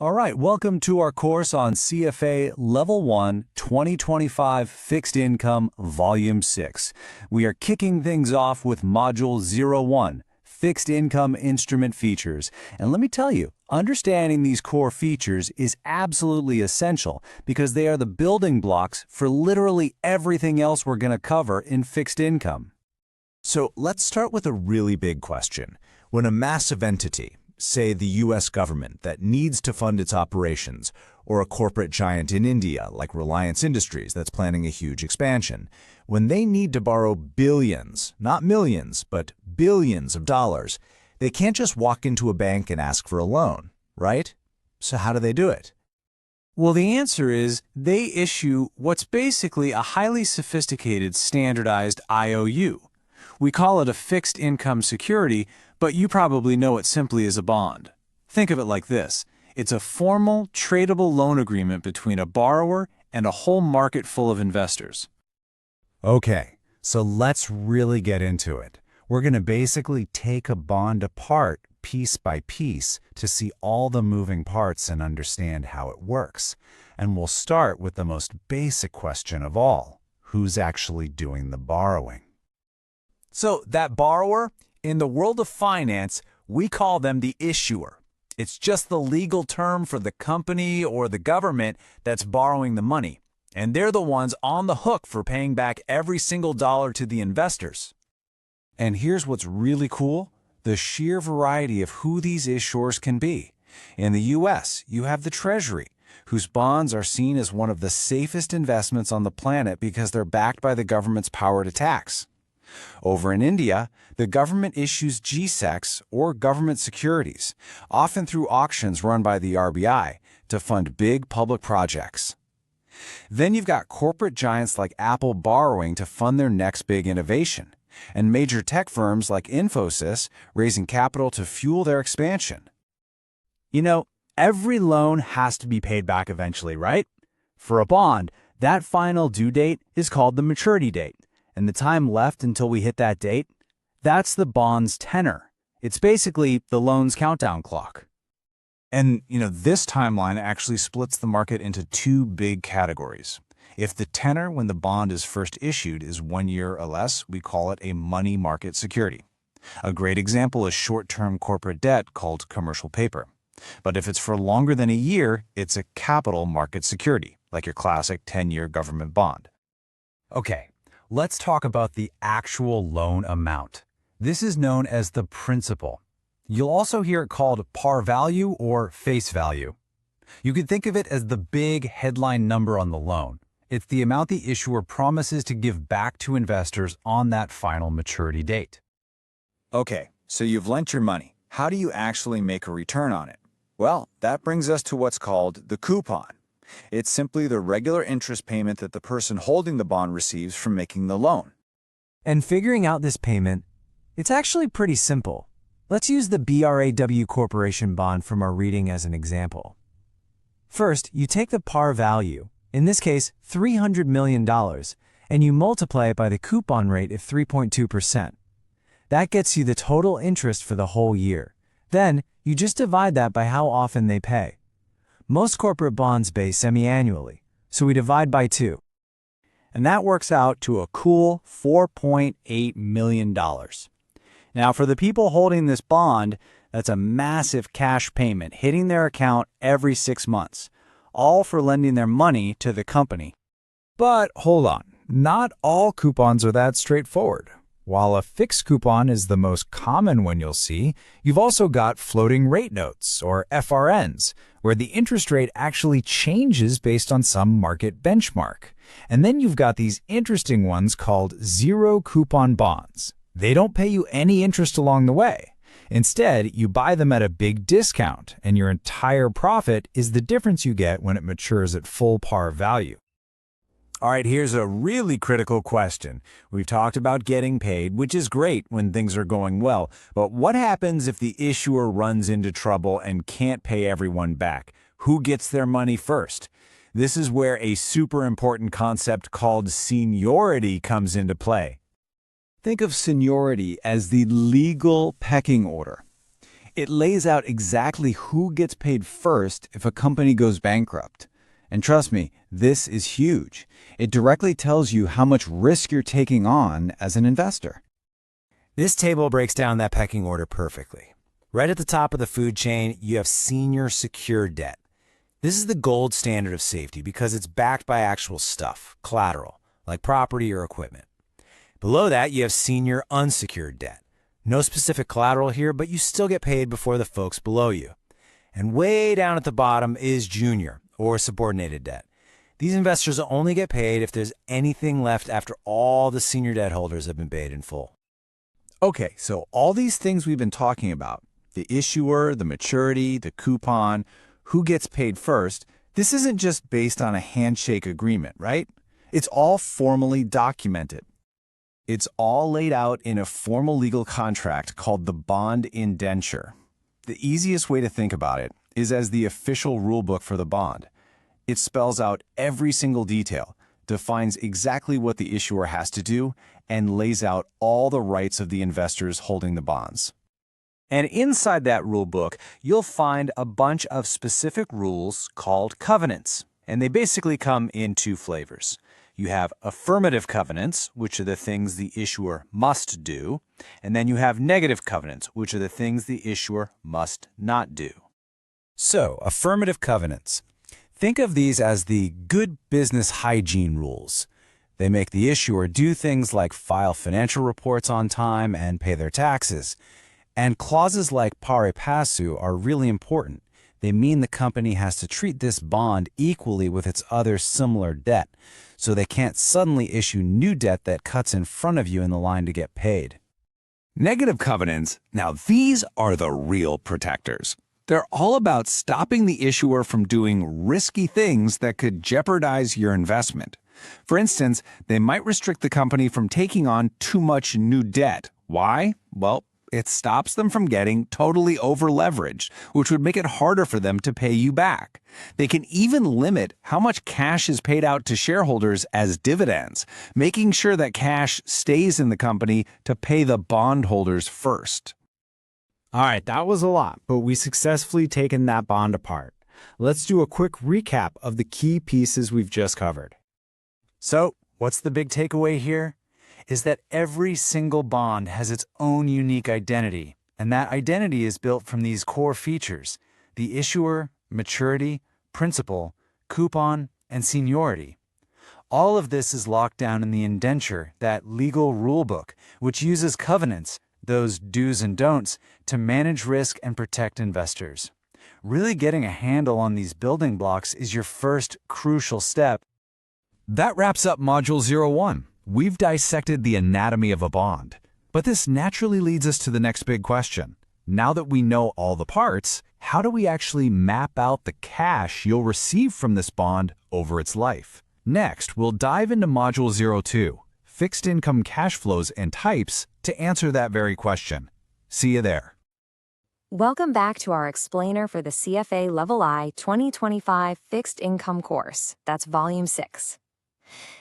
All right, welcome to our course on CFA Level 1 2025 Fixed Income Volume 6. We are kicking things off with Module 01, Fixed Income Instrument Features. And let me tell you, understanding these core features is absolutely essential because they are the building blocks for literally everything else we're going to cover in fixed income. So let's start with a really big question. When a massive entity, say the U.S. government, that needs to fund its operations, or a corporate giant in India like Reliance Industries that's planning a huge expansion, when they need to borrow billions, not millions, but billions of dollars, they can't just walk into a bank and ask for a loan, right? So how do they do it? Well, the answer is they issue what's basically a highly sophisticated standardized IOU. We call it a fixed income security, but you probably know it simply as a bond. Think of it like this. It's a formal, tradable loan agreement between a borrower and a whole market full of investors. Okay, so let's really get into it. We're going to basically take a bond apart piece by piece to see all the moving parts and understand how it works. And we'll start with the most basic question of all. Who's actually doing the borrowing? So that borrower, in the world of finance, we call them the issuer. It's just the legal term for the company or the government that's borrowing the money. And they're the ones on the hook for paying back every single dollar to the investors. And here's what's really cool, the sheer variety of who these issuers can be. In the U.S., you have the Treasury, whose bonds are seen as one of the safest investments on the planet because they're backed by the government's power to tax. Over in India, the government issues GSECs, or government securities, often through auctions run by the RBI, to fund big public projects. Then you've got corporate giants like Apple borrowing to fund their next big innovation, and major tech firms like Infosys raising capital to fuel their expansion. You know, every loan has to be paid back eventually, right? For a bond, that final due date is called the maturity date. And the time left until we hit that date, that's the bond's tenor. It's basically the loan's countdown clock. And, this timeline actually splits the market into two big categories. If the tenor when the bond is first issued is 1 year or less, we call it a money market security. A great example is short-term corporate debt called commercial paper. But if it's for longer than a year, it's a capital market security, like your classic 10-year government bond. Okay, let's talk about the actual loan amount. This is known as the principal. You'll also hear it called par value or face value. You could think of it as the big headline number on the loan. It's the amount the issuer promises to give back to investors on that final maturity date. Okay, so you've lent your money. How do you actually make a return on it? Well, that brings us to what's called the coupon. It's simply the regular interest payment that the person holding the bond receives from making the loan. And figuring out this payment, it's actually pretty simple. Let's use the BRAW Corporation bond from our reading as an example. First, you take the par value, in this case $300 million, and you multiply it by the coupon rate of 3.2%. That gets you the total interest for the whole year. Then, you just divide that by how often they pay. Most corporate bonds pay semi-annually, so we divide by 2. And that works out to a cool $4.8 million. Now, for the people holding this bond, that's a massive cash payment hitting their account every 6 months, all for lending their money to the company. But hold on, not all coupons are that straightforward. While a fixed coupon is the most common one you'll see, you've also got floating rate notes, or FRNs, where the interest rate actually changes based on some market benchmark. And then you've got these interesting ones called zero coupon bonds. They don't pay you any interest along the way. Instead, you buy them at a big discount, and your entire profit is the difference you get when it matures at full par value. All right, here's a really critical question. We've talked about getting paid, which is great when things are going well. But what happens if the issuer runs into trouble and can't pay everyone back? Who gets their money first? This is where a super important concept called seniority comes into play. Think of seniority as the legal pecking order. It lays out exactly who gets paid first if a company goes bankrupt. And trust me, this is huge. It directly tells you how much risk you're taking on as an investor. This table breaks down that pecking order perfectly. Right at the top of the food chain, you have senior secured debt. This is the gold standard of safety because it's backed by actual stuff, collateral, like property or equipment. Below that, you have senior unsecured debt. No specific collateral here, but you still get paid before the folks below you. And way down at the bottom is junior or subordinated debt. These investors only get paid if there's anything left after all the senior debt holders have been paid in full. Okay, so all these things we've been talking about, the issuer, the maturity, the coupon, who gets paid first, this isn't just based on a handshake agreement, right? It's all formally documented. It's all laid out in a formal legal contract called the bond indenture. The easiest way to think about it is as the official rulebook for the bond. It spells out every single detail, defines exactly what the issuer has to do, and lays out all the rights of the investors holding the bonds. And inside that rulebook, you'll find a bunch of specific rules called covenants, and they basically come in two flavors. You have affirmative covenants, which are the things the issuer must do, and then you have negative covenants, which are the things the issuer must not do. So, affirmative covenants. Think of these as the good business hygiene rules. They make the issuer do things like file financial reports on time and pay their taxes. And clauses like pari passu are really important. They mean the company has to treat this bond equally with its other similar debt, so they can't suddenly issue new debt that cuts in front of you in the line to get paid. Negative covenants, now these are the real protectors. They're all about stopping the issuer from doing risky things that could jeopardize your investment. For instance, they might restrict the company from taking on too much new debt. Why? Well, it stops them from getting totally over-leveraged, which would make it harder for them to pay you back. They can even limit how much cash is paid out to shareholders as dividends, making sure that cash stays in the company to pay the bondholders first. All right, that was a lot, but we successfully taken that bond apart. Let's do a quick recap of the key pieces we've just covered. So, what's the big takeaway here? Is that every single bond has its own unique identity, and that identity is built from these core features: the issuer, maturity, principal, coupon, and seniority. All of this is locked down in the indenture, that legal rulebook, which uses covenants, those do's and don'ts, to manage risk and protect investors. Really getting a handle on these building blocks is your first crucial step. That wraps up Module 01. We've dissected the anatomy of a bond. But this naturally leads us to the next big question. Now that we know all the parts, how do we actually map out the cash you'll receive from this bond over its life? Next, we'll dive into Module 02, Fixed Income Cash Flows and Types, to answer that very question. See you there. Welcome back to our explainer for the CFA Level I 2025 Fixed Income course. That's Volume 6.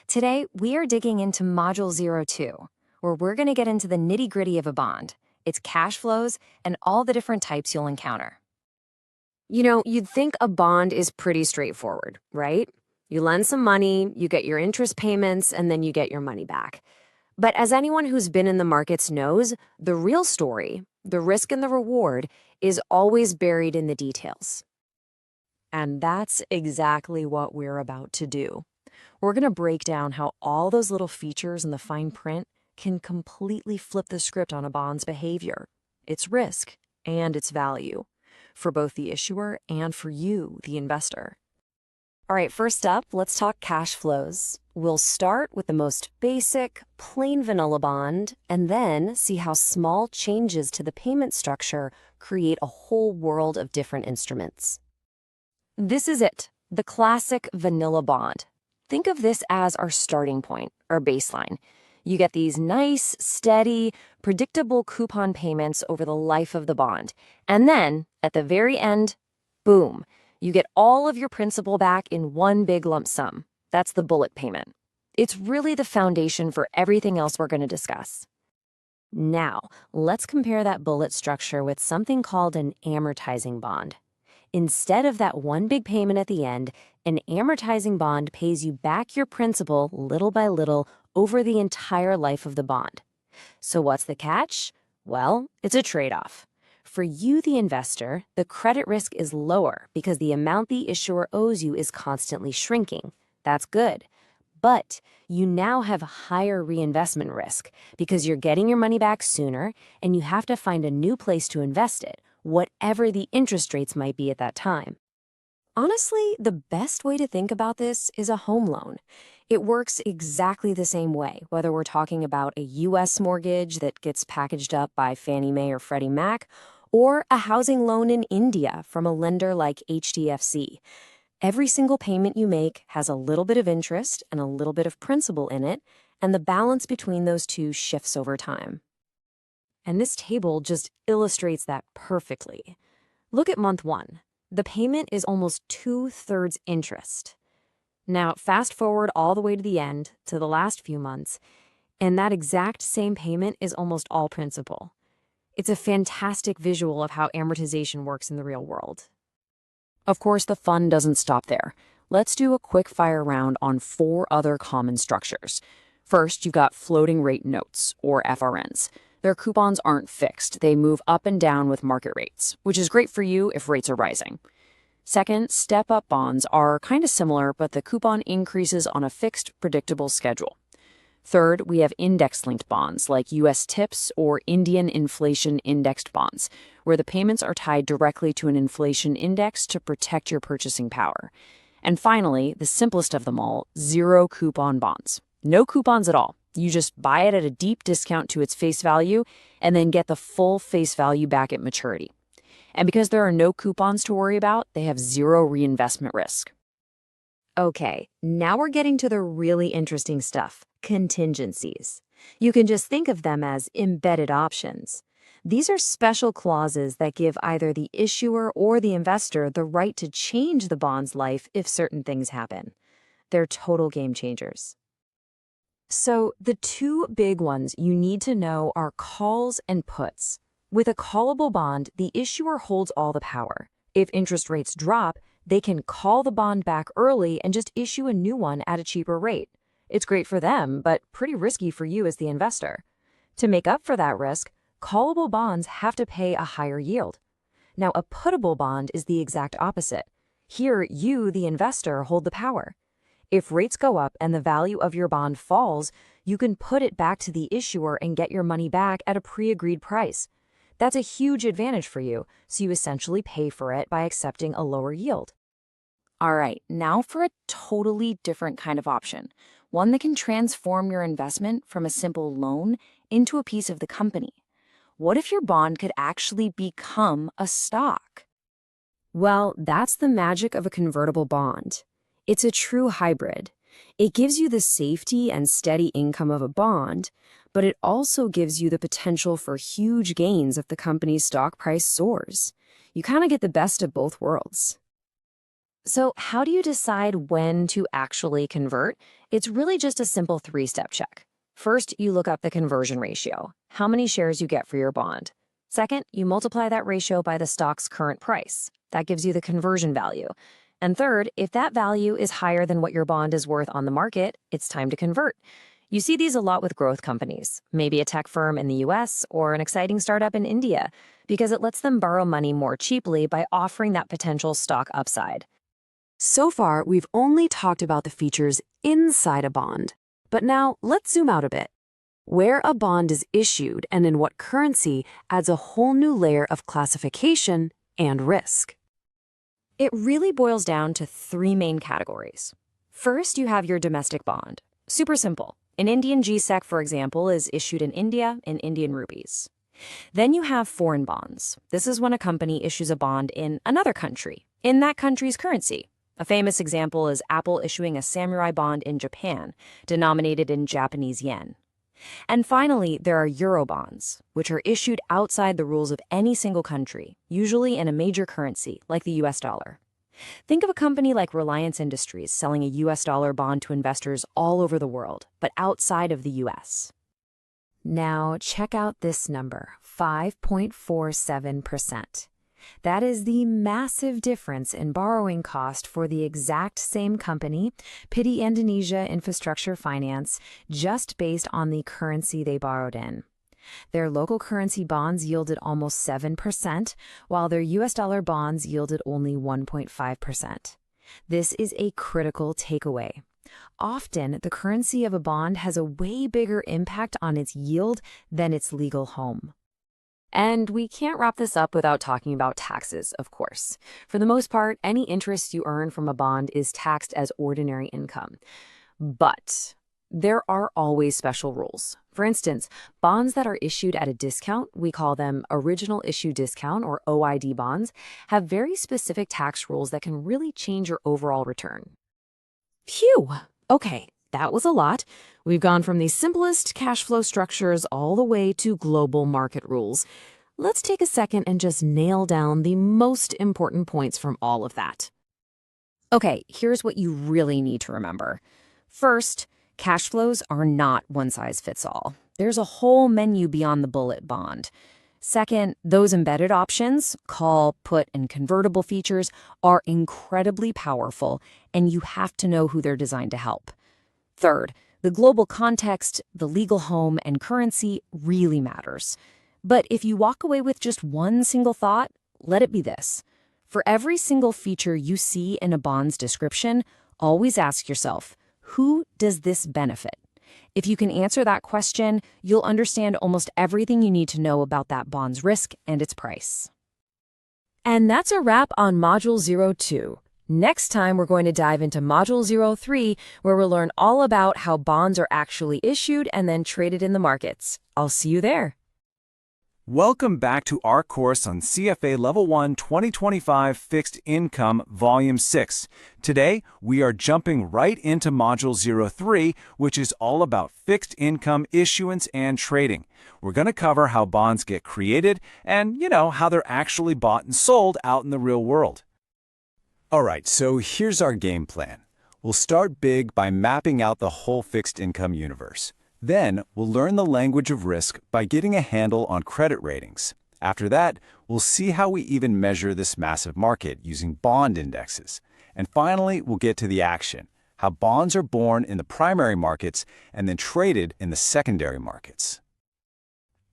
Today, we are digging into Module 02, where we're going to get into the nitty-gritty of a bond, its cash flows, and all the different types you'll encounter. You know, you'd think a bond is pretty straightforward, right? You lend some money, you get your interest payments, and then you get your money back. But as anyone who's been in the markets knows, the real story, the risk and the reward, is always buried in the details. And that's exactly what we're about to do. We're going to break down how all those little features in the fine print can completely flip the script on a bond's behavior, its risk, and its value, for both the issuer and for you, the investor. All right, first up, let's talk cash flows. We'll start with the most basic, plain vanilla bond, and then see how small changes to the payment structure create a whole world of different instruments. This is it, the classic vanilla bond. Think of this as our starting point, our baseline. You get these nice, steady, predictable coupon payments over the life of the bond. And then, at the very end, boom, you get all of your principal back in one big lump sum. That's the bullet payment. It's really the foundation for everything else we're going to discuss. Now, let's compare that bullet structure with something called an amortizing bond. Instead of that one big payment at the end, an amortizing bond pays you back your principal little by little over the entire life of the bond. So what's the catch? Well, it's a trade-off. For you, the investor, the credit risk is lower because the amount the issuer owes you is constantly shrinking. That's good. But you now have higher reinvestment risk because you're getting your money back sooner and you have to find a new place to invest it, whatever the interest rates might be at that time. Honestly, the best way to think about this is a home loan. It works exactly the same way, whether we're talking about a U.S. mortgage that gets packaged up by Fannie Mae or Freddie Mac, or a housing loan in India from a lender like HDFC. Every single payment you make has a little bit of interest and a little bit of principal in it, and the balance between those two shifts over time. And this table just illustrates that perfectly. Look at month 1. The payment is almost 2/3 interest. Now, fast forward all the way to the end, to the last few months, and that exact same payment is almost all principal. It's a fantastic visual of how amortization works in the real world. Of course, the fun doesn't stop there. Let's do a quick fire round on 4 other common structures. First, you've got floating rate notes, or FRNs. Their coupons aren't fixed. They move up and down with market rates, which is great for you if rates are rising. Second, step-up bonds are kind of similar, but the coupon increases on a fixed, predictable schedule. Third, we have index-linked bonds like U.S. TIPS or Indian inflation-indexed bonds, where the payments are tied directly to an inflation index to protect your purchasing power. And finally, the simplest of them all, zero-coupon bonds. No coupons at all. You just buy it at a deep discount to its face value and then get the full face value back at maturity. And because there are no coupons to worry about, they have zero reinvestment risk. Okay, now we're getting to the really interesting stuff, contingencies. You can just think of them as embedded options. These are special clauses that give either the issuer or the investor the right to change the bond's life if certain things happen. They're total game changers. So the 2 big ones you need to know are calls and puts. With a callable bond, the issuer holds all the power. If interest rates drop, they can call the bond back early and just issue a new one at a cheaper rate. It's great for them, but pretty risky for you as the investor. To make up for that risk, callable bonds have to pay a higher yield. Now, a puttable bond is the exact opposite. Here, you, the investor, hold the power. If rates go up and the value of your bond falls, you can put it back to the issuer and get your money back at a pre-agreed price. That's a huge advantage for you, so you essentially pay for it by accepting a lower yield. All right, now for a totally different kind of option, one that can transform your investment from a simple loan into a piece of the company. What if your bond could actually become a stock? Well, that's the magic of a convertible bond. It's a true hybrid. It gives you the safety and steady income of a bond, but it also gives you the potential for huge gains if the company's stock price soars. You kind of get the best of both worlds. So how do you decide when to actually convert? It's really just a simple 3-step check. First, you look up the conversion ratio, how many shares you get for your bond. Second, you multiply that ratio by the stock's current price. That gives you the conversion value. And third, if that value is higher than what your bond is worth on the market, it's time to convert. You see these a lot with growth companies, maybe a tech firm in the US or an exciting startup in India, because it lets them borrow money more cheaply by offering that potential stock upside. So far, we've only talked about the features inside a bond. But now, let's zoom out a bit. Where a bond is issued and in what currency adds a whole new layer of classification and risk. It really boils down to 3 main categories. First, you have your domestic bond. Super simple. An Indian G-Sec, for example, is issued in India in Indian rupees. Then you have foreign bonds. This is when a company issues a bond in another country, in that country's currency. A famous example is Apple issuing a samurai bond in Japan, denominated in Japanese yen. And finally, there are euro bonds, which are issued outside the rules of any single country, usually in a major currency, like the US dollar. Think of a company like Reliance Industries selling a US dollar bond to investors all over the world, but outside of the US. Now, check out this number, 5.47%. That is the massive difference in borrowing cost for the exact same company, Pity Indonesia Infrastructure Finance, just based on the currency they borrowed in. Their local currency bonds yielded almost 7%, while their US dollar bonds yielded only 1.5%. This is a critical takeaway. Often, the currency of a bond has a way bigger impact on its yield than its legal home. And we can't wrap this up without talking about taxes, of course. For the most part, any interest you earn from a bond is taxed as ordinary income. But there are always special rules. For instance, bonds that are issued at a discount, we call them original issue discount or OID bonds, have very specific tax rules that can really change your overall return. Phew! Okay, that was a lot. We've gone from the simplest cash flow structures all the way to global market rules. Let's take a second and just nail down the most important points from all of that. Okay, here's what you really need to remember. First, cash flows are not one size fits all. There's a whole menu beyond the bullet bond. Second, those embedded options, call, put, and convertible features, are incredibly powerful, and you have to know who they're designed to help. Third, the global context, the legal home, and currency really matters. But if you walk away with just one single thought, let it be this. For every single feature you see in a bond's description, always ask yourself, who does this benefit? If you can answer that question, you'll understand almost everything you need to know about that bond's risk and its price. And that's a wrap on Module 02. Next time, we're going to dive into Module 03, where we'll learn all about how bonds are actually issued and then traded in the markets. I'll see you there. Welcome back to our course on CFA Level 1 2025 Fixed Income Volume 6. Today, we are jumping right into Module 03, which is all about fixed income issuance and trading. We're going to cover how bonds get created and, how they're actually bought and sold out in the real world. All right, so here's our game plan. We'll start big by mapping out the whole fixed income universe. Then, we'll learn the language of risk by getting a handle on credit ratings. After that, we'll see how we even measure this massive market using bond indexes. And finally, we'll get to the action, how bonds are born in the primary markets and then traded in the secondary markets.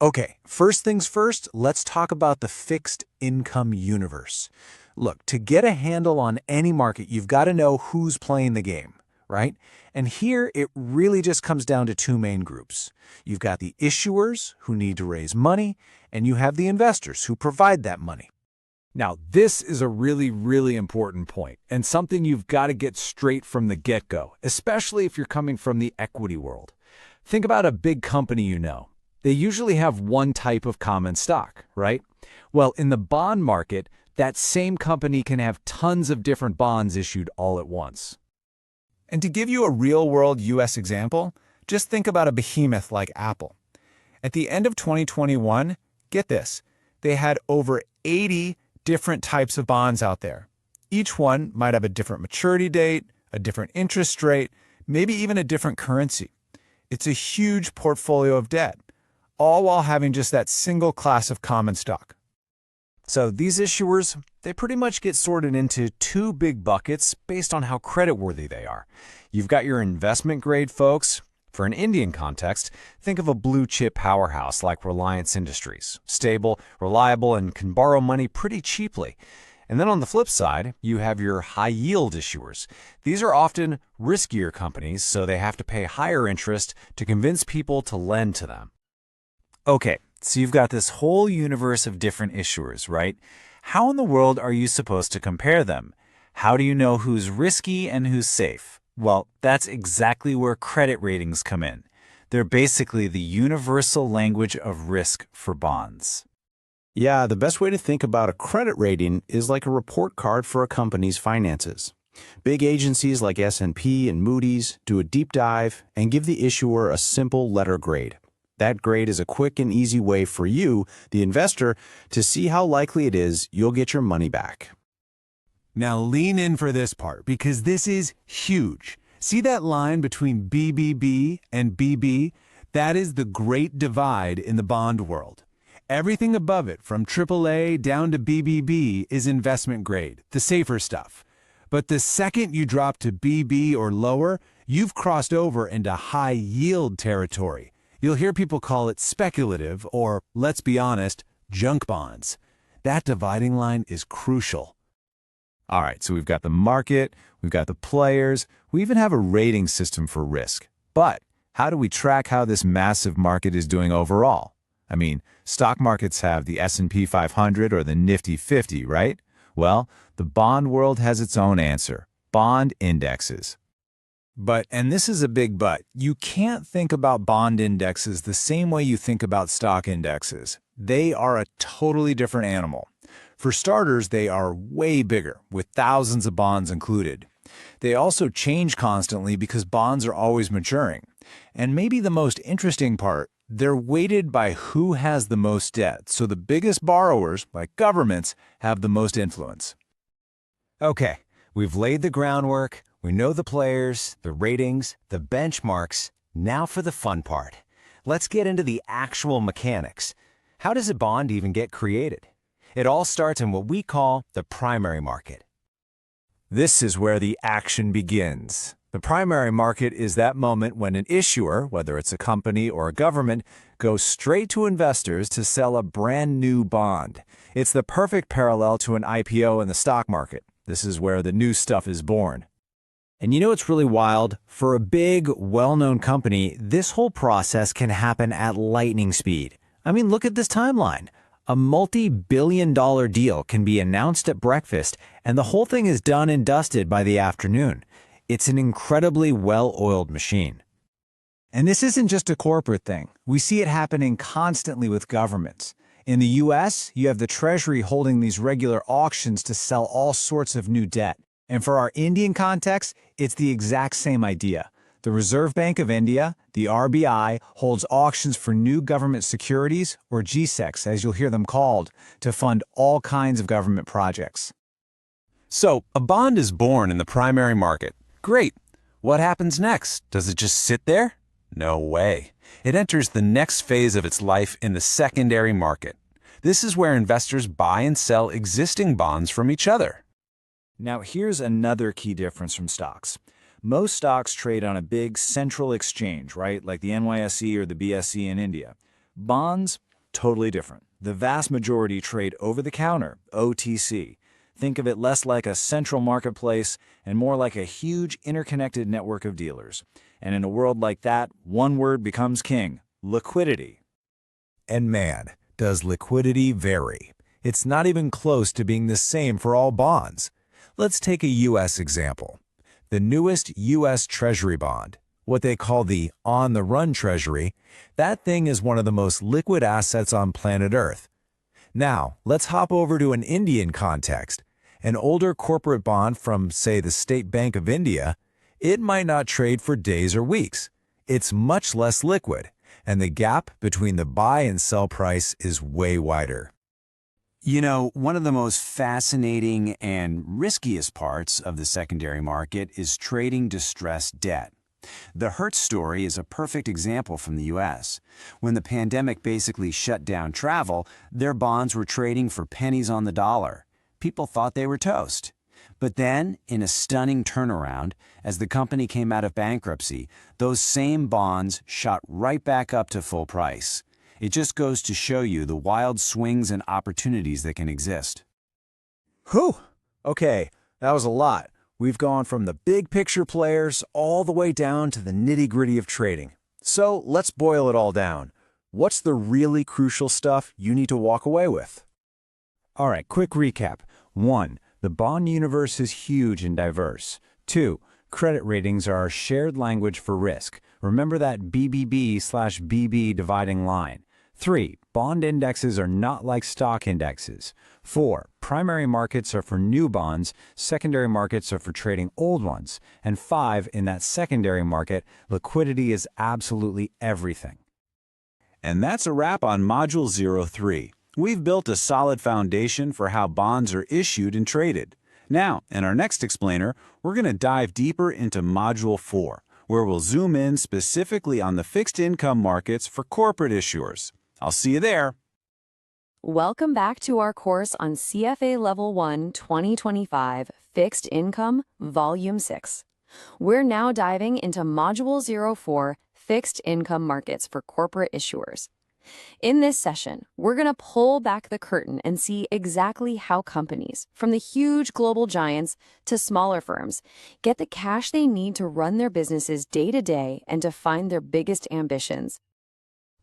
Okay, first things first, let's talk about the fixed income universe. Look, to get a handle on any market, you've got to know who's playing the game, right? And here, it really just comes down to two main groups. You've got the issuers, who need to raise money, and you have the investors, who provide that money. Now, this is a really, really important point, and something you've got to get straight from the get-go, especially if you're coming from the equity world. Think about a big company you know. They usually have one type of common stock, right? Well, in the bond market, that same company can have tons of different bonds issued all at once. And to give you a real-world U.S. example, just think about a behemoth like Apple. At the end of 2021, get this, they had over 80 different types of bonds out there. Each one might have a different maturity date, a different interest rate, maybe even a different currency. It's a huge portfolio of debt, all while having just that single class of common stock. So these issuers, they pretty much get sorted into two big buckets based on how creditworthy they are. You've got your investment-grade folks. For an Indian context, think of a blue-chip powerhouse like Reliance Industries, stable, reliable, and can borrow money pretty cheaply. And then on the flip side, you have your high-yield issuers. These are often riskier companies, so they have to pay higher interest to convince people to lend to them. Okay. So you've got this whole universe of different issuers, right? How in the world are you supposed to compare them? How do you know who's risky and who's safe? Well, that's exactly where credit ratings come in. They're basically the universal language of risk for bonds. Yeah, the best way to think about a credit rating is like a report card for a company's finances. Big agencies like S&P and Moody's do a deep dive and give the issuer a simple letter grade. That grade is a quick and easy way for you, the investor, to see how likely it is you'll get your money back. Now lean in for this part, because this is huge. See that line between BBB and BB? That is the great divide in the bond world. Everything above it, from AAA down to BBB, is investment grade, the safer stuff. But the second you drop to BB or lower, you've crossed over into high yield territory. You'll hear people call it speculative or, let's be honest, junk bonds. That dividing line is crucial. All right, so we've got the market, we've got the players, we even have a rating system for risk. But how do we track how this massive market is doing overall? I mean, stock markets have the S&P 500 or the Nifty 50, right? Well, the bond world has its own answer: bond indexes. But, and this is a big but, you can't think about bond indexes the same way you think about stock indexes. They are a totally different animal. For starters, they are way bigger, with thousands of bonds included. They also change constantly because bonds are always maturing. And maybe the most interesting part, they're weighted by who has the most debt, so the biggest borrowers, like governments, have the most influence. Okay, we've laid the groundwork, we know the players, the ratings, the benchmarks. Now for the fun part. Let's get into the actual mechanics. How does a bond even get created? It all starts in what we call the primary market. This is where the action begins. The primary market is that moment when an issuer, whether it's a company or a government, goes straight to investors to sell a brand new bond. It's the perfect parallel to an IPO in the stock market. This is where the new stuff is born. And you know what's really wild? For a big, well-known company, this whole process can happen at lightning speed. I mean, look at this timeline. A multi-billion-dollar deal can be announced at breakfast, and the whole thing is done and dusted by the afternoon. It's an incredibly well-oiled machine. And this isn't just a corporate thing. We see it happening constantly with governments. In the US, you have the Treasury holding these regular auctions to sell all sorts of new debt. And for our Indian context, it's the exact same idea. The Reserve Bank of India, the RBI, holds auctions for new government securities, or GSECs as you'll hear them called, to fund all kinds of government projects. So, a bond is born in the primary market. Great. What happens next? Does it just sit there? No way. It enters the next phase of its life in the secondary market. This is where investors buy and sell existing bonds from each other. Now here's another key difference from stocks. Most stocks trade on a big central exchange, right? Like the NYSE or the BSE in India. Bonds, totally different. The vast majority trade over the counter, OTC. Think of it less like a central marketplace and more like a huge interconnected network of dealers. And in a world like that, one word becomes king: liquidity. And man, does liquidity vary. It's not even close to being the same for all bonds. Let's take a U.S. example. The newest U.S. Treasury bond, what they call the on-the-run Treasury, that thing is one of the most liquid assets on planet Earth. Now, let's hop over to an Indian context. An older corporate bond from, say, the State Bank of India, it might not trade for days or weeks. It's much less liquid, and the gap between the buy and sell price is way wider. You know, one of the most fascinating and riskiest parts of the secondary market is trading distressed debt. The Hertz story is a perfect example from the U.S. When the pandemic basically shut down travel, their bonds were trading for pennies on the dollar. People thought they were toast. But then, in a stunning turnaround, as the company came out of bankruptcy, those same bonds shot right back up to full price. It just goes to show you the wild swings and opportunities that can exist. Whew! Okay, that was a lot. We've gone from the big picture players all the way down to the nitty-gritty of trading. So let's boil it all down. What's the really crucial stuff you need to walk away with? All right, quick recap. 1. The bond universe is huge and diverse. 2. Credit ratings are our shared language for risk. Remember that BBB/BB dividing line. 3. Bond indexes are not like stock indexes. 4. Primary markets are for new bonds, secondary markets are for trading old ones. And 5. In that secondary market, liquidity is absolutely everything. And that's a wrap on Module 03. We've built a solid foundation for how bonds are issued and traded. Now, in our next explainer, we're going to dive deeper into Module 4, where we'll zoom in specifically on the fixed income markets for corporate issuers. I'll see you there. Welcome back to our course on CFA Level 1 2025 Fixed Income, Volume 6. We're now diving into Module 04, Fixed Income Markets for Corporate Issuers. In this session, we're going to pull back the curtain and see exactly how companies, from the huge global giants to smaller firms, get the cash they need to run their businesses day to day and to find their biggest ambitions.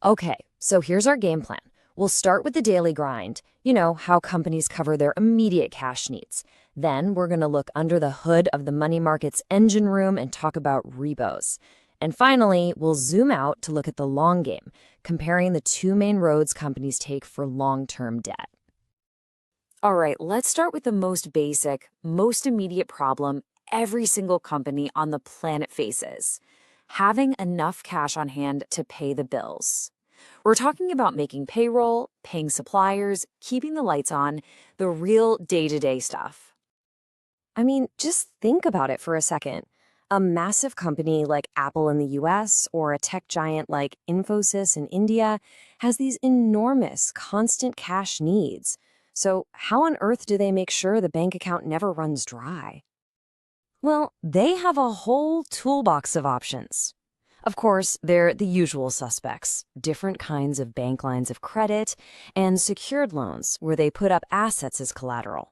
Okay, so here's our game plan. We'll start with the daily grind, how companies cover their immediate cash needs. Then we're going to look under the hood of the money market's engine room and talk about repos. And finally, we'll zoom out to look at the long game, comparing the two main roads companies take for long-term debt. All right, let's start with the most basic, most immediate problem every single company on the planet faces: having enough cash on hand to pay the bills. We're talking about making payroll, paying suppliers, keeping the lights on, the real day-to-day stuff. I mean, just think about it for a second. A massive company like Apple in the US or a tech giant like Infosys in India has these enormous constant cash needs. So how on earth do they make sure the bank account never runs dry? Well, they have a whole toolbox of options. Of course, they're the usual suspects: different kinds of bank lines of credit and secured loans where they put up assets as collateral.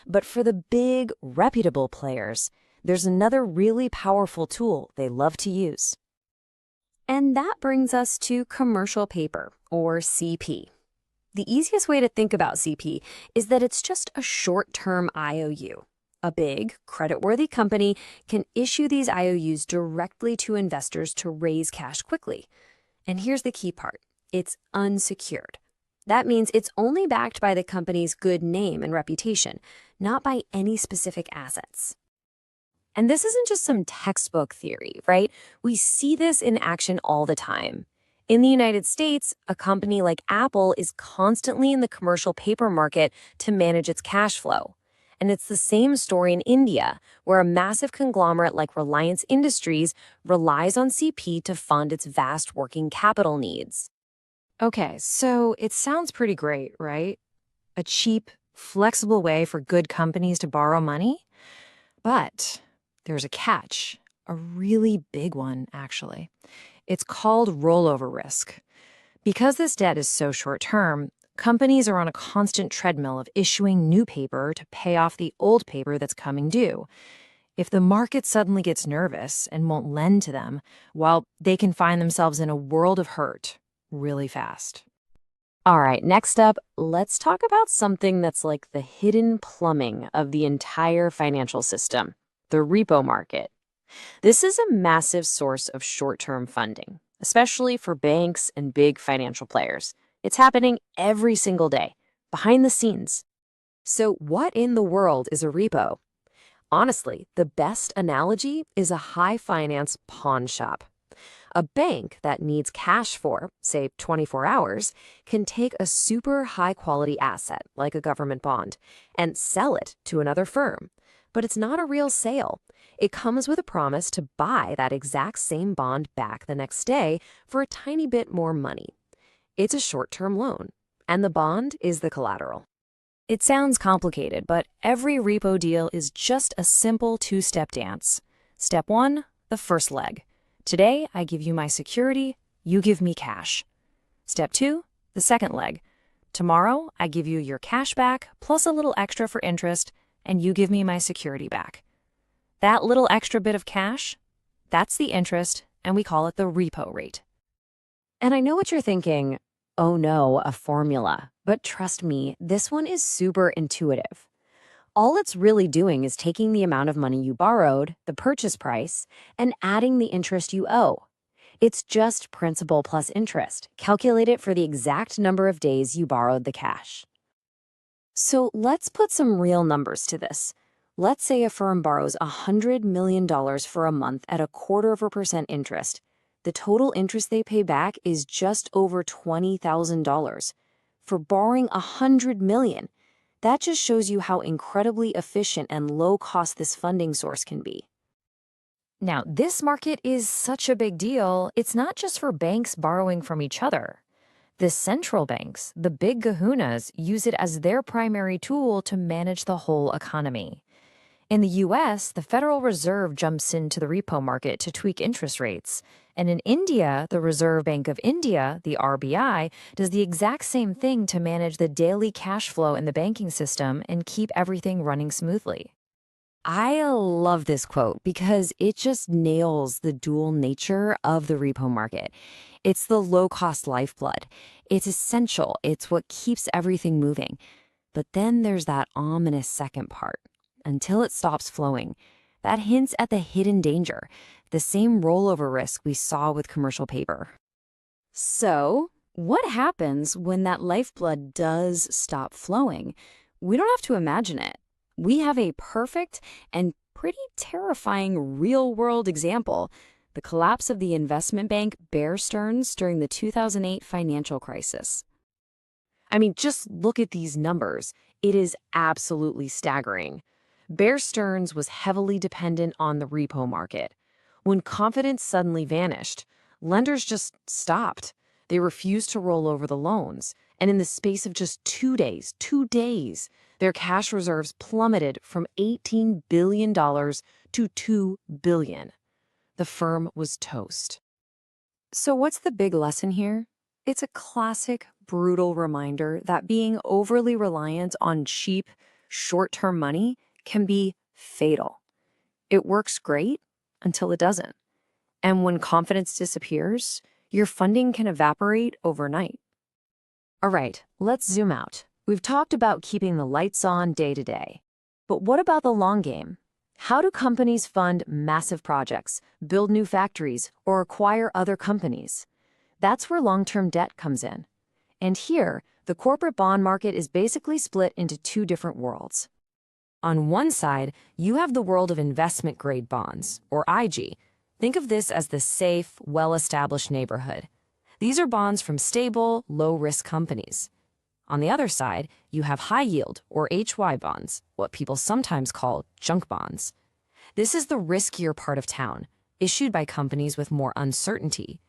But for the big, reputable players, there's another really powerful tool they love to use. And that brings us to commercial paper, or CP. The easiest way to think about CP is that it's just a short-term IOU. A big, creditworthy company can issue these IOUs directly to investors to raise cash quickly. And here's the key part: it's unsecured. That means it's only backed by the company's good name and reputation, not by any specific assets. And this isn't just some textbook theory, right? We see this in action all the time. In the United States, a company like Apple is constantly in the commercial paper market to manage its cash flow. And it's the same story in India, where a massive conglomerate like Reliance Industries relies on CP to fund its vast working capital needs. Okay, so it sounds pretty great, right? A cheap, flexible way for good companies to borrow money? But there's a catch, a really big one, actually. It's called rollover risk. Because this debt is so short-term, companies are on a constant treadmill of issuing new paper to pay off the old paper that's coming due. If the market suddenly gets nervous and won't lend to them, well, they can find themselves in a world of hurt really fast. All right, next up, let's talk about something that's like the hidden plumbing of the entire financial system: the repo market. This is a massive source of short-term funding, especially for banks and big financial players. It's happening every single day, behind the scenes. So what in the world is a repo? Honestly, the best analogy is a high-finance pawn shop. A bank that needs cash for, say, 24 hours, can take a super high-quality asset, like a government bond, and sell it to another firm. But it's not a real sale. It comes with a promise to buy that exact same bond back the next day for a tiny bit more money. It's a short-term loan, and the bond is the collateral. It sounds complicated, but every repo deal is just a simple two-step dance. Step 1, the first leg. Today, I give you my security, you give me cash. Step 2, the second leg. Tomorrow, I give you your cash back, plus a little extra for interest, and you give me my security back. That little extra bit of cash, that's the interest, and we call it the repo rate. And I know what you're thinking: oh no, a formula. But trust me, this one is super intuitive. All it's really doing is taking the amount of money you borrowed, the purchase price, and adding the interest you owe. It's just principal plus interest, calculated for the exact number of days you borrowed the cash. So let's put some real numbers to this. Let's say a firm borrows $100 million for a month at 0.25% interest. The total interest they pay back is just over $20,000. For borrowing $100 million, that just shows you how incredibly efficient and low cost this funding source can be. Now, this market is such a big deal, it's not just for banks borrowing from each other. The central banks, the big kahunas, use it as their primary tool to manage the whole economy. In the US, the Federal Reserve jumps into the repo market to tweak interest rates. And in India, the Reserve Bank of India, the RBI, does the exact same thing to manage the daily cash flow in the banking system and keep everything running smoothly. I love this quote because it just nails the dual nature of the repo market. It's the low-cost lifeblood. It's essential. It's what keeps everything moving. But then there's that ominous second part. Until it stops flowing, that hints at the hidden danger, the same rollover risk we saw with commercial paper. So, what happens when that lifeblood does stop flowing? We don't have to imagine it. We have a perfect and pretty terrifying real-world example, the collapse of the investment bank Bear Stearns during the 2008 financial crisis. I mean, just look at these numbers. It is absolutely staggering. Bear Stearns was heavily dependent on the repo market. When confidence suddenly vanished, lenders just stopped. They refused to roll over the loans. And in the space of just 2 days, their cash reserves plummeted from $18 billion to $2 billion. The firm was toast. So what's the big lesson here? It's a classic, brutal reminder that being overly reliant on cheap, short-term money can be fatal. It works great until it doesn't. And when confidence disappears, your funding can evaporate overnight. All right, let's zoom out. We've talked about keeping the lights on day to day. But what about the long game? How do companies fund massive projects, build new factories, or acquire other companies? That's where long-term debt comes in. And here, the corporate bond market is basically split into two different worlds. On one side, you have the world of investment-grade bonds, or IG. Think of this as the safe, well-established neighborhood. These are bonds from stable, low-risk companies. On the other side, you have high-yield, or HY bonds, what people sometimes call junk bonds. This is the riskier part of town, issued by companies with more uncertainty.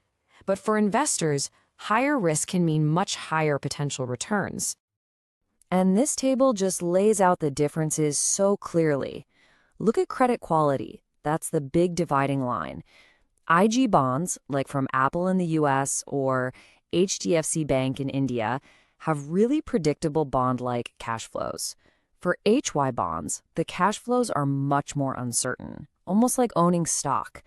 But for investors, higher risk can mean much higher potential returns. And this table just lays out the differences so clearly. Look at credit quality. That's the big dividing line. IG bonds, like from Apple in the US or HDFC Bank in India, have really predictable bond-like cash flows. For HY bonds, the cash flows are much more uncertain, almost like owning stock.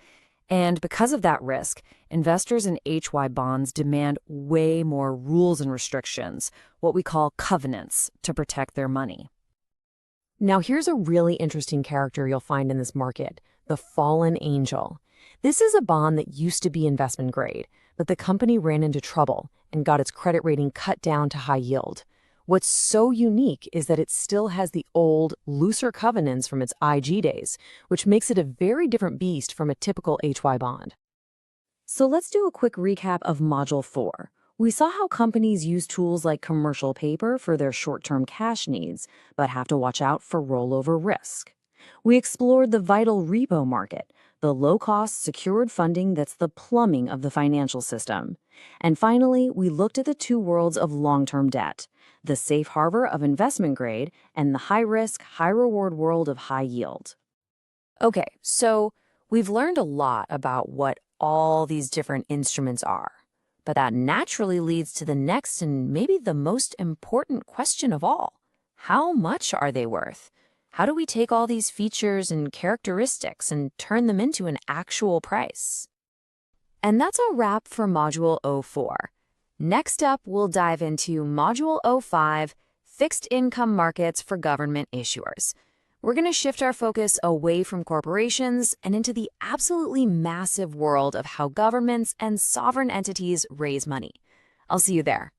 And because of that risk, investors in HY bonds demand way more rules and restrictions, what we call covenants, to protect their money. Now here's a really interesting character you'll find in this market, the fallen angel. This is a bond that used to be investment grade, but the company ran into trouble and got its credit rating cut down to high yield. What's so unique is that it still has the old, looser covenants from its IG days, which makes it a very different beast from a typical HY bond. So let's do a quick recap of Module 4. We saw how companies use tools like commercial paper for their short-term cash needs, but have to watch out for rollover risk. We explored the vital repo market, the low-cost secured funding that's the plumbing of the financial system. And finally, we looked at the two worlds of long-term debt, the safe harbor of investment grade and the high-risk, high-reward world of high yield. Okay, so we've learned a lot about what all these different instruments are. But that naturally leads to the next and maybe the most important question of all. How much are they worth? How do we take all these features and characteristics and turn them into an actual price? And that's a wrap for Module 04. Next up, we'll dive into Module 05, Fixed Income Markets for Government Issuers. We're going to shift our focus away from corporations and into the absolutely massive world of how governments and sovereign entities raise money. I'll see you there.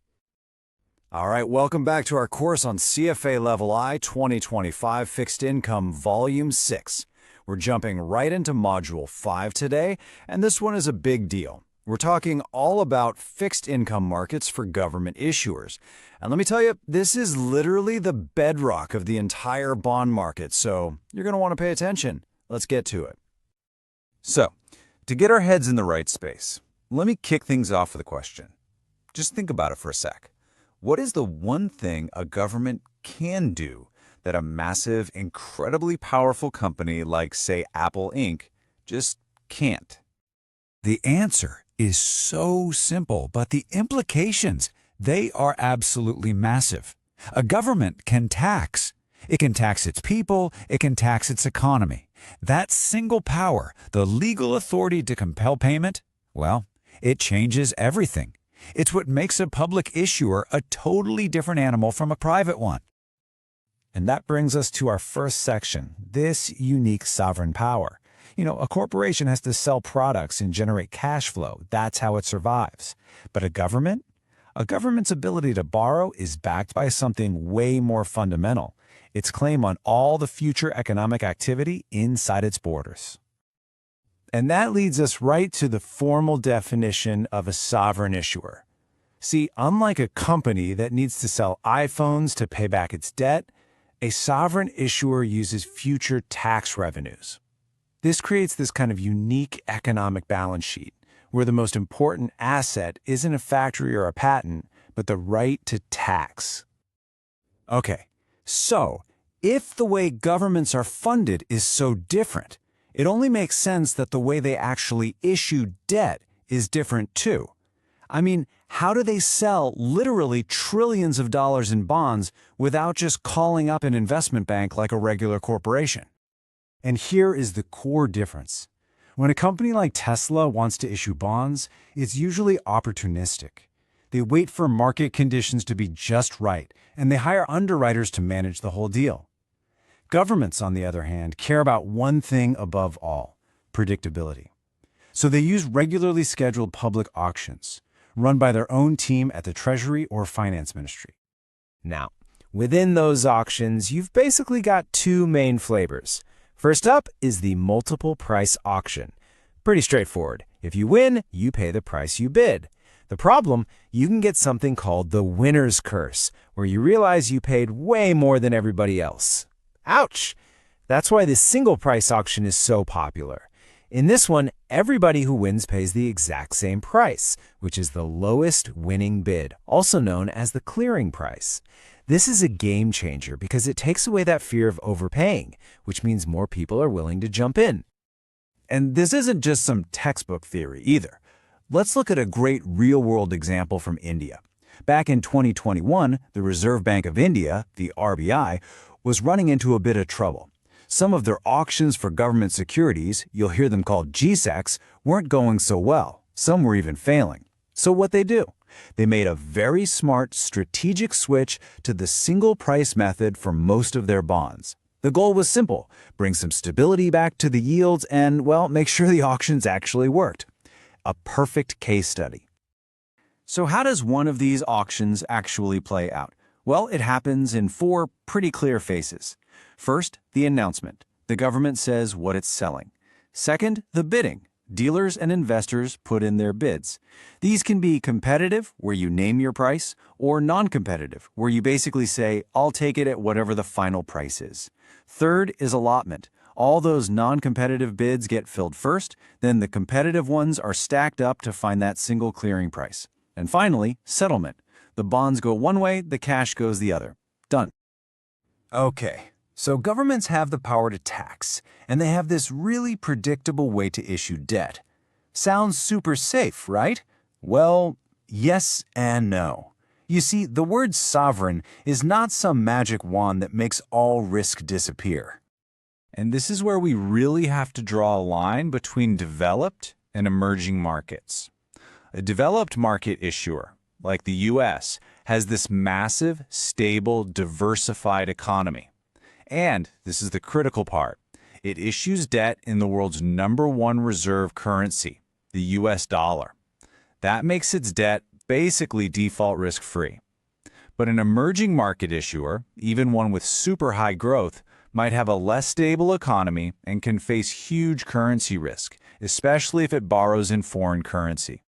All right, welcome back to our course on CFA Level I 2025 Fixed Income Volume 6. We're jumping right into Module 5 today, and this one is a big deal. We're talking all about fixed income markets for government issuers. And let me tell you, this is literally the bedrock of the entire bond market, so you're going to want to pay attention. Let's get to it. So, to get our heads in the right space, let me kick things off with a question. Just think about it for a sec. What is the one thing a government can do that a massive, incredibly powerful company like, say, Apple Inc. just can't? The answer is so simple, but the implications, they are absolutely massive. A government can tax. It can tax its people, it can tax its economy. That single power, the legal authority to compel payment, well, it changes everything. It's what makes a public issuer a totally different animal from a private one. And that brings us to our first section, this unique sovereign power. A corporation has to sell products and generate cash flow. That's how it survives. But a government's ability to borrow is backed by something way more fundamental, its claim on all the future economic activity inside its borders. And that leads us right to the formal definition of a sovereign issuer. See, unlike a company that needs to sell iPhones to pay back its debt, a sovereign issuer uses future tax revenues. This creates this kind of unique economic balance sheet, where the most important asset isn't a factory or a patent, but the right to tax. Okay, so if the way governments are funded is so different, it only makes sense that the way they actually issue debt is different too. I mean, how do they sell literally trillions of dollars in bonds without just calling up an investment bank like a regular corporation? And here is the core difference. When a company like Tesla wants to issue bonds, it's usually opportunistic. They wait for market conditions to be just right, and they hire underwriters to manage the whole deal. Governments, on the other hand, care about one thing above all: predictability. So they use regularly scheduled public auctions, run by their own team at the Treasury or Finance Ministry. Now, within those auctions, you've basically got two main flavors. First up is the multiple price auction. Pretty straightforward. If you win, you pay the price you bid. The problem, you can get something called the winner's curse, where you realize you paid way more than everybody else. Ouch! That's why the single price auction is so popular. In this one, everybody who wins pays the exact same price, which is the lowest winning bid, also known as the clearing price. This is a game changer because it takes away that fear of overpaying, which means more people are willing to jump in. And this isn't just some textbook theory either. Let's look at a great real-world example from India. Back in 2021, the Reserve Bank of India, the RBI, was running into a bit of trouble. Some of their auctions for government securities, you'll hear them called GSECs, weren't going so well. Some were even failing. So what they do? They made a very smart strategic switch to the single price method for most of their bonds. The goal was simple: bring some stability back to the yields and, well, make sure the auctions actually worked. A perfect case study. So how does one of these auctions actually play out? Well, it happens in four pretty clear phases. First, the announcement. The government says what it's selling. Second, the bidding. Dealers and investors put in their bids. These can be competitive, where you name your price, or non-competitive, where you basically say, I'll take it at whatever the final price is. Third is allotment. All those non-competitive bids get filled first, then the competitive ones are stacked up to find that single clearing price. And finally, settlement. The bonds go one way, the cash goes the other. Done. Okay. So governments have the power to tax, and they have this really predictable way to issue debt. Sounds super safe, right? Well, yes and no. You see, the word sovereign is not some magic wand that makes all risk disappear. And this is where we really have to draw a line between developed and emerging markets. A developed market issuer, like the US, has this massive, stable, diversified economy. And, this is the critical part, it issues debt in the world's #1 reserve currency, the US dollar. That makes its debt basically default risk-free. But an emerging market issuer, even one with super high growth, might have a less stable economy and can face huge currency risk, especially if it borrows in foreign currency.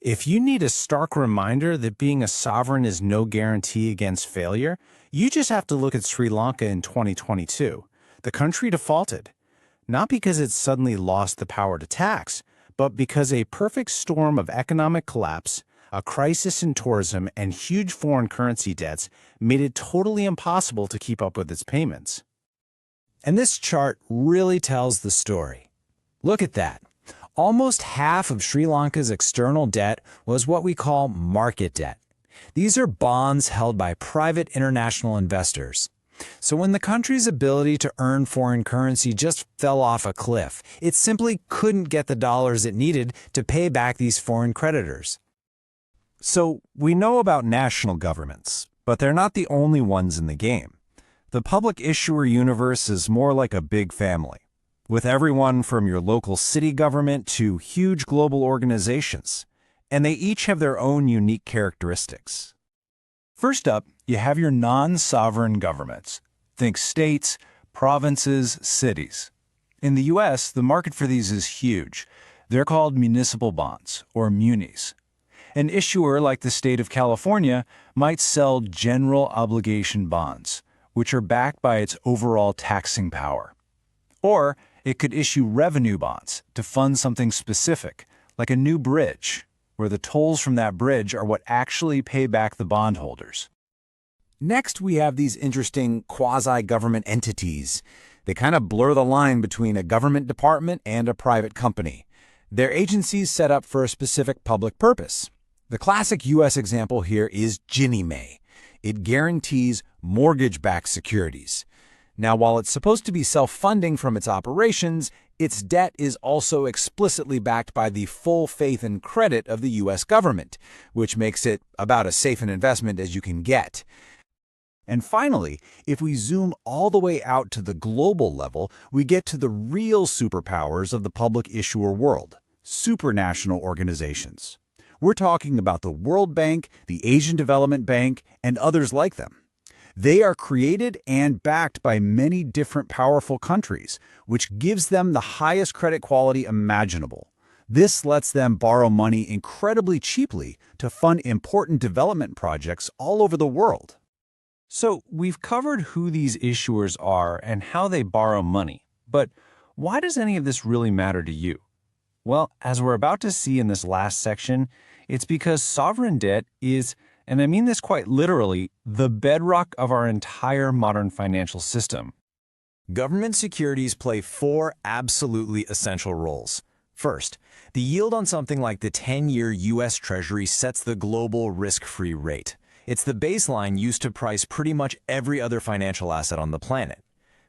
If you need a stark reminder that being a sovereign is no guarantee against failure, you just have to look at Sri Lanka in 2022. The country defaulted. not because it's suddenly lost the power to tax, but because a perfect storm of economic collapse, a crisis in tourism, and huge foreign currency debts made it totally impossible to keep up with its payments. And this chart really tells the story. Look at that. Almost half of Sri Lanka's external debt was what we call market debt. These are bonds held by private international investors. So when the country's ability to earn foreign currency just fell off a cliff, it simply couldn't get the dollars it needed to pay back these foreign creditors. So we know about national governments, but they're not the only ones in the game. The public issuer universe is more like a big family, with everyone from your local city government to huge global organizations, and they each have their own unique characteristics. First up, you have your non-sovereign governments. Think states, provinces, cities. In the U.S., the market for these is huge. They're called municipal bonds, or munis. An issuer like the state of California might sell general obligation bonds, which are backed by its overall taxing power. Or it could issue revenue bonds to fund something specific, like a new bridge, where the tolls from that bridge are what actually pay back the bondholders. Next, we have these interesting quasi-government entities. They kind of blur the line between a government department and a private company. They're agencies set up for a specific public purpose. The classic U.S. example here is Ginnie Mae. It guarantees mortgage-backed securities. Now, while it's supposed to be self-funding from its operations, its debt is also explicitly backed by the full faith and credit of the U.S. government, which makes it about as safe an investment as you can get. And finally, if we zoom all the way out to the global level, we get to the real superpowers of the public issuer world, supranational organizations. We're talking about the World Bank, the Asian Development Bank, and others like them. They are created and backed by many different powerful countries, which gives them the highest credit quality imaginable. This lets them borrow money incredibly cheaply to fund important development projects all over the world. So we've covered who these issuers are and how they borrow money, but why does any of this really matter to you? Well, as we're about to see in this last section, it's because sovereign debt is, and I mean this quite literally, the bedrock of our entire modern financial system. Government securities play 4 absolutely essential roles. First, the yield on something like the 10-year U.S. Treasury sets the global risk-free rate. It's the baseline used to price pretty much every other financial asset on the planet.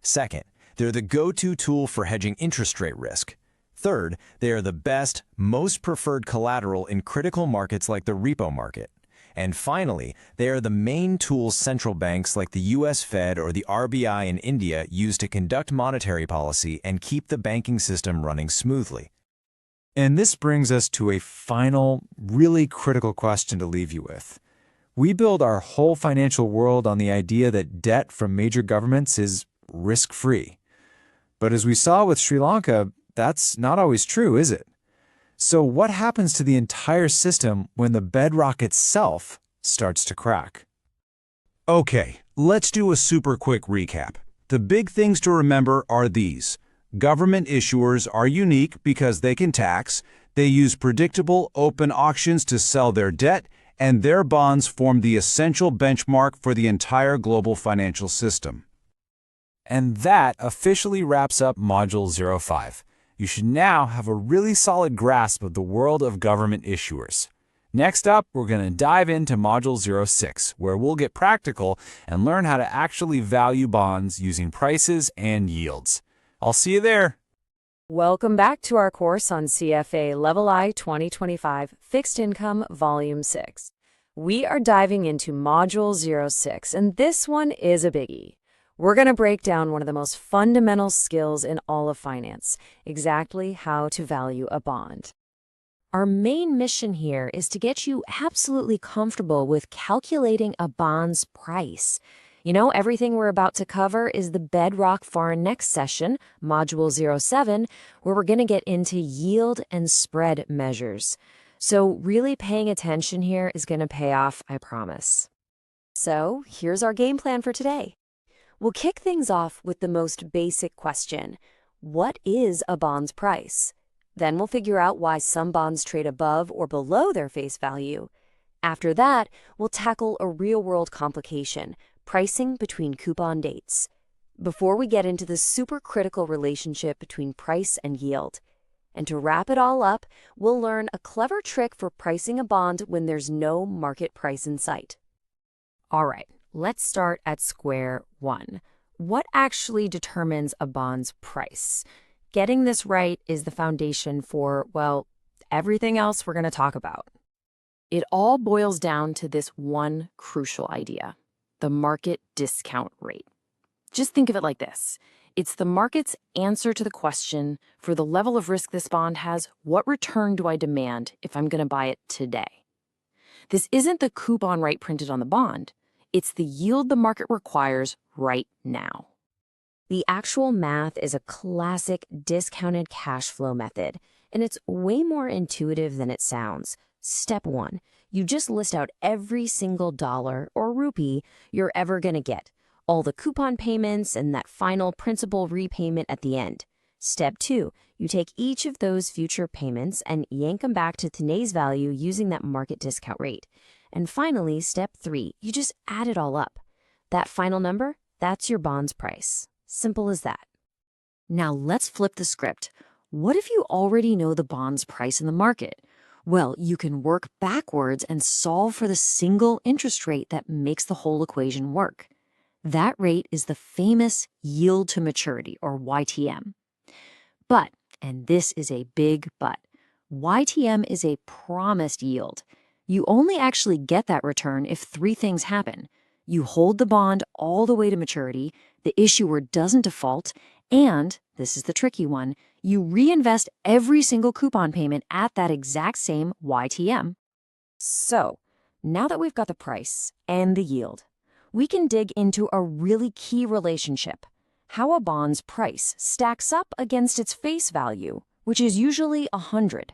Second, they're the go-to tool for hedging interest rate risk. Third, they are the best, most preferred collateral in critical markets like the repo market. And finally, they are the main tools central banks like the US Fed or the RBI in India use to conduct monetary policy and keep the banking system running smoothly. And this brings us to a final, really critical question to leave you with. We build our whole financial world on the idea that debt from major governments is risk-free. But as we saw with Sri Lanka, that's not always true, is it? So what happens to the entire system when the bedrock itself starts to crack? Okay, let's do a super quick recap. The big things to remember are these. Government issuers are unique because they can tax, they use predictable, open auctions to sell their debt, and their bonds form the essential benchmark for the entire global financial system. And that officially wraps up Module 05. You should now have a really solid grasp of the world of government issuers. Next up, we're going to dive into Module 06, where we'll get practical and learn how to actually value bonds using prices and yields. I'll see you there. Welcome back to our course on CFA Level I 2025 Fixed Income Volume 6. We are diving into Module 06, and this one is a biggie. We're going to break down one of the most fundamental skills in all of finance, exactly how to value a bond. Our main mission here is to get you absolutely comfortable with calculating a bond's price. You know, everything we're about to cover is the bedrock for our next session, Module 07, where we're going to get into yield and spread measures. So really paying attention here is going to pay off, I promise. So here's our game plan for today. We'll kick things off with the most basic question. what is a bond's price? Then we'll figure out why some bonds trade above or below their face value. After that, we'll tackle a real-world complication, pricing between coupon dates. Before we get into the super critical relationship between price and yield. And to wrap it all up, we'll learn a clever trick for pricing a bond when there's no market price in sight. All right, let's start at square one. What actually determines a bond's price? Getting this right is the foundation for, well, everything else we're going to talk about. It all boils down to this one crucial idea, the market discount rate. Just think of it like this. It's the market's answer to the question, for the level of risk this bond has, what return do I demand if I'm going to buy it today? This isn't the coupon rate printed on the bond. It's the yield the market requires right now. The actual math is a classic discounted cash flow method, and it's way more intuitive than it sounds. Step one, you just list out every single dollar or rupee you're ever going to get, all the coupon payments and that final principal repayment at the end. Step two, you take each of those future payments and yank them back to today's value using that market discount rate. And finally, step three, you just add it all up. That final number, that's your bond's price. Simple as that. Now let's flip the script. What if you already know the bond's price in the market? Well, you can work backwards and solve for the single interest rate that makes the whole equation work. That rate is the famous yield to maturity, or YTM. But, and this is a big but, YTM is a promised yield. You only actually get that return if three things happen. You hold the bond all the way to maturity, the issuer doesn't default, and, this is the tricky one, you reinvest every single coupon payment at that exact same YTM. So, now that we've got the price and the yield, we can dig into a really key relationship, how a bond's price stacks up against its face value, which is usually 100.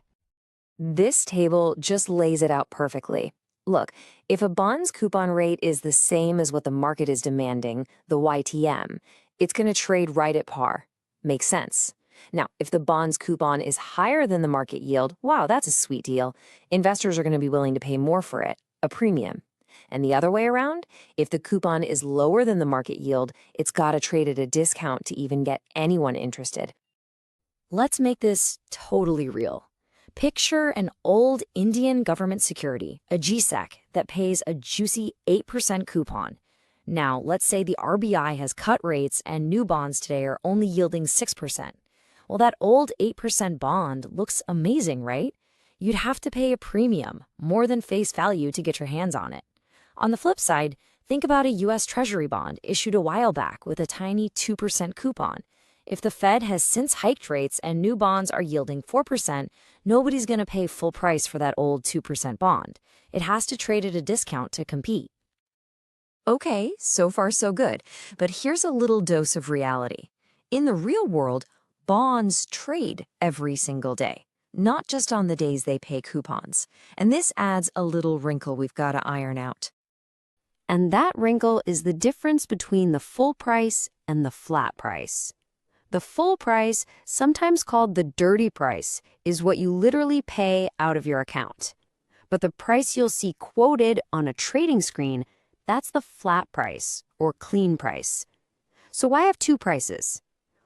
This table just lays it out perfectly. Look, if a bond's coupon rate is the same as what the market is demanding, the YTM, it's going to trade right at par. Makes sense. Now, if the bond's coupon is higher than the market yield, wow, that's a sweet deal. Investors are going to be willing to pay more for it, a premium. And the other way around, if the coupon is lower than the market yield, it's got to trade at a discount to even get anyone interested. Let's make this totally real. Picture an old Indian government security, a GSEC, that pays a juicy 8% coupon. Now, let's say the RBI has cut rates and new bonds today are only yielding 6%. Well, that old 8% bond looks amazing, right? You'd have to pay a premium, more than face value, to get your hands on it. On the flip side, think about a U.S. Treasury bond issued a while back with a tiny 2% coupon. If the Fed has since hiked rates and new bonds are yielding 4%, nobody's going to pay full price for that old 2% bond. It has to trade at a discount to compete. Okay, so far so good, but here's a little dose of reality. In the real world, bonds trade every single day, not just on the days they pay coupons. And this adds a little wrinkle we've got to iron out. And that wrinkle is the difference between the full price and the flat price. The full price, sometimes called the dirty price, is what you literally pay out of your account. But the price you'll see quoted on a trading screen, that's the flat price, or clean price. So why have two prices?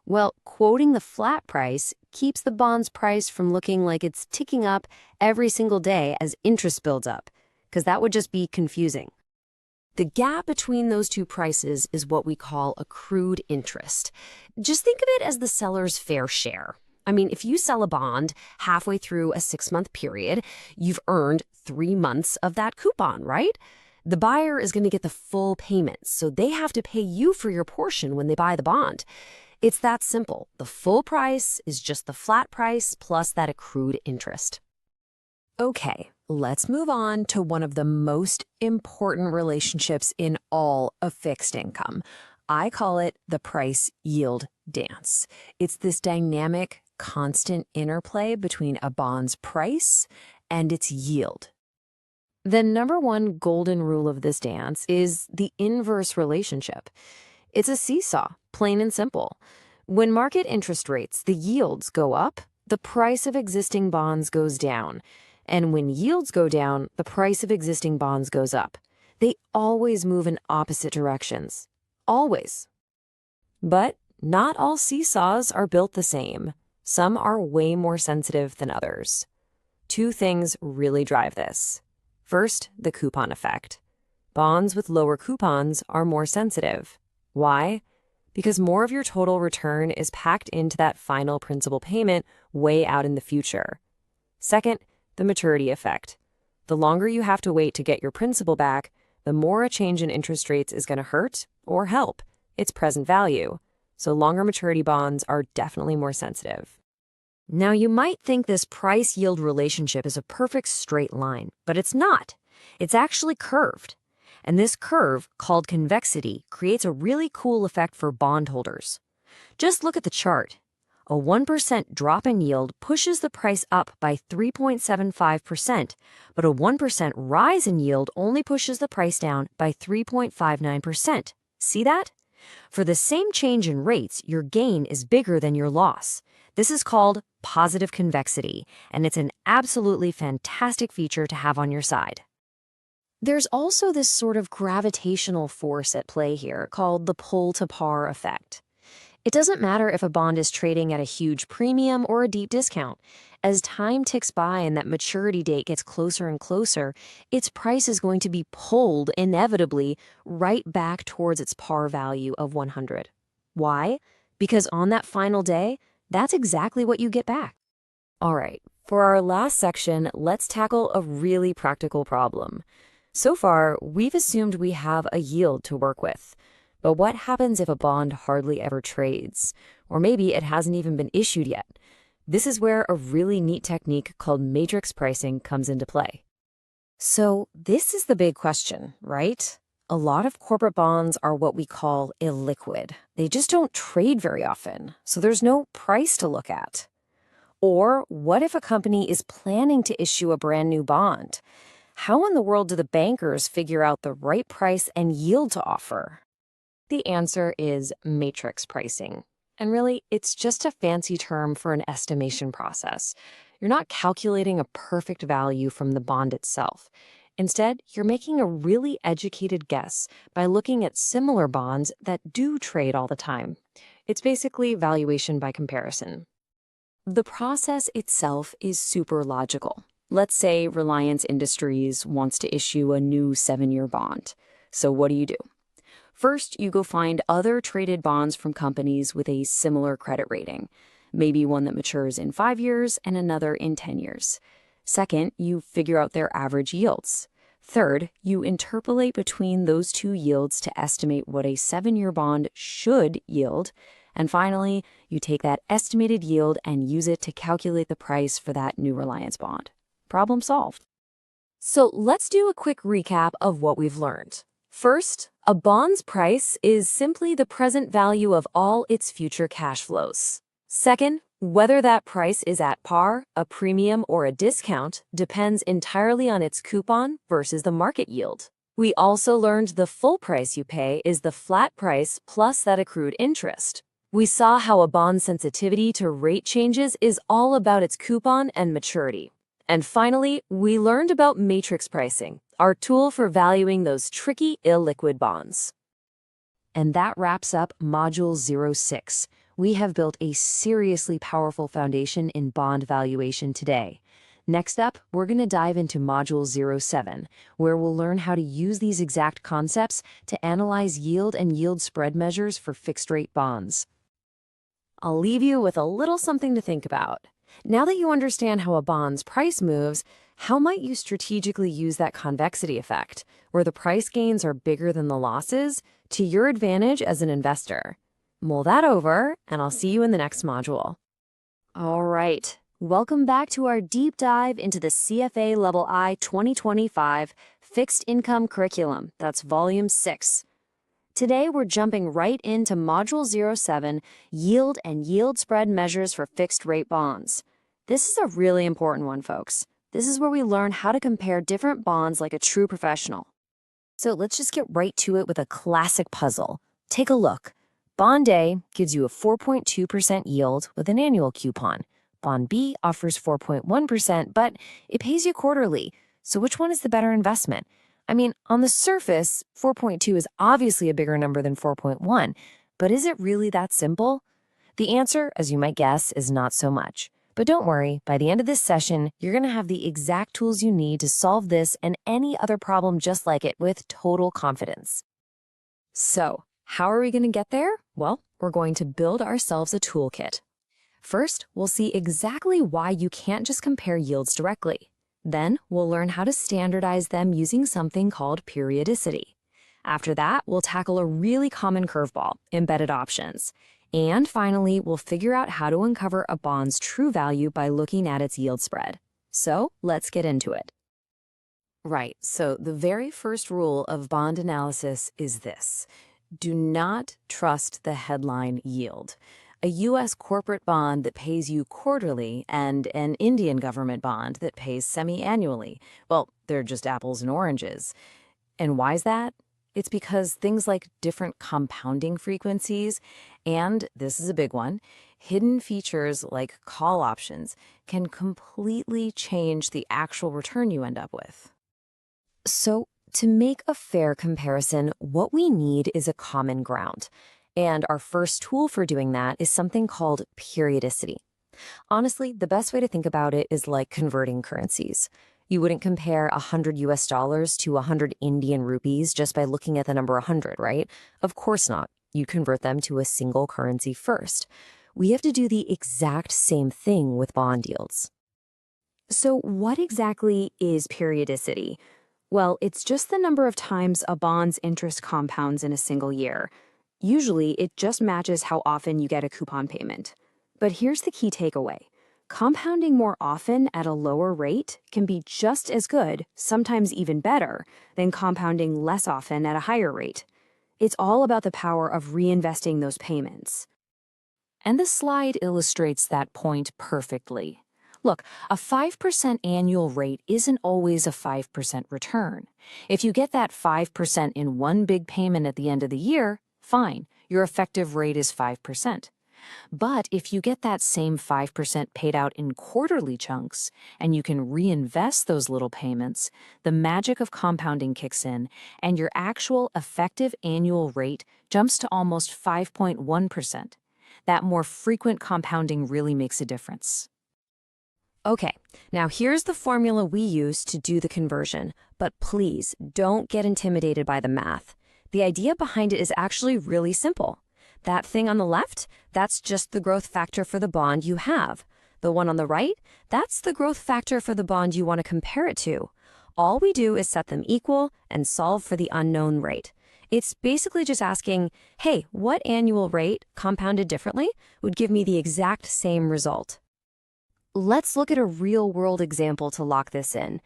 Well, quoting the flat price keeps the bond's price from looking like it's ticking up every single day as interest builds up, because that would just be confusing. The gap between those two prices is what we call accrued interest. Just think of it as the seller's fair share. I mean, if you sell a bond halfway through a 6-month period, you've earned 3 months of that coupon, right? The buyer is going to get the full payment, so they have to pay you for your portion when they buy the bond. It's that simple. The full price is just the flat price plus that accrued interest. Okay, let's move on to one of the most important relationships in all of fixed income. I call it the price-yield dance. It's this dynamic, constant interplay between a bond's price and its yield. The number one golden rule of this dance is the inverse relationship. It's a seesaw, plain and simple. When market interest rates, the yields go up, the price of existing bonds goes down. And when yields go down, the price of existing bonds goes up. They always move in opposite directions. Always. But not all seesaws are built the same. Some are way more sensitive than others. Two things really drive this. First, the coupon effect. Bonds with lower coupons are more sensitive. Why? Because more of your total return is packed into that final principal payment way out in the future. Second, the maturity effect. The longer you have to wait to get your principal back, the more a change in interest rates is going to hurt or help its present value. So longer maturity bonds are definitely more sensitive. Now, you might think this price-yield relationship is a perfect straight line, but it's not. It's actually curved. And this curve, called convexity, creates a really cool effect for bondholders. Just look at the chart. A 1% drop in yield pushes the price up by 3.75%, but a 1% rise in yield only pushes the price down by 3.59%. See that? For the same change in rates, your gain is bigger than your loss. This is called positive convexity, and it's an absolutely fantastic feature to have on your side. There's also this sort of gravitational force at play here called the pull-to-par effect. It doesn't matter if a bond is trading at a huge premium or a deep discount. As time ticks by and that maturity date gets closer and closer, its price is going to be pulled inevitably right back towards its par value of 100. Why? Because on that final day, that's exactly what you get back. All right, for our last section, let's tackle a really practical problem. So far, we've assumed we have a yield to work with. But what happens if a bond hardly ever trades? Or maybe it hasn't even been issued yet? This is where a really neat technique called matrix pricing comes into play. So this is the big question, right? A lot of corporate bonds are what we call illiquid. They just don't trade very often, so there's no price to look at. Or what if a company is planning to issue a brand new bond? How in the world do the bankers figure out the right price and yield to offer? The answer is matrix pricing. And really, it's just a fancy term for an estimation process. You're not calculating a perfect value from the bond itself. Instead, you're making a really educated guess by looking at similar bonds that do trade all the time. It's basically valuation by comparison. The process itself is super logical. Let's say Reliance Industries wants to issue a new 7-year bond. So what do? First, you go find other traded bonds from companies with a similar credit rating, maybe one that matures in 5 years and another in 10 years. Second, you figure out their average yields. Third, you interpolate between those two yields to estimate what a 7-year bond should yield. And finally, you take that estimated yield and use it to calculate the price for that new Reliance bond. Problem solved. So let's do a quick recap of what we've learned. First, a bond's price is simply the present value of all its future cash flows. Second, whether that price is at par, a premium, or a discount depends entirely on its coupon versus the market yield. We also learned the full price you pay is the flat price plus that accrued interest. We saw how a bond's sensitivity to rate changes is all about its coupon and maturity. And finally, we learned about matrix pricing, our tool for valuing those tricky illiquid bonds. And that wraps up Module 06. We have built a seriously powerful foundation in bond valuation today. Next up, we're going to dive into Module 07, where we'll learn how to use these exact concepts to analyze yield and yield spread measures for fixed-rate bonds. I'll leave you with a little something to think about. Now that you understand how a bond's price moves, how might you strategically use that convexity effect, where the price gains are bigger than the losses, to your advantage as an investor? Mull that over, and I'll see you in the next module. All right, welcome back to our deep dive into the CFA Level I 2025 Fixed Income Curriculum. That's Volume 6. Today, we're jumping right into Module 07, Yield and Yield Spread Measures for Fixed-Rate Bonds. This is a really important one, folks. This is where we learn how to compare different bonds like a true professional. So let's just get right to it with a classic puzzle. Take a look. Bond A gives you a 4.2% yield with an annual coupon. Bond B offers 4.1%, but it pays you quarterly. So which one is the better investment? I mean, on the surface, 4.2 is obviously a bigger number than 4.1, but is it really that simple? The answer, as you might guess, is not so much. But don't worry, by the end of this session, you're going to have the exact tools you need to solve this and any other problem just like it with total confidence. So, how are we going to get there? Well, we're going to build ourselves a toolkit. First, we'll see exactly why you can't just compare yields directly. Then, we'll learn how to standardize them using something called periodicity. After that, we'll tackle a really common curveball, embedded options. And finally, we'll figure out how to uncover a bond's true value by looking at its yield spread. So, let's get into it. Right, so the very first rule of bond analysis is this. Do not trust the headline yield. A U.S. corporate bond that pays you quarterly and an Indian government bond that pays semi-annually, well, they're just apples and oranges. And why is that? It's because things like different compounding frequencies and, this is a big one, hidden features like call options can completely change the actual return you end up with. So, to make a fair comparison, what we need is a common ground. And our first tool for doing that is something called periodicity. Honestly, the best way to think about it is like converting currencies. You wouldn't compare $100 to 100 Indian rupees just by looking at the number 100, right? Of course not. You convert them to a single currency first. We have to do the exact same thing with bond yields. So what exactly is periodicity? Well, it's just the number of times a bond's interest compounds in a single year. Usually, it just matches how often you get a coupon payment. But here's the key takeaway. Compounding more often at a lower rate can be just as good, sometimes even better, than compounding less often at a higher rate. It's all about the power of reinvesting those payments. And the slide illustrates that point perfectly. Look, a 5% annual rate isn't always a 5% return. If you get that 5% in one big payment at the end of the year, fine, your effective rate is 5%. But if you get that same 5% paid out in quarterly chunks, and you can reinvest those little payments, the magic of compounding kicks in, and your actual effective annual rate jumps to almost 5.1%. That more frequent compounding really makes a difference. Okay, now here's the formula we use to do the conversion, but please don't get intimidated by the math. The idea behind it is actually really simple. That thing on the left, that's just the growth factor for the bond you have. The one on the right, that's the growth factor for the bond you want to compare it to. All we do is set them equal and solve for the unknown rate. It's basically just asking, hey, what annual rate, compounded differently, would give me the exact same result? Let's look at a real-world example to lock this in.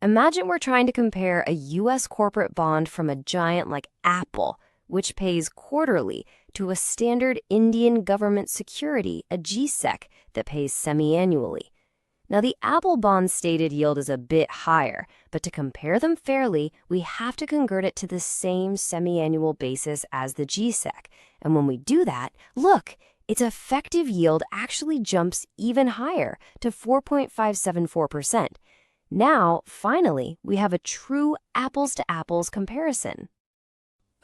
Imagine we're trying to compare a U.S. corporate bond from a giant like Apple, which pays quarterly, to a standard Indian government security, a GSEC, that pays semi-annually. Now, the Apple bond's stated yield is a bit higher, but to compare them fairly, we have to convert it to the same semi-annual basis as the GSEC. And when we do that, look, its effective yield actually jumps even higher to 4.574%. Now, finally, we have a true apples-to-apples comparison.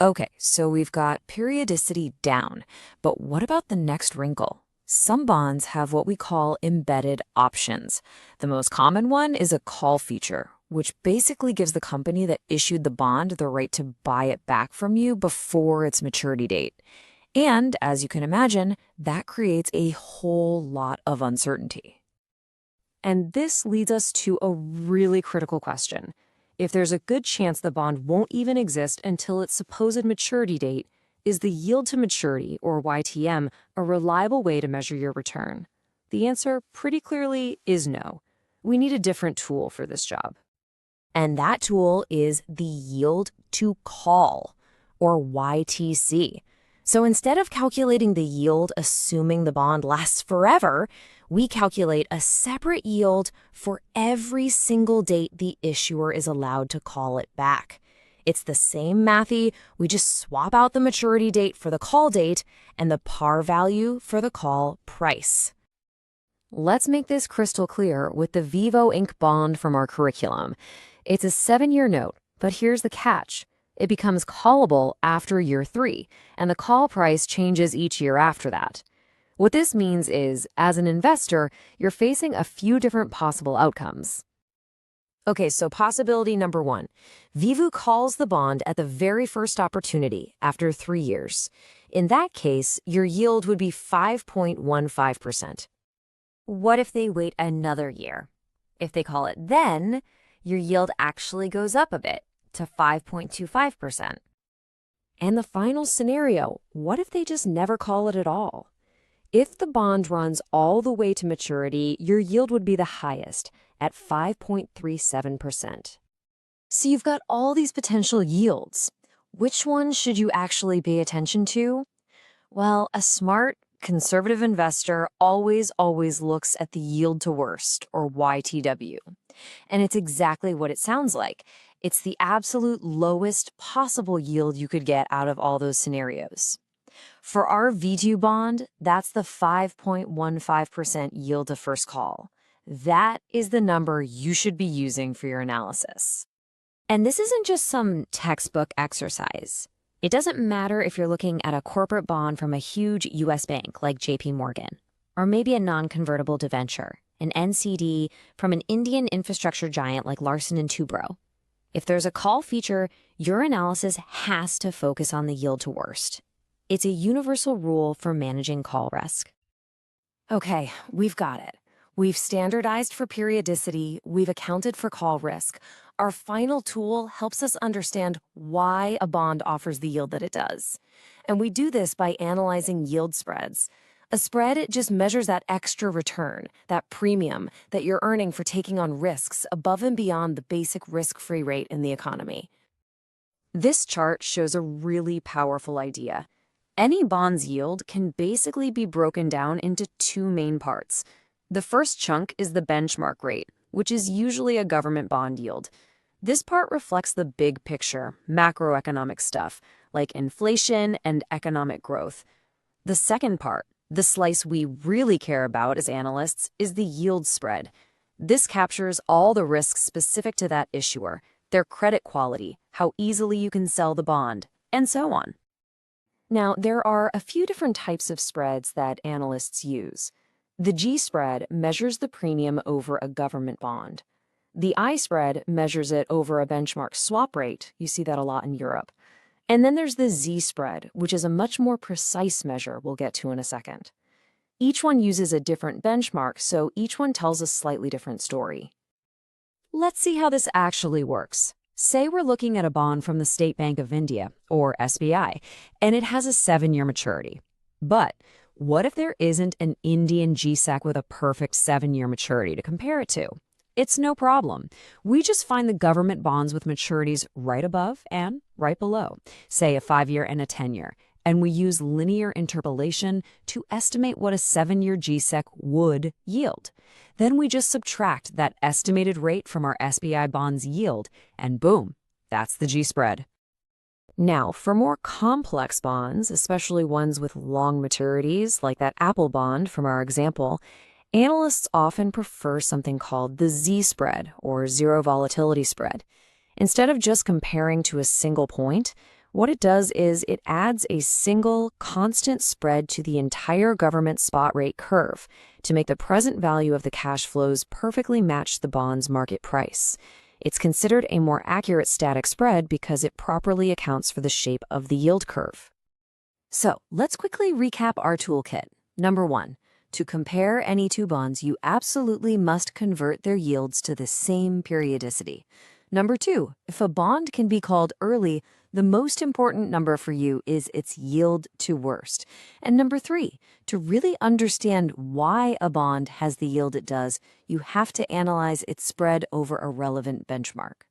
Okay, so we've got periodicity down, but what about the next wrinkle? Some bonds have what we call embedded options. The most common one is a call feature, which basically gives the company that issued the bond the right to buy it back from you before its maturity date. And, as you can imagine, that creates a whole lot of uncertainty. And this leads us to a really critical question. If there's a good chance the bond won't even exist until its supposed maturity date, is the yield to maturity, or YTM, a reliable way to measure your return? The answer, pretty clearly, is no. We need a different tool for this job. And that tool is the yield to call, or YTC. So instead of calculating the yield assuming the bond lasts forever, we calculate a separate yield for every single date the issuer is allowed to call it back. It's the same mathy, we just swap out the maturity date for the call date and the par value for the call price. Let's make this crystal clear with the Vivo Inc. bond from our curriculum. It's a 7-year note, but here's the catch. It becomes callable after year 3, and the call price changes each year after that. What this means is, as an investor, you're facing a few different possible outcomes. Okay, so possibility number 1. Vivo calls the bond at the very first opportunity after 3 years. In that case, your yield would be 5.15%. What if they wait another year? If they call it then, your yield actually goes up a bit to 5.25%. And the final scenario, what if they just never call it at all? If the bond runs all the way to maturity, your yield would be the highest at 5.37%. So you've got all these potential yields. Which one should you actually pay attention to? Well, a smart, conservative investor always looks at the yield to worst, or YTW. And it's exactly what it sounds like. It's the absolute lowest possible yield you could get out of all those scenarios. For our V2 bond, that's the 5.15% yield to first call. That is the number you should be using for your analysis. And this isn't just some textbook exercise. It doesn't matter if you're looking at a corporate bond from a huge U.S. bank like JP Morgan, or maybe a non-convertible debenture, an NCD from an Indian infrastructure giant like Larsen & Toubro. If there's a call feature, your analysis has to focus on the yield to worst. It's a universal rule for managing call risk. Okay, we've got it. We've standardized for periodicity, we've accounted for call risk. Our final tool helps us understand why a bond offers the yield that it does. And we do this by analyzing yield spreads. A spread just measures that extra return, that premium that you're earning for taking on risks above and beyond the basic risk-free rate in the economy. This chart shows a really powerful idea. Any bond's yield can basically be broken down into 2 main parts. The first chunk is the benchmark rate, which is usually a government bond yield. This part reflects the big picture, macroeconomic stuff, like inflation and economic growth. The second part, the slice we really care about as analysts, is the yield spread. This captures all the risks specific to that issuer, their credit quality, how easily you can sell the bond, and so on. Now, there are a few different types of spreads that analysts use. The G spread measures the premium over a government bond. The I spread measures it over a benchmark swap rate. You see that a lot in Europe. And then there's the Z spread, which is a much more precise measure we'll get to in a second. Each one uses a different benchmark, so each one tells a slightly different story. Let's see how this actually works. Say we're looking at a bond from the State Bank of India, or SBI, and it has a 7-year maturity. But what if there isn't an Indian GSEC with a perfect 7-year maturity to compare it to? It's no problem. We just find the government bonds with maturities right above and right below, say a 5-year and a 10-year, and we use linear interpolation to estimate what a 7-year GSEC would yield. Then we just subtract that estimated rate from our SBI bonds yield, and boom, that's the G spread. Now, for more complex bonds, especially ones with long maturities, like that Apple bond from our example, analysts often prefer something called the Z spread, or zero volatility spread. Instead of just comparing to a single point, what it does is it adds a single, constant spread to the entire government spot rate curve to make the present value of the cash flows perfectly match the bond's market price. It's considered a more accurate static spread because it properly accounts for the shape of the yield curve. So let's quickly recap our toolkit. Number 1, to compare any 2 bonds, you absolutely must convert their yields to the same periodicity. Number 2, if a bond can be called early, the most important number for you is its yield to worst. And number 3, to really understand why a bond has the yield it does, you have to analyze its spread over a relevant benchmark.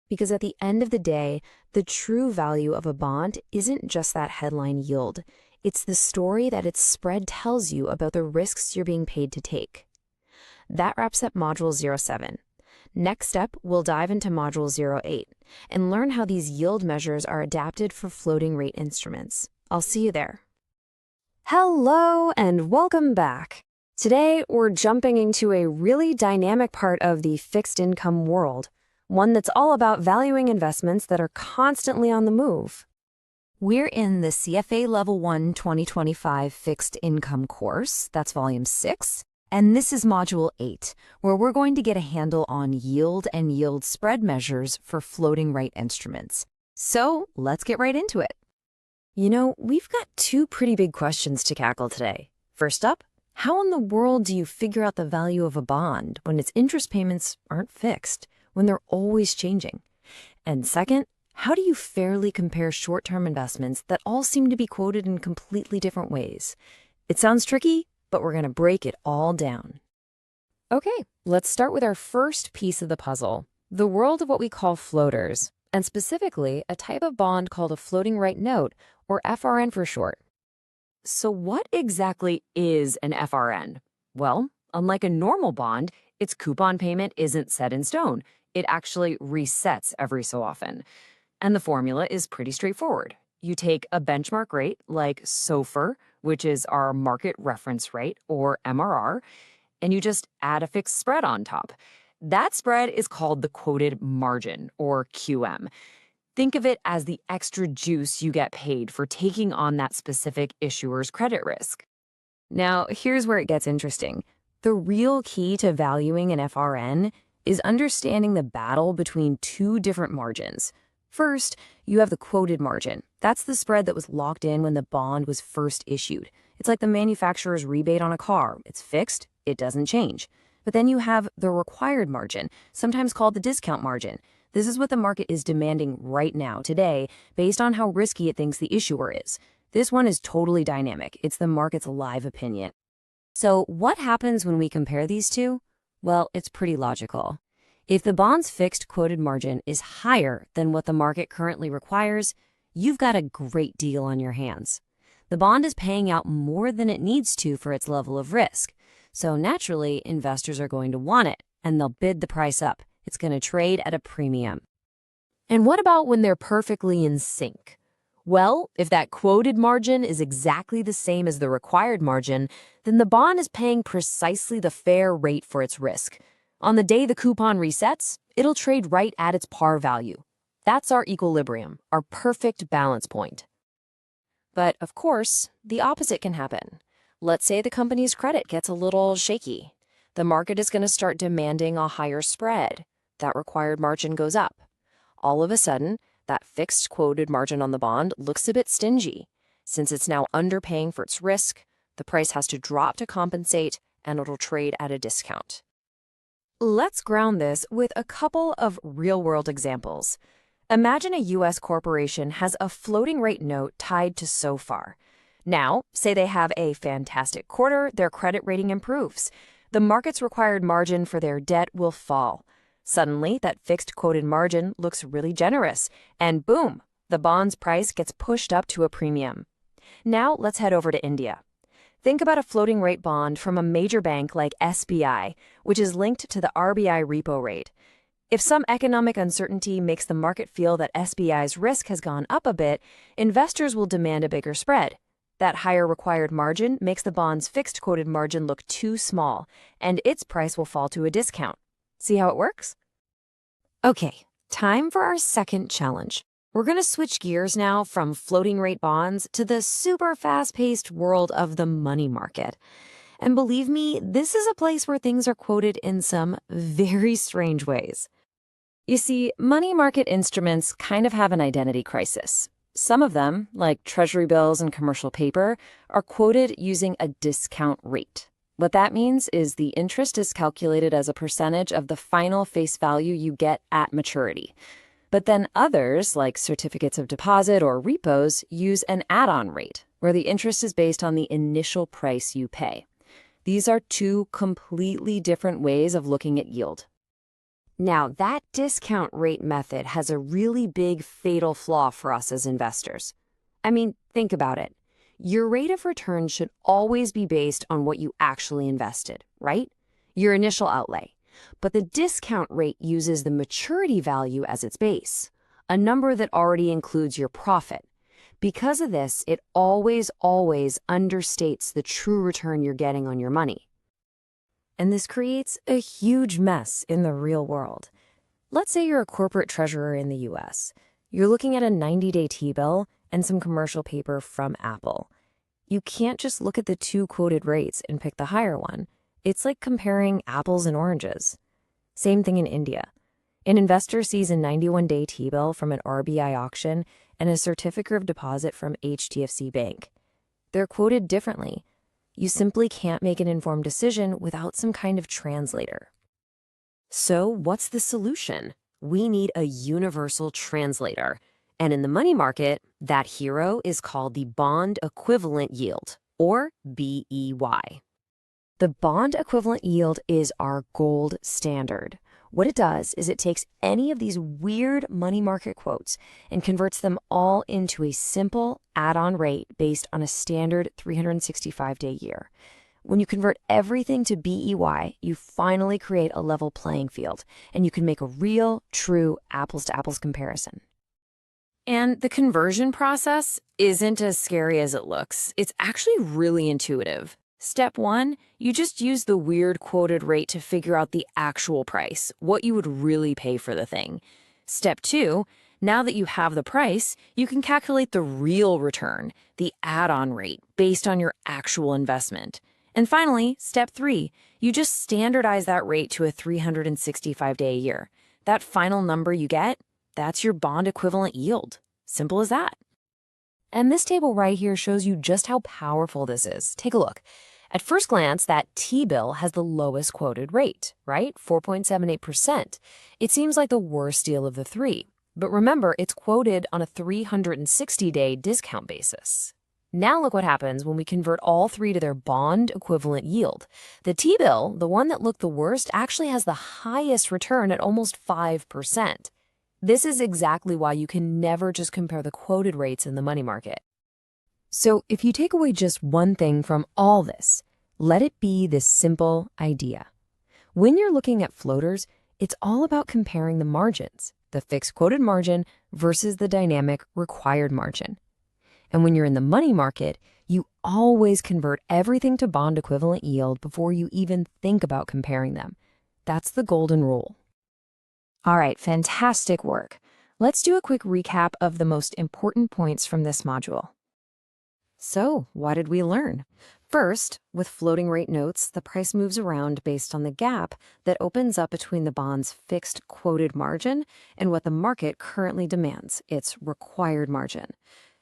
Because at the end of the day, the true value of a bond isn't just that headline yield. It's the story that its spread tells you about the risks you're being paid to take. That wraps up Module 07. Next step, we'll dive into Module 08 and learn how these yield measures are adapted for floating rate instruments. I'll see you there. Hello and welcome back. Today, we're jumping into a really dynamic part of the fixed income world, one that's all about valuing investments that are constantly on the move. We're in the CFA Level 1 2025 Fixed Income course, that's Volume 6, and this is Module 8, where we're going to get a handle on yield and yield spread measures for floating rate instruments. So let's get right into it. You know, we've got two pretty big questions to tackle today. First up, how in the world do you figure out the value of a bond when its interest payments aren't fixed, when they're always changing? And second, how do you fairly compare short-term investments that all seem to be quoted in completely different ways? It sounds tricky, but we're going to break it all down. Okay, let's start with our first piece of the puzzle, the world of what we call floaters, and specifically a type of bond called a floating rate note, or FRN for short. So what exactly is an FRN? Well, unlike a normal bond, its coupon payment isn't set in stone. It actually resets every so often. And the formula is pretty straightforward. You take a benchmark rate like SOFR, which is our market reference rate, or MRR, and you just add a fixed spread on top. That spread is called the quoted margin, or QM. Think of it as the extra juice you get paid for taking on that specific issuer's credit risk. Now, here's where it gets interesting. The real key to valuing an FRN is understanding the battle between two different margins. First, you have the quoted margin. That's the spread that was locked in when the bond was first issued. It's like the manufacturer's rebate on a car. It's fixed, it doesn't change. But then you have the required margin, sometimes called the discount margin. This is what the market is demanding right now, today, based on how risky it thinks the issuer is. This one is totally dynamic. It's the market's live opinion. So what happens when we compare these two? Well, it's pretty logical. If the bond's fixed quoted margin is higher than what the market currently requires, you've got a great deal on your hands. The bond is paying out more than it needs to for its level of risk. So naturally, investors are going to want it, and they'll bid the price up. It's going to trade at a premium. And what about when they're perfectly in sync? Well, if that quoted margin is exactly the same as the required margin, then the bond is paying precisely the fair rate for its risk. On the day the coupon resets, it'll trade right at its par value. That's our equilibrium, our perfect balance point. But of course, the opposite can happen. Let's say the company's credit gets a little shaky. The market is going to start demanding a higher spread. That required margin goes up. All of a sudden, that fixed quoted margin on the bond looks a bit stingy. Since it's now underpaying for its risk, the price has to drop to compensate, and it'll trade at a discount. Let's ground this with a couple of real-world examples. Imagine a U.S. corporation has a floating rate note tied to SOFR. Now, say they have a fantastic quarter, their credit rating improves. The market's required margin for their debt will fall. Suddenly, that fixed quoted margin looks really generous, and boom, the bond's price gets pushed up to a premium. Now, let's head over to India. Think about a floating rate bond from a major bank like SBI, which is linked to the RBI repo rate. If some economic uncertainty makes the market feel that SBI's risk has gone up a bit, investors will demand a bigger spread. That higher required margin makes the bond's fixed quoted margin look too small, and its price will fall to a discount. See how it works? Okay, time for our second challenge. We're going to switch gears now from floating rate bonds to the super fast-paced world of the money market. And believe me, this is a place where things are quoted in some very strange ways. You see, money market instruments kind of have an identity crisis. Some of them, like treasury bills and commercial paper, are quoted using a discount rate. What that means is the interest is calculated as a percentage of the final face value you get at maturity. But then others, like certificates of deposit or repos, use an add-on rate, where the interest is based on the initial price you pay. These are two completely different ways of looking at yield. Now, that discount rate method has a really big fatal flaw for us as investors. I mean, think about it. Your rate of return should always be based on what you actually invested, right? Your initial outlay. But the discount rate uses the maturity value as its base, a number that already includes your profit. Because of this, it always understates the true return you're getting on your money. And this creates a huge mess in the real world. Let's say you're a corporate treasurer in the US. You're looking at a 90-day T-bill and some commercial paper from Apple. You can't just look at the two quoted rates and pick the higher one. It's like comparing apples and oranges. Same thing in India. An investor sees a 91-day T-bill from an RBI auction and a certificate of deposit from HDFC Bank. They're quoted differently. You simply can't make an informed decision without some kind of translator. So what's the solution? We need a universal translator. And in the money market, that hero is called the bond equivalent yield, or BEY. The bond equivalent yield is our gold standard. What it does is it takes any of these weird money market quotes and converts them all into a simple add-on rate based on a standard 365-day year. When you convert everything to BEY, you finally create a level playing field, and you can make a real, true apples-to-apples comparison. And the conversion process isn't as scary as it looks. It's actually really intuitive. Step 1, you just use the weird quoted rate to figure out the actual price, what you would really pay for the thing. Step 2, now that you have the price, you can calculate the real return, the add-on rate, based on your actual investment. And finally, step 3, you just standardize that rate to a 365-day a year. That final number you get, that's your bond equivalent yield. Simple as that. And this table right here shows you just how powerful this is. Take a look. At first glance, that T-bill has the lowest quoted rate, right? 4.78%. It seems like the worst deal of the three. But remember, it's quoted on a 360-day discount basis. Now look what happens when we convert all three to their bond equivalent yield. The T-bill, the one that looked the worst, actually has the highest return at almost 5%. This is exactly why you can never just compare the quoted rates in the money market. So if you take away just one thing from all this, let it be this simple idea. When you're looking at floaters, it's all about comparing the margins, the fixed quoted margin versus the dynamic required margin. And when you're in the money market, you always convert everything to bond equivalent yield before you even think about comparing them. That's the golden rule. All right, fantastic work. Let's do a quick recap of the most important points from this module. So, what did we learn? First, with floating rate notes, the price moves around based on the gap that opens up between the bond's fixed quoted margin and what the market currently demands, its required margin.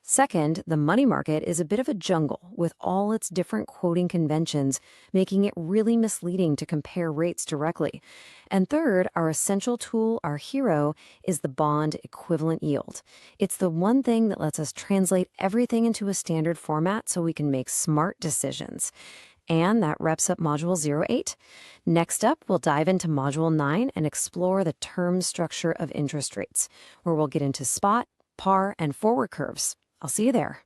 Second, the money market is a bit of a jungle with all its different quoting conventions, making it really misleading to compare rates directly. And third, our essential tool, our hero, is the bond equivalent yield. It's the one thing that lets us translate everything into a standard format so we can make smart decisions. And that wraps up Module 08. Next up, we'll dive into Module 9 and explore the term structure of interest rates, where we'll get into spot, par, and forward curves. I'll see you there.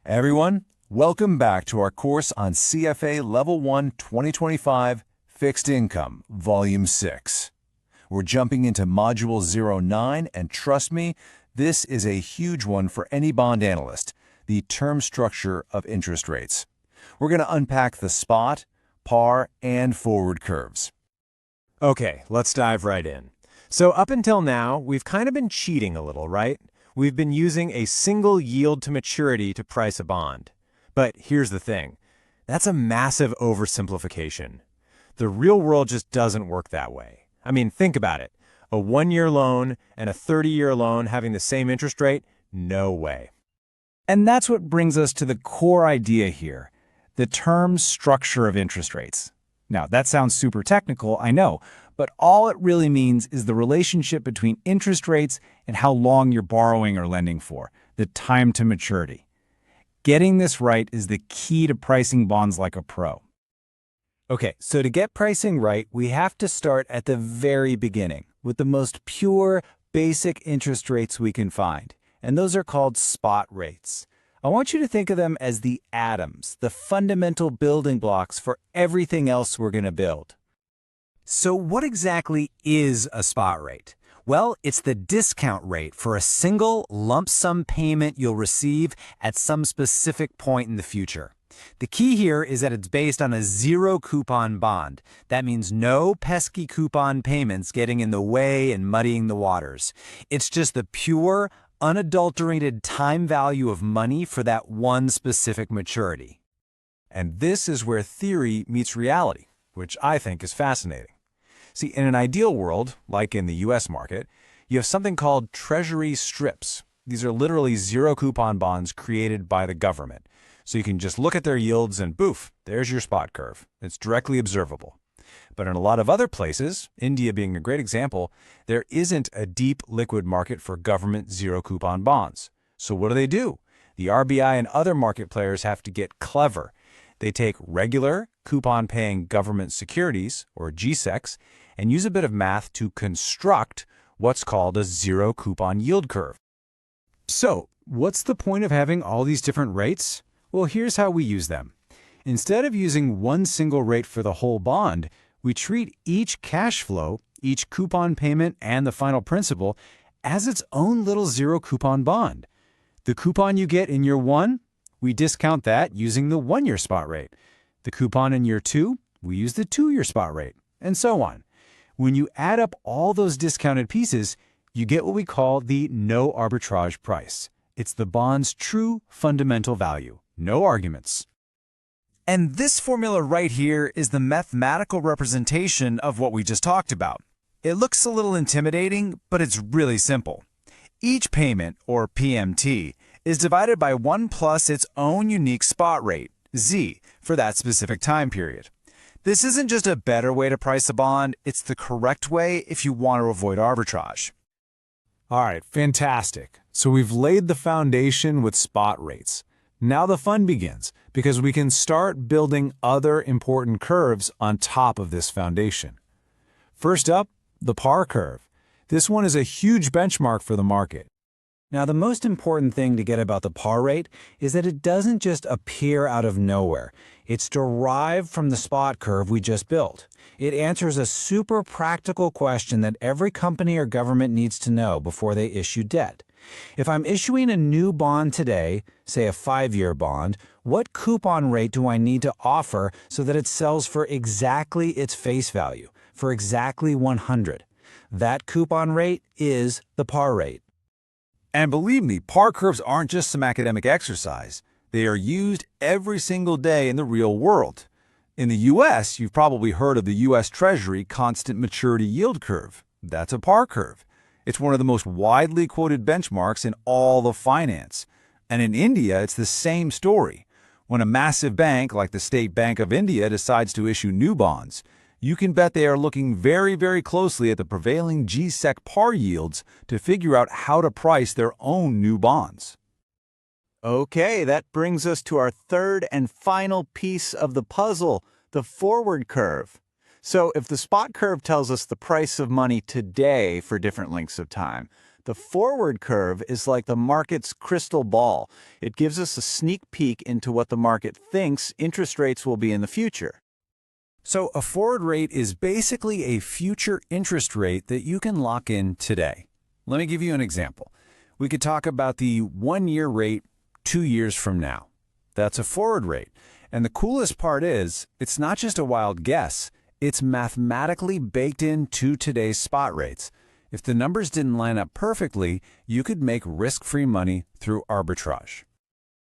Everyone, welcome back to our course on CFA Level 1 2025 Fixed Income, Volume 6. We're jumping into Module 09, and trust me, this is a huge one for any bond analyst, the term structure of interest rates. We're going to unpack the spot, par, and forward curves. Okay, let's dive right in. So up until now, we've kind of been cheating a little, right? We've been using a single yield to maturity to price a bond. But here's the thing. That's a massive oversimplification. The real world just doesn't work that way. I mean, think about it. A 1-year loan and a 30-year loan having the same interest rate? No way. And that's what brings us to the core idea here, the term structure of interest rates. Now, that sounds super technical, I know, but all it really means is the relationship between interest rates and how long you're borrowing or lending for, the time to maturity. Getting this right is the key to pricing bonds like a pro. Okay, so to get pricing right, we have to start at the very beginning with the most pure, basic interest rates we can find, and those are called spot rates. I want you to think of them as the atoms, the fundamental building blocks for everything else we're going to build. So what exactly is a spot rate? Well, it's the discount rate for a single lump sum payment you'll receive at some specific point in the future. The key here is that it's based on a zero coupon bond. That means no pesky coupon payments getting in the way and muddying the waters. It's just the pure, unadulterated time value of money for that one specific maturity. And this is where theory meets reality, which I think is fascinating. See, in an ideal world, like in the US market, you have something called treasury strips. These are literally zero coupon bonds created by the government. So you can just look at their yields and boof, there's your spot curve. It's directly observable. But in a lot of other places, India being a great example, there isn't a deep liquid market for government zero coupon bonds. So what do? The RBI and other market players have to get clever. They take regular coupon-paying government securities, or GSECs, and use a bit of math to construct what's called a zero coupon yield curve. So, what's the point of having all these different rates? Well, here's how we use them. Instead of using one single rate for the whole bond, we treat each cash flow, each coupon payment, and the final principal as its own little zero coupon bond. The coupon you get in year 1, we discount that using the 1-year spot rate. The coupon in year 2, we use the 2-year spot rate, and so on. When you add up all those discounted pieces, you get what we call the no arbitrage price. It's the bond's true fundamental value. No arguments. And this formula right here is the mathematical representation of what we just talked about. It looks a little intimidating, but it's really simple. Each payment, or PMT, is divided by 1 plus its own unique spot rate, Z, for that specific time period. This isn't just a better way to price a bond, it's the correct way if you want to avoid arbitrage. All right, fantastic. So we've laid the foundation with spot rates. Now the fun begins, because we can start building other important curves on top of this foundation. First up, the par curve. This one is a huge benchmark for the market. Now, the most important thing to get about the par rate is that it doesn't just appear out of nowhere. It's derived from the spot curve we just built. It answers a super practical question that every company or government needs to know before they issue debt. If I'm issuing a new bond today, say a 5-year bond, what coupon rate do I need to offer so that it sells for exactly its face value, for exactly 100? That coupon rate is the par rate. And believe me, par curves aren't just some academic exercise. They are used every single day in the real world. In the U.S., you've probably heard of the U.S. Treasury Constant Maturity Yield Curve. That's a par curve. It's one of the most widely quoted benchmarks in all of finance. And in India, it's the same story. When a massive bank like the State Bank of India decides to issue new bonds, you can bet they are looking very, very closely at the prevailing GSEC par yields to figure out how to price their own new bonds. Okay, that brings us to our third and final piece of the puzzle, the forward curve. So if the spot curve tells us the price of money today for different lengths of time, the forward curve is like the market's crystal ball. It gives us a sneak peek into what the market thinks interest rates will be in the future. So a forward rate is basically a future interest rate that you can lock in today. Let me give you an example. We could talk about the 1-year rate 2 years from now. That's a forward rate. And the coolest part is, it's not just a wild guess. It's mathematically baked into today's spot rates. If the numbers didn't line up perfectly, you could make risk-free money through arbitrage.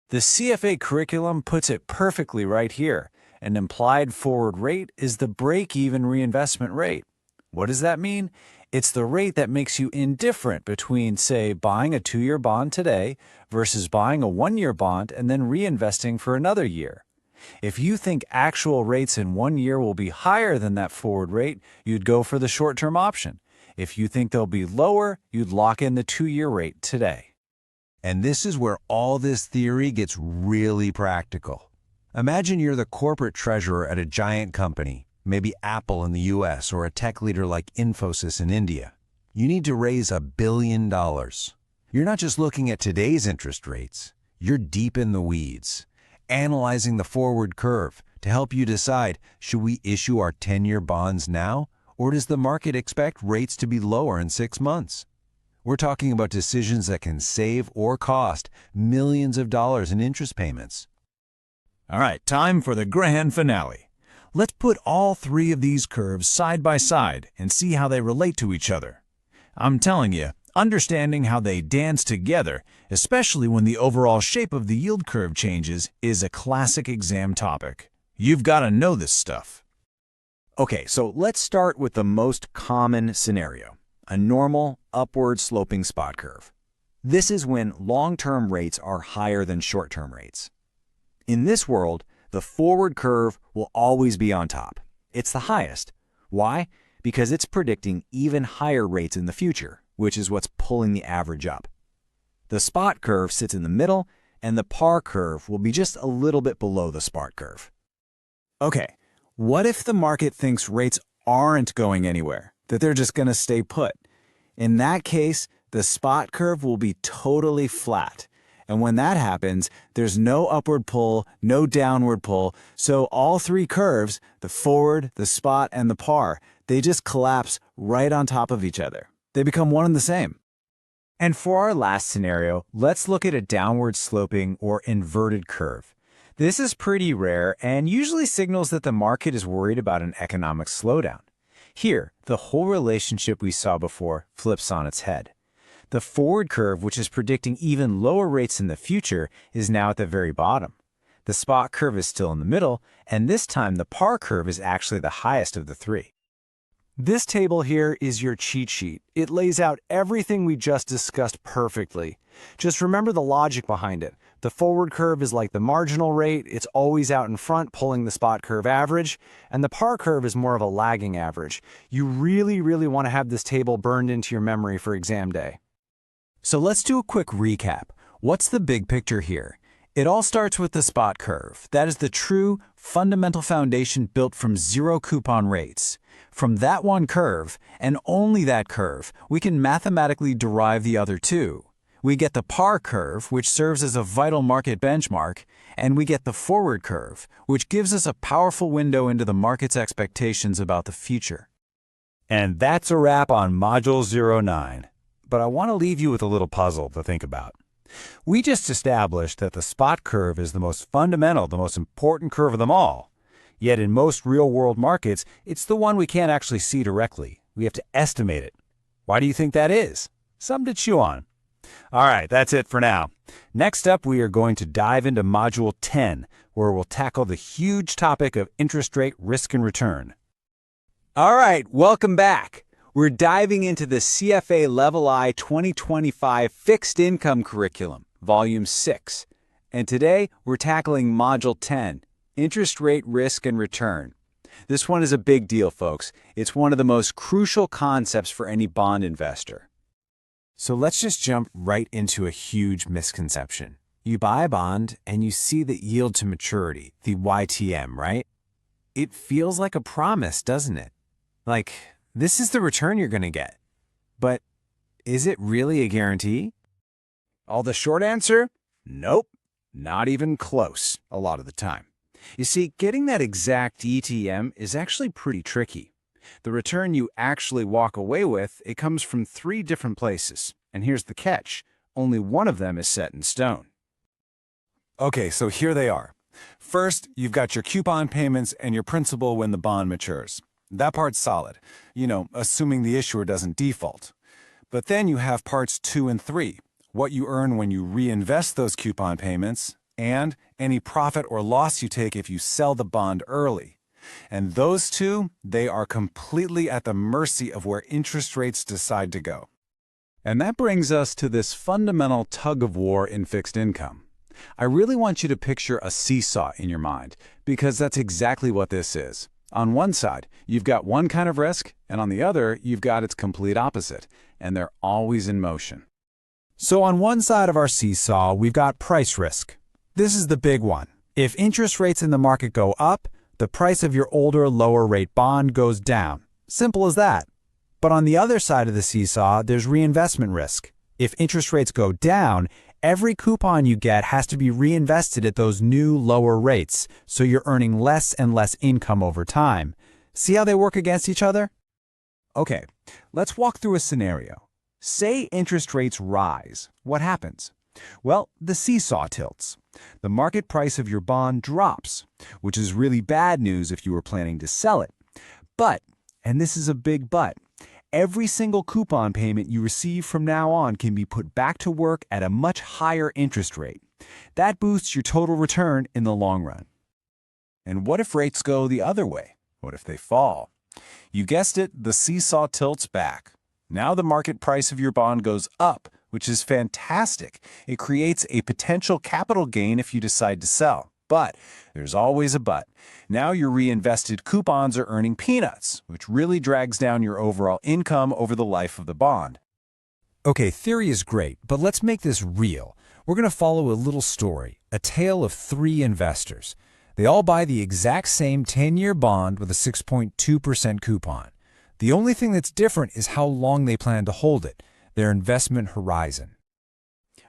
The CFA curriculum puts it perfectly right here. An implied forward rate is the break-even reinvestment rate. What does that mean? It's the rate that makes you indifferent between, say, buying a 2-year bond today versus buying a 1-year bond and then reinvesting for another year. If you think actual rates in 1 year will be higher than that forward rate, you'd go for the short-term option. If you think they'll be lower, you'd lock in the 2-year rate today. And this is where all this theory gets really practical. Imagine you're the corporate treasurer at a giant company, maybe Apple in the US or a tech leader like Infosys in India. You need to raise $1 billion. You're not just looking at today's interest rates. You're deep in the weeds, analyzing the forward curve to help you decide, should we issue our 10-year bonds now Or does the market expect rates to be lower in 6 months? We're talking about decisions that can save or cost millions of dollars in interest payments. All right, time for the grand finale. Let's put all three of these curves side by side and see how they relate to each other. I'm telling you, understanding how they dance together, especially when the overall shape of the yield curve changes, is a classic exam topic. You've got to know this stuff. Okay, so let's start with the most common scenario, a normal upward sloping spot curve. This is when long-term rates are higher than short-term rates. In this world, the forward curve will always be on top. It's the highest. Why? Because it's predicting even higher rates in the future, which is what's pulling the average up. The spot curve sits in the middle, and the par curve will be just a little bit below the spot curve. Okay, what if the market thinks rates aren't going anywhere, that they're just going to stay put? In that case, the spot curve will be totally flat. And when that happens, there's no upward pull, no downward pull, so all three curves, the forward, the spot, and the par, they just collapse right on top of each other. They become one and the same. And for our last scenario, let's look at a downward sloping or inverted curve. This is pretty rare and usually signals that the market is worried about an economic slowdown. Here, the whole relationship we saw before flips on its head. The forward curve, which is predicting even lower rates in the future, is now at the very bottom. The spot curve is still in the middle, and this time the par curve is actually the highest of the three. This table here is your cheat sheet. It lays out everything we just discussed perfectly. Just remember the logic behind it. The forward curve is like the marginal rate. It's always out in front, pulling the spot curve average. And the par curve is more of a lagging average. You really want to have this table burned into your memory for exam day. So let's do a quick recap. What's the big picture here? It all starts with the spot curve. That is the true, fundamental foundation built from zero coupon rates. From that one curve, and only that curve, we can mathematically derive the other two. We get the par curve, which serves as a vital market benchmark, and we get the forward curve, which gives us a powerful window into the market's expectations about the future. And that's a wrap on Module 09. But I want to leave you with a little puzzle to think about. We just established that the spot curve is the most fundamental, the most important curve of them all. Yet in most real-world markets, it's the one we can't actually see directly. We have to estimate it. Why do you think that is? Something to chew on. All right, that's it for now. Next up, we are going to dive into Module 10, where we'll tackle the huge topic of interest rate risk and return. All right, welcome back. We're diving into the CFA Level I 2025 Fixed Income Curriculum, Volume 6. And today, we're tackling Module 10, Interest Rate Risk and Return. This one is a big deal, folks. It's one of the most crucial concepts for any bond investor. So let's just jump right into a huge misconception. You buy a bond and you see the yield to maturity, the YTM, right? It feels like a promise, doesn't it? Like, this is the return you're going to get. But is it really a guarantee? The short answer? Nope. Not even close a lot of the time. You see, getting that exact ETM is actually pretty tricky. The return you actually walk away with, it comes from 3 different places. And here's the catch. Only one of them is set in stone. Okay, so here they are. First, you've got your coupon payments and your principal when the bond matures. That part's solid, assuming the issuer doesn't default. But then you have parts 2 and 3, what you earn when you reinvest those coupon payments, and any profit or loss you take if you sell the bond early. And those two, they are completely at the mercy of where interest rates decide to go. And that brings us to this fundamental tug-of-war in fixed income. I really want you to picture a seesaw in your mind, because that's exactly what this is. On one side, you've got one kind of risk, and on the other, you've got its complete opposite, and they're always in motion. So on one side of our seesaw, we've got price risk. This is the big one. If interest rates in the market go up, the price of your older, lower rate bond goes down. Simple as that. But on the other side of the seesaw, there's reinvestment risk. If interest rates go down, every coupon you get has to be reinvested at those new, lower rates, so you're earning less and less income over time. See how they work against each other? Okay, let's walk through a scenario. Say interest rates rise. What happens? Well, the seesaw tilts. The market price of your bond drops, which is really bad news if you were planning to sell it. But, and this is a big but, every single coupon payment you receive from now on can be put back to work at a much higher interest rate. That boosts your total return in the long run. And what if rates go the other way? What if they fall? You guessed it, the seesaw tilts back. Now the market price of your bond goes up, which is fantastic. It creates a potential capital gain if you decide to sell. But there's always a but. Now your reinvested coupons are earning peanuts, which really drags down your overall income over the life of the bond. Okay, theory is great, but let's make this real. We're going to follow a little story, a tale of 3 investors. They all buy the exact same 10-year bond with a 6.2% coupon. The only thing that's different is how long they plan to hold it, their investment horizon.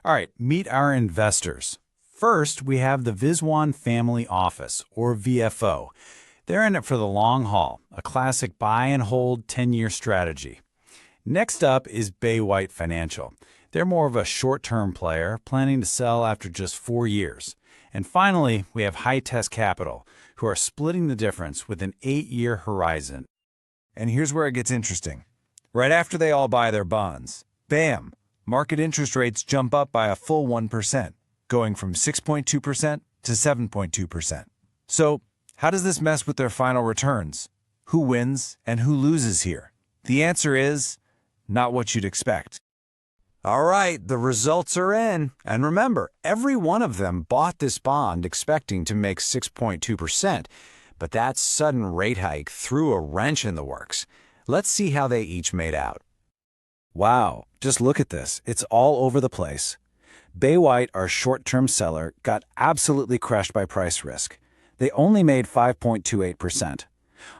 All right, meet our investors. First, we have the Viswan Family Office, or VFO. They're in it for the long haul, a classic buy and hold 10-year strategy. Next up is Bay White Financial. They're more of a short-term player, planning to sell after just 4 years. And finally, we have High Test Capital, who are splitting the difference with an 8-year horizon. And here's where it gets interesting. Right after they all buy their bonds, bam, market interest rates jump up by a full 1%, going from 6.2% to 7.2%. So, how does this mess with their final returns? Who wins and who loses here? The answer is not what you'd expect. All right, the results are in. And remember, every one of them bought this bond expecting to make 6.2%. But that sudden rate hike threw a wrench in the works. Let's see how they each made out. Wow, just look at this. It's all over the place. Bay White, our short-term seller, got absolutely crushed by price risk. They only made 5.28%.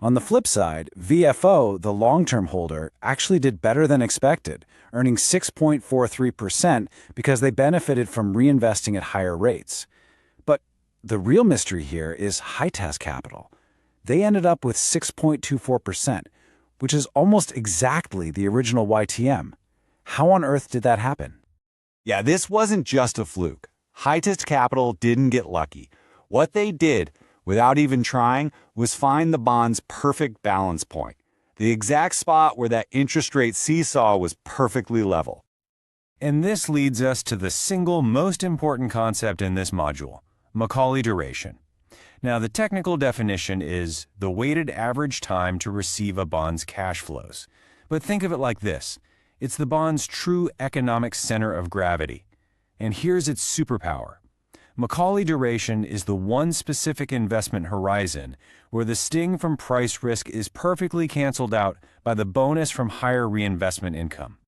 On the flip side, VFO, the long-term holder, actually did better than expected, earning 6.43% because they benefited from reinvesting at higher rates. But the real mystery here is High Test Capital. They ended up with 6.24%, which is almost exactly the original YTM. How on earth did that happen? Yeah, this wasn't just a fluke. High Test Capital didn't get lucky. What they did, without even trying, was find the bond's perfect balance point, the exact spot where that interest rate seesaw was perfectly level. And this leads us to the single most important concept in this module, Macaulay duration. Now, the technical definition is the weighted average time to receive a bond's cash flows. But think of it like this. It's the bond's true economic center of gravity. And here's its superpower. Macaulay duration is the one specific investment horizon where the sting from price risk is perfectly canceled out by the bonus from higher reinvestment income.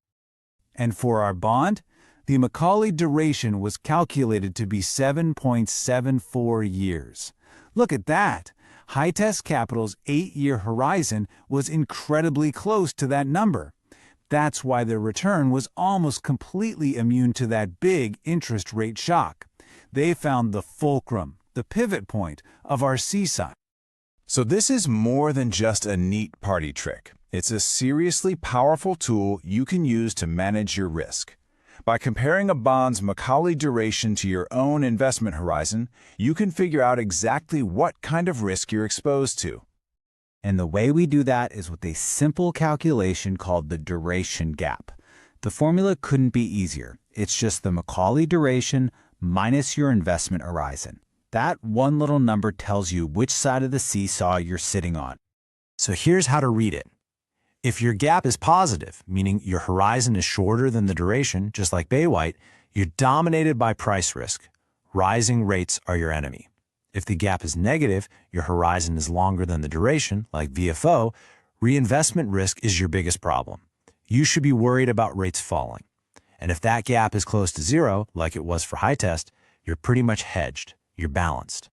And for our bond, the Macaulay duration was calculated to be 7.74 years. Look at that! High Test Capital's 8-year horizon was incredibly close to that number. That's why their return was almost completely immune to that big interest rate shock. They found the fulcrum, the pivot point of our seesaw. So this is more than just a neat party trick. It's a seriously powerful tool you can use to manage your risk. By comparing a bond's Macaulay duration to your own investment horizon, you can figure out exactly what kind of risk you're exposed to. And the way we do that is with a simple calculation called the duration gap. The formula couldn't be easier. It's just the Macaulay duration minus your investment horizon. That one little number tells you which side of the seesaw you're sitting on. So here's how to read it. If your gap is positive, meaning your horizon is shorter than the duration, just like Bay White, you're dominated by price risk. Rising rates are your enemy. If the gap is negative, your horizon is longer than the duration, like VFO, reinvestment risk is your biggest problem. You should be worried about rates falling. And if that gap is close to zero, like it was for High Test, you're pretty much hedged. You're balanced.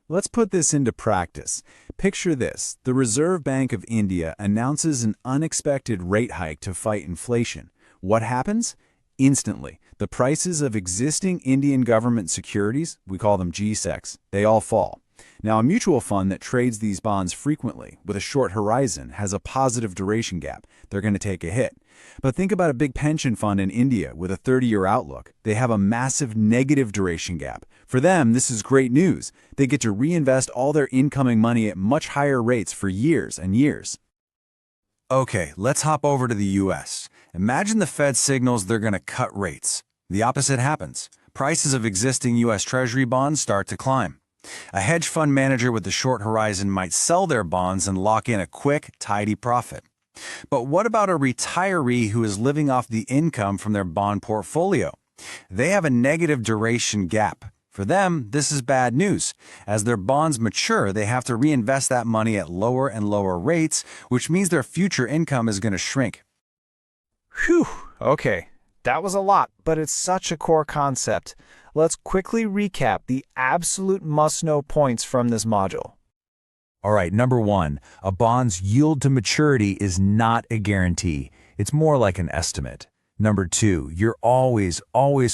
Let's put this into practice. Picture this. The Reserve Bank of India announces an unexpected rate hike to fight inflation. What happens? Instantly, the prices of existing Indian government securities, we call them GSECs, they all fall. Now, a mutual fund that trades these bonds frequently with a short horizon has a positive duration gap. They're going to take a hit. But think about a big pension fund in India with a 30-year outlook. They have a massive negative duration gap. For them, this is great news. They get to reinvest all their incoming money at much higher rates for years and years. Okay, let's hop over to the US. Imagine the Fed signals they're going to cut rates. The opposite happens. Prices of existing US Treasury bonds start to climb. A hedge fund manager with a short horizon might sell their bonds and lock in a quick, tidy profit. But what about a retiree who is living off the income from their bond portfolio? They have a negative duration gap. For them, this is bad news. As their bonds mature, they have to reinvest that money at lower and lower rates, which means their future income is going to shrink. Whew, okay. That was a lot, but it's such a core concept. Let's quickly recap the absolute must-know points from this module. All right, number 1, a bond's yield to maturity is not a guarantee. It's more like an estimate. Number 2, you're always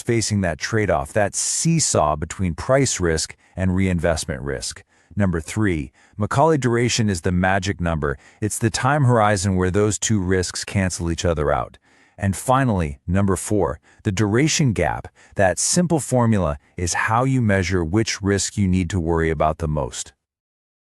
facing that trade-off, that seesaw between price risk and reinvestment risk. Number 3, Macaulay duration is the magic number. It's the time horizon where those two risks cancel each other out. And finally, number 4, the duration gap. That simple formula is how you measure which risk you need to worry about the most.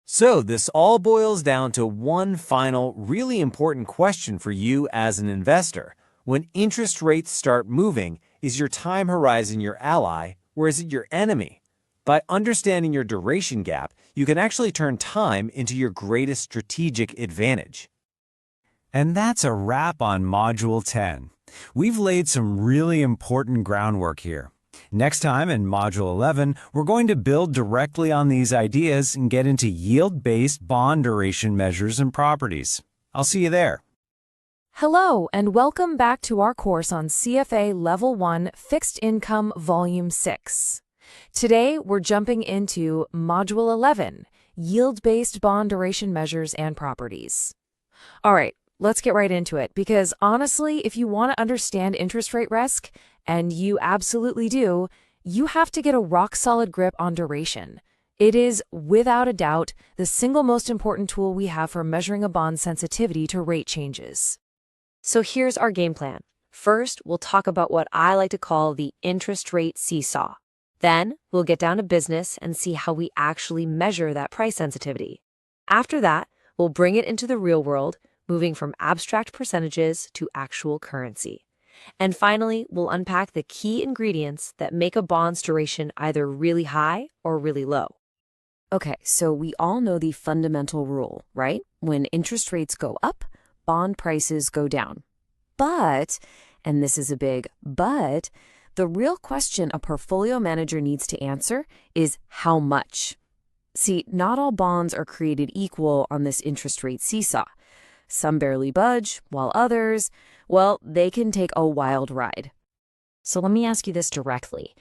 So this all boils down to one final, really important question for you as an investor. When interest rates start moving, is your time horizon your ally, or is it your enemy? By understanding your duration gap, you can actually turn time into your greatest strategic advantage. And that's a wrap on Module 10. We've laid some really important groundwork here. Next time in Module 11, we're going to build directly on these ideas and get into yield-based bond duration measures and properties. I'll see you there. Hello, and welcome back to our course on CFA Level 1 Fixed Income Volume 6. Today, we're jumping into Module 11, Yield-Based Bond Duration Measures and Properties. All right, let's get right into it, because honestly, if you want to understand interest rate risk, and you absolutely do, you have to get a rock-solid grip on duration. It is, without a doubt, the single most important tool we have for measuring a bond's sensitivity to rate changes. So here's our game plan. First, we'll talk about what I like to call the interest rate seesaw. Then, we'll get down to business and see how we actually measure that price sensitivity. After that, we'll bring it into the real world, moving from abstract percentages to actual currency. And finally, we'll unpack the key ingredients that make a bond's duration either really high or really low. Okay, so we all know the fundamental rule, right? When interest rates go up, bond prices go down. But, and this is a big but, the real question a portfolio manager needs to answer is how much. See, not all bonds are created equal on this interest rate seesaw. Some barely budge, while others, well, they can take a wild ride. So let me ask you this directly.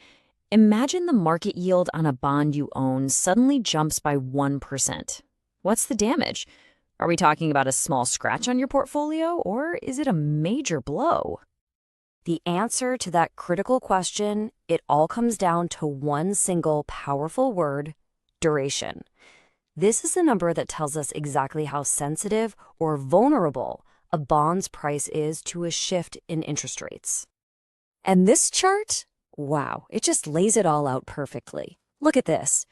Imagine the market yield on a bond you own suddenly jumps by 1%. What's the damage? Are we talking about a small scratch on your portfolio, or is it a major blow? The answer to that critical question, it all comes down to one single powerful word: duration. This is the number that tells us exactly how sensitive or vulnerable a bond's price is to a shift in interest rates. And this chart, wow, it just lays it all out perfectly. Look at this.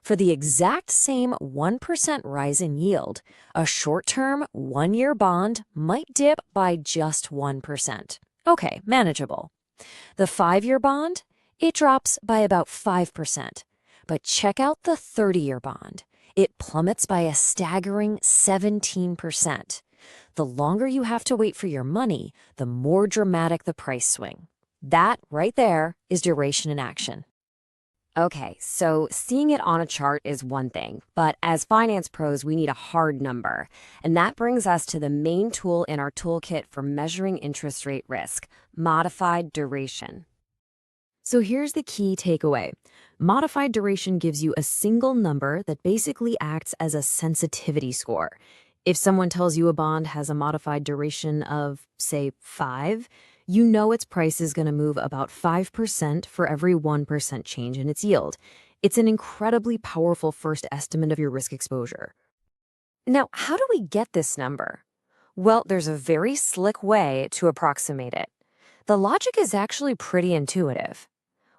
For the exact same 1% rise in yield, a short-term, one-year bond might dip by just 1%. Okay, manageable. The 5-year bond, it drops by about 5%. But check out the 30-year bond. It plummets by a staggering 17%. The longer you have to wait for your money, the more dramatic the price swing. That right there is duration in action. Okay, so seeing it on a chart is one thing, but as finance pros, we need a hard number. And that brings us to the main tool in our toolkit for measuring interest rate risk: modified duration. So here's the key takeaway. Modified duration gives you a single number that basically acts as a sensitivity score. If someone tells you a bond has a modified duration of, say, 5, you know its price is going to move about 5% for every 1% change in its yield. It's an incredibly powerful first estimate of your risk exposure. Now, how do we get this number? Well, there's a very slick way to approximate it. The logic is actually pretty intuitive.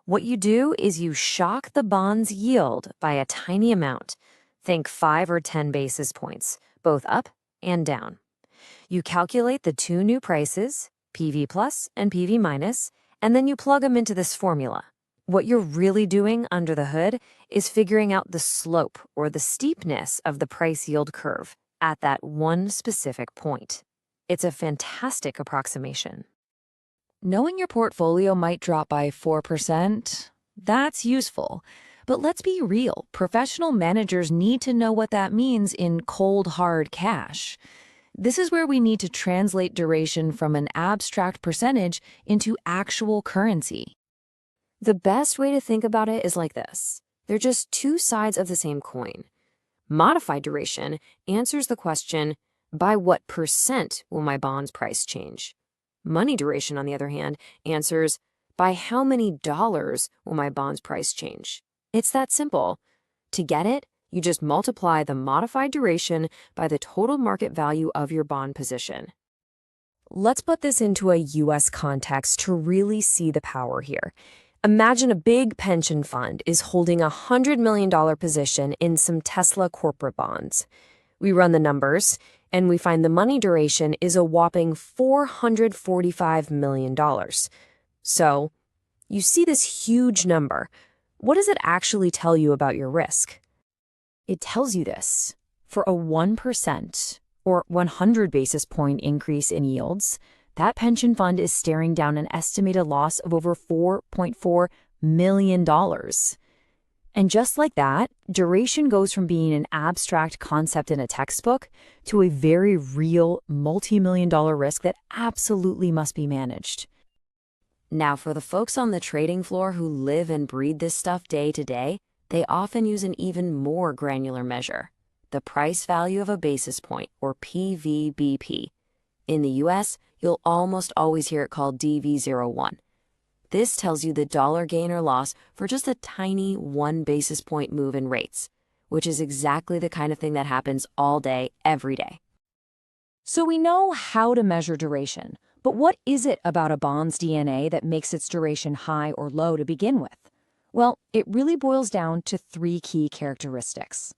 What you do is you shock the bond's yield by a tiny amount. Think 5 or 10 basis points, both up and down. You calculate the two new prices, PV plus and PV minus, and then you plug them into this formula. What you're really doing under the hood is figuring out the slope or the steepness of the price yield curve at that one specific point. It's a fantastic approximation. Knowing your portfolio might drop by 4%, that's useful. But let's be real, professional managers need to know what that means in cold, hard cash. This is where we need to translate duration from an abstract percentage into actual currency. The best way to think about it is like this. They're just two sides of the same coin. Modified duration answers the question, by what percent will my bond's price change? Money duration, on the other hand, answers, by how many dollars will my bond's price change? It's that simple. To get it, you just multiply the modified duration by the total market value of your bond position. Let's put this into a U.S. context to really see the power here. Imagine a big pension fund is holding a $100 million position in some Tesla corporate bonds. We run the numbers, and we find the money duration is a whopping $445 million. So, you see this huge number. What does it actually tell you about your risk? It tells you this. For a 1% or 100 basis point increase in yields, that pension fund is staring down an estimated loss of over $4.4 million. And just like that, duration goes from being an abstract concept in a textbook to a very real multi-million-dollar risk that absolutely must be managed. Now, for the folks on the trading floor who live and breathe this stuff day to day, they often use an even more granular measure, the price value of a basis point, or PVBP. In the US, you'll almost always hear it called DV01. This tells you the dollar gain or loss for just a tiny 1 basis point move in rates, which is exactly the kind of thing that happens all day, every day. So we know how to measure duration, but what is it about a bond's DNA that makes its duration high or low to begin with? Well, it really boils down to 3 key characteristics.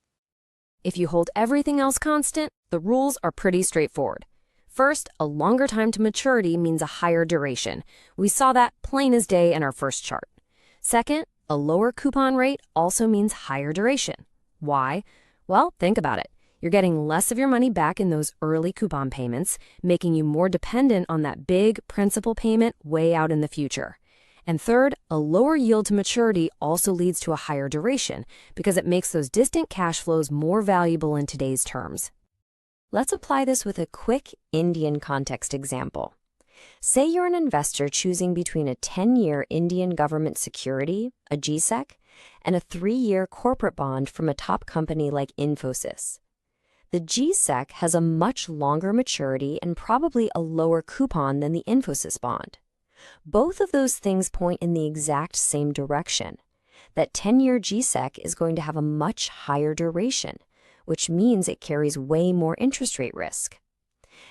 If you hold everything else constant, the rules are pretty straightforward. First, a longer time to maturity means a higher duration. We saw that plain as day in our first chart. Second, a lower coupon rate also means higher duration. Why? Well, think about it. You're getting less of your money back in those early coupon payments, making you more dependent on that big principal payment way out in the future. And third, a lower yield to maturity also leads to a higher duration because it makes those distant cash flows more valuable in today's terms. Let's apply this with a quick Indian context example. Say you're an investor choosing between a 10-year Indian government security, a GSEC, and a 3-year corporate bond from a top company like Infosys. The GSEC has a much longer maturity and probably a lower coupon than the Infosys bond. Both of those things point in the exact same direction. That 10-year GSEC is going to have a much higher duration, which means it carries way more interest rate risk.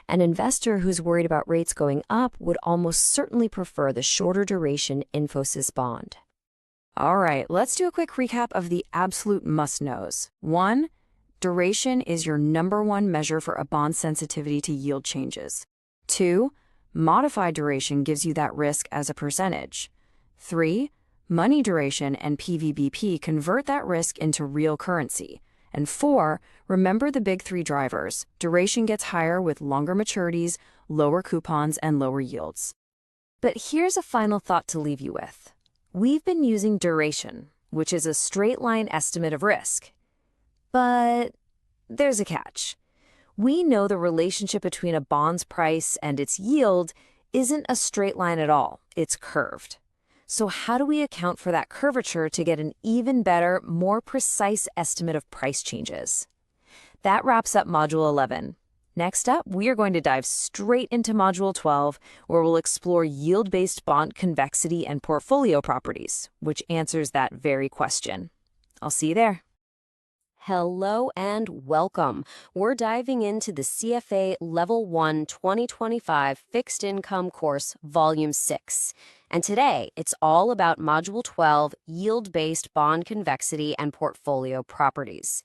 An investor who's worried about rates going up would almost certainly prefer the shorter duration Infosys bond. All right, let's do a quick recap of the absolute must-knows. 1, duration is your number one measure for a bond sensitivity to yield changes. 2, modified duration gives you that risk as a percentage. 3, money duration and PVBP convert that risk into real currency. And 4, remember the big 3 drivers. Duration gets higher with longer maturities, lower coupons, and lower yields. But here's a final thought to leave you with. We've been using duration, which is a straight line estimate of risk. But there's a catch. We know the relationship between a bond's price and its yield isn't a straight line at all. It's curved. So how do we account for that curvature to get an even better, more precise estimate of price changes? That wraps up Module 11. Next up, we are going to dive straight into Module 12, where we'll explore yield-based bond convexity and portfolio properties, which answers that very question. I'll see you there. Hello and welcome. We're diving into the CFA Level 1 2025 Fixed Income course, Volume 6. And today, it's all about Module 12, Yield-Based Bond Convexity and Portfolio Properties.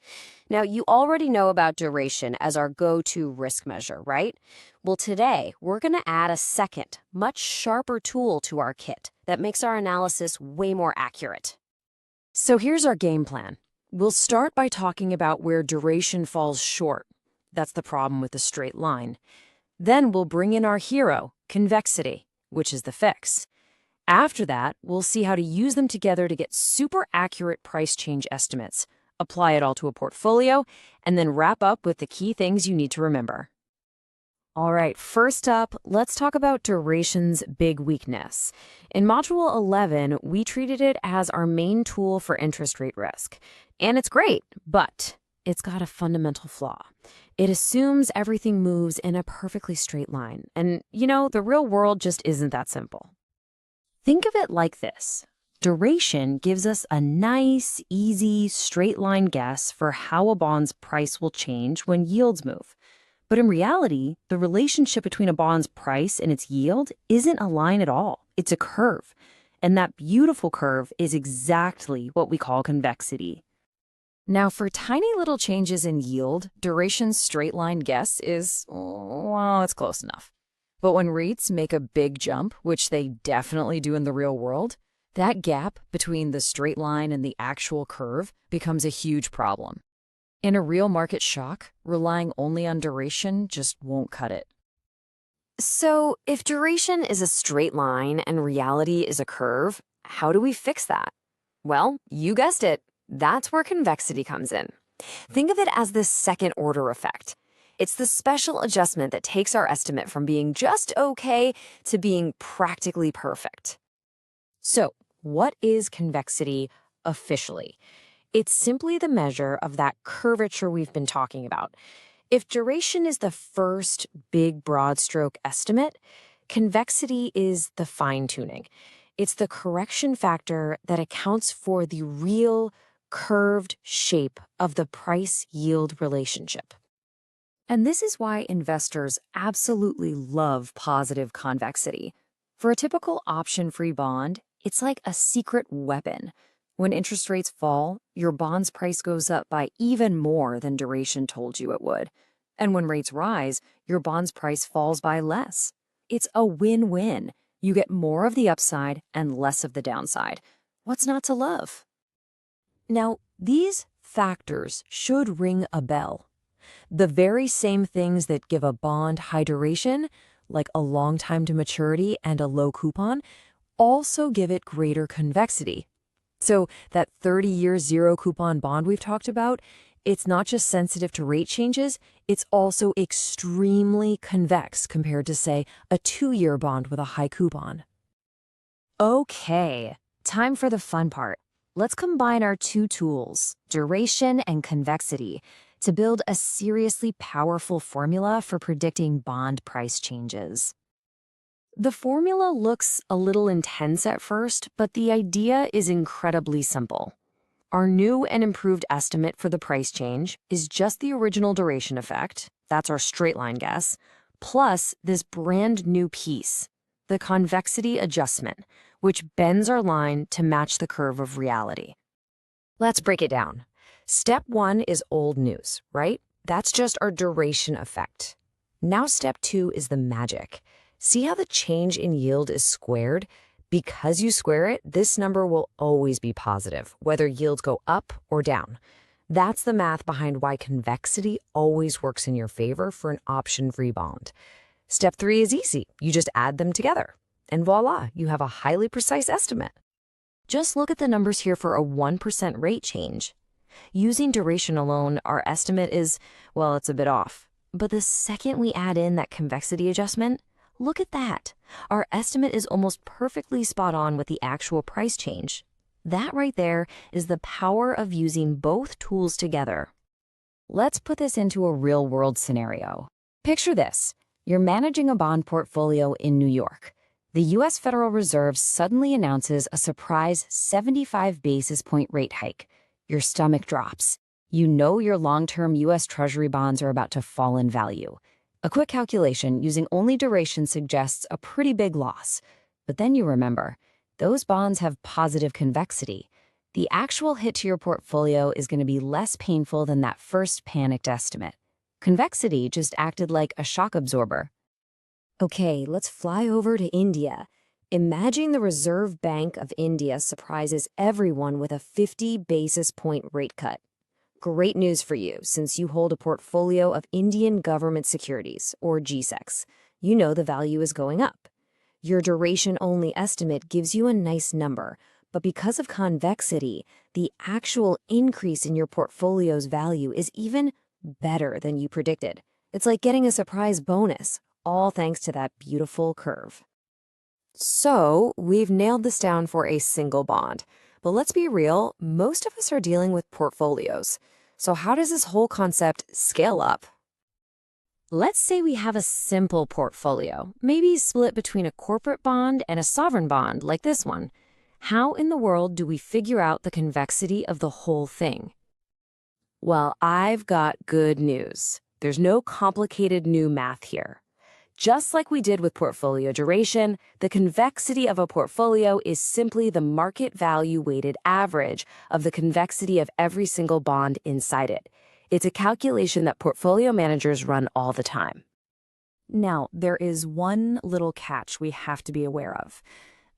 Now, you already know about duration as our go-to risk measure, right? Well, today, we're going to add a second, much sharper tool to our kit that makes our analysis way more accurate. So here's our game plan. We'll start by talking about where duration falls short. That's the problem with the straight line. Then we'll bring in our hero, convexity, which is the fix. After that, we'll see how to use them together to get super accurate price change estimates, apply it all to a portfolio, and then wrap up with the key things you need to remember. All right, first up, let's talk about duration's big weakness. In Module 11, we treated it as our main tool for interest rate risk. And it's great, but it's got a fundamental flaw. It assumes everything moves in a perfectly straight line. And, the real world just isn't that simple. Think of it like this. Duration gives us a nice, easy, straight line guess for how a bond's price will change when yields move. But in reality, the relationship between a bond's price and its yield isn't a line at all. It's a curve. And that beautiful curve is exactly what we call convexity. Now, for tiny little changes in yield, duration's straight line guess is, it's close enough. But when rates make a big jump, which they definitely do in the real world, that gap between the straight line and the actual curve becomes a huge problem. In a real market shock, relying only on duration just won't cut it. So, if duration is a straight line and reality is a curve, how do we fix that? Well, you guessed it. That's where convexity comes in. Think of it as this second-order effect. It's the special adjustment that takes our estimate from being just okay to being practically perfect. So, what is convexity officially? It's simply the measure of that curvature we've been talking about. If duration is the first big broad stroke estimate, convexity is the fine-tuning. It's the correction factor that accounts for the real curved shape of the price-yield relationship. And this is why investors absolutely love positive convexity. For a typical option-free bond, it's like a secret weapon. When interest rates fall, your bond's price goes up by even more than duration told you it would. And when rates rise, your bond's price falls by less. It's a win-win. You get more of the upside and less of the downside. What's not to love? Now, these factors should ring a bell. The very same things that give a bond high duration, like a long time to maturity and a low coupon, also give it greater convexity. So that 30-year zero coupon bond we've talked about, it's not just sensitive to rate changes, it's also extremely convex compared to, say, a 2-year bond with a high coupon. Okay, time for the fun part. Let's combine our two tools, duration and convexity, to build a seriously powerful formula for predicting bond price changes. The formula looks a little intense at first, but the idea is incredibly simple. Our new and improved estimate for the price change is just the original duration effect, that's our straight line guess, plus this brand new piece, the convexity adjustment, which bends our line to match the curve of reality. Let's break it down. Step 1 is old news, right? That's just our duration effect. Now step 2 is the magic. See how the change in yield is squared? Because you square it, this number will always be positive, whether yields go up or down. That's the math behind why convexity always works in your favor for an option-free bond. Step 3 is easy. You just add them together. And voila, you have a highly precise estimate. Just look at the numbers here for a 1% rate change. Using duration alone, our estimate is, it's a bit off. But the second we add in that convexity adjustment, look at that. Our estimate is almost perfectly spot on with the actual price change. That right there is the power of using both tools together. Let's put this into a real-world scenario. Picture this. You're managing a bond portfolio in New York. The U.S. Federal Reserve suddenly announces a surprise 75 basis point rate hike. Your stomach drops. You know your long-term U.S. Treasury bonds are about to fall in value. A quick calculation using only duration suggests a pretty big loss. But then you remember, those bonds have positive convexity. The actual hit to your portfolio is going to be less painful than that first panicked estimate. Convexity just acted like a shock absorber. Okay, let's fly over to India. Imagine the Reserve Bank of India surprises everyone with a 50 basis point rate cut. Great news for you, since you hold a portfolio of Indian government securities, or GSECs. You know the value is going up. Your duration-only estimate gives you a nice number, but because of convexity, the actual increase in your portfolio's value is even better than you predicted. It's like getting a surprise bonus, all thanks to that beautiful curve. So, we've nailed this down for a single bond. But let's be real, most of us are dealing with portfolios. So how does this whole concept scale up? Let's say we have a simple portfolio, maybe split between a corporate bond and a sovereign bond like this one. How in the world do we figure out the convexity of the whole thing? Well, I've got good news. There's no complicated new math here. Just like we did with portfolio duration, the convexity of a portfolio is simply the market value weighted average of the convexity of every single bond inside it. It's a calculation that portfolio managers run all the time. Now, there is one little catch we have to be aware of.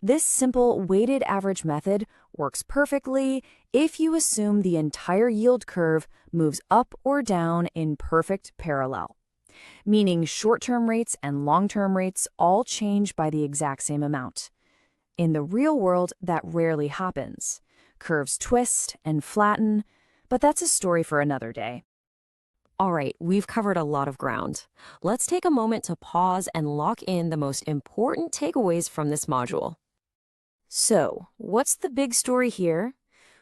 This simple weighted average method works perfectly if you assume the entire yield curve moves up or down in perfect parallel, meaning short-term rates and long-term rates all change by the exact same amount. In the real world, that rarely happens. Curves twist and flatten, but that's a story for another day. All right, we've covered a lot of ground. Let's take a moment to pause and lock in the most important takeaways from this module. So, what's the big story here?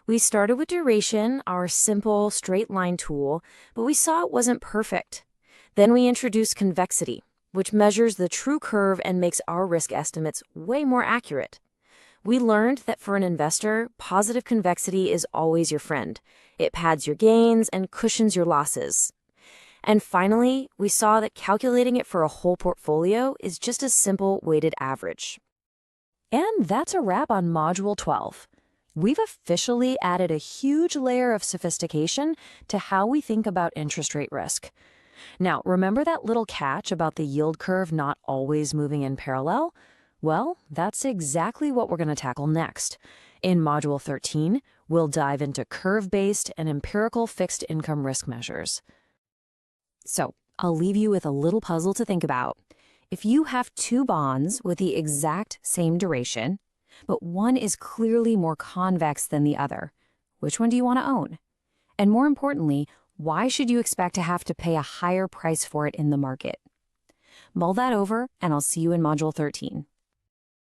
We started with duration, our simple straight-line tool, but we saw it wasn't perfect. Then we introduced convexity, which measures the true curve and makes our risk estimates way more accurate. We learned that for an investor, positive convexity is always your friend. It pads your gains and cushions your losses. And finally, we saw that calculating it for a whole portfolio is just a simple weighted average. And that's a wrap on Module 12. We've officially added a huge layer of sophistication to how we think about interest rate risk. Now, remember that little catch about the yield curve not always moving in parallel? Well, that's exactly what we're going to tackle next. In Module 13, we'll dive into curve-based and empirical fixed income risk measures. So, I'll leave you with a little puzzle to think about. If you have two bonds with the exact same duration, but one is clearly more convex than the other, which one do you want to own? And more importantly, why should you expect to have to pay a higher price for it in the market? Mull that over, and I'll see you in Module 13.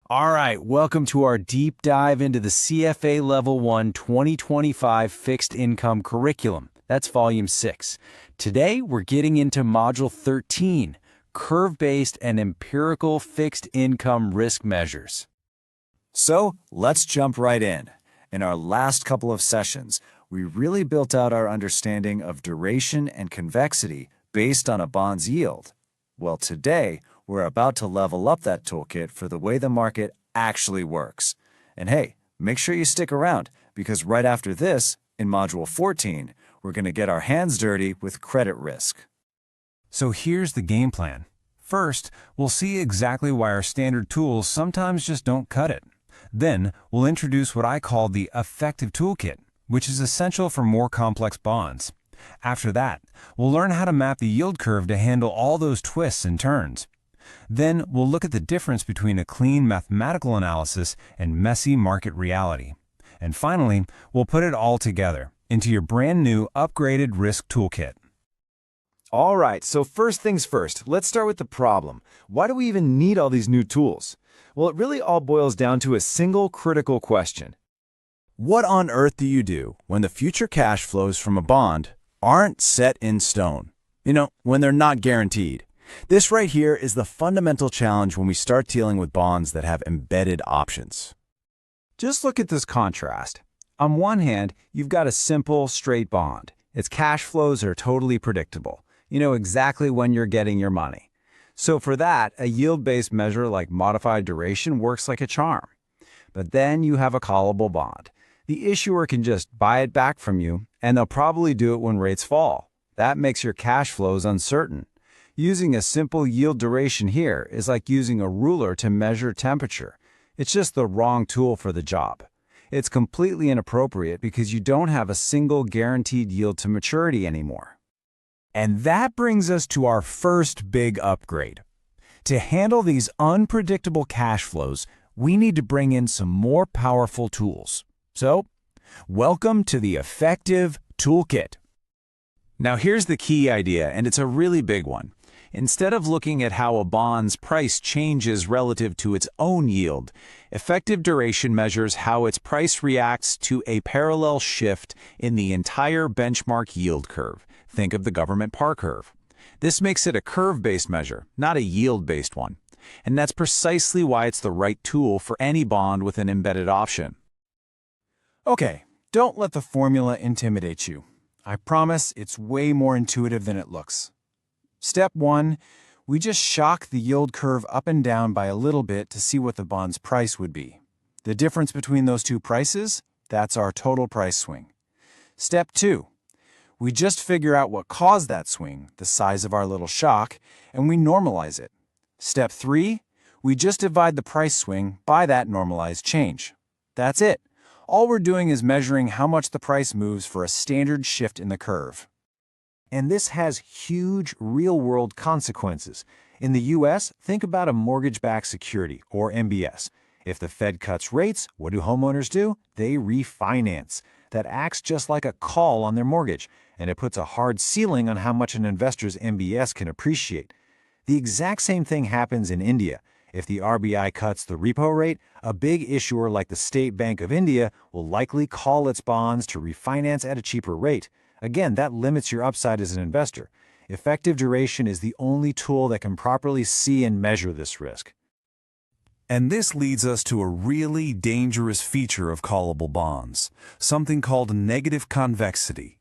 All right, welcome to our deep dive into the CFA Level 1 2025 Fixed Income Curriculum. That's Volume 6. Today, we're getting into Module 13, Curve-Based and Empirical Fixed Income Risk Measures. So let's jump right in. In our last couple of sessions, we really built out our understanding of duration and convexity based on a bond's yield. Well, today, we're about to level up that toolkit for the way the market actually works. And hey, make sure you stick around, because right after this, in Module 14, we're going to get our hands dirty with credit risk. So here's the game plan. First, we'll see exactly why our standard tools sometimes just don't cut it. Then, we'll introduce what I call the effective toolkit, which is essential for more complex bonds. After that, we'll learn how to map the yield curve to handle all those twists and turns. Then, we'll look at the difference between a clean mathematical analysis and messy market reality. And finally, we'll put it all together into your brand new upgraded risk toolkit. All right, so first things first, let's start with the problem. Why do we even need all these new tools? Well, it really all boils down to a single critical question. What on earth do you do when the future cash flows from a bond aren't set in stone? You know, when they're not guaranteed. This right here is the fundamental challenge when we start dealing with bonds that have embedded options. Just look at this contrast. On one hand, you've got a simple, straight bond. Its cash flows are totally predictable. You know exactly when you're getting your money. So for that, a yield-based measure like modified duration works like a charm. But then you have a callable bond. The issuer can just buy it back from you, and they'll probably do it when rates fall. That makes your cash flows uncertain. Using a simple yield duration here is like using a ruler to measure temperature. It's just the wrong tool for the job. It's completely inappropriate because you don't have a single guaranteed yield to maturity anymore. And that brings us to our first big upgrade. To handle these unpredictable cash flows, we need to bring in some more powerful tools. So, welcome to the Effective Toolkit. Now here's the key idea, and it's a really big one. Instead of looking at how a bond's price changes relative to its own yield, effective duration measures how its price reacts to a parallel shift in the entire benchmark yield curve. Think of the government par curve. This makes it a curve-based measure, not a yield-based one. And that's precisely why it's the right tool for any bond with an embedded option. Okay, don't let the formula intimidate you. I promise it's way more intuitive than it looks. Step 1, we just shock the yield curve up and down by a little bit to see what the bond's price would be. The difference between those two prices, that's our total price swing. Step 2, we just figure out what caused that swing, the size of our little shock, and we normalize it. Step 3, we just divide the price swing by that normalized change. That's it. All we're doing is measuring how much the price moves for a standard shift in the curve. And this has huge real-world consequences. In the U.S., think about a mortgage-backed security, or MBS. If the Fed cuts rates, what do homeowners do? They refinance. That acts just like a call on their mortgage, and it puts a hard ceiling on how much an investor's MBS can appreciate. The exact same thing happens in India. If the RBI cuts the repo rate, a big issuer like the State Bank of India will likely call its bonds to refinance at a cheaper rate. Again, that limits your upside as an investor. Effective duration is the only tool that can properly see and measure this risk. And this leads us to a really dangerous feature of callable bonds, something called negative convexity.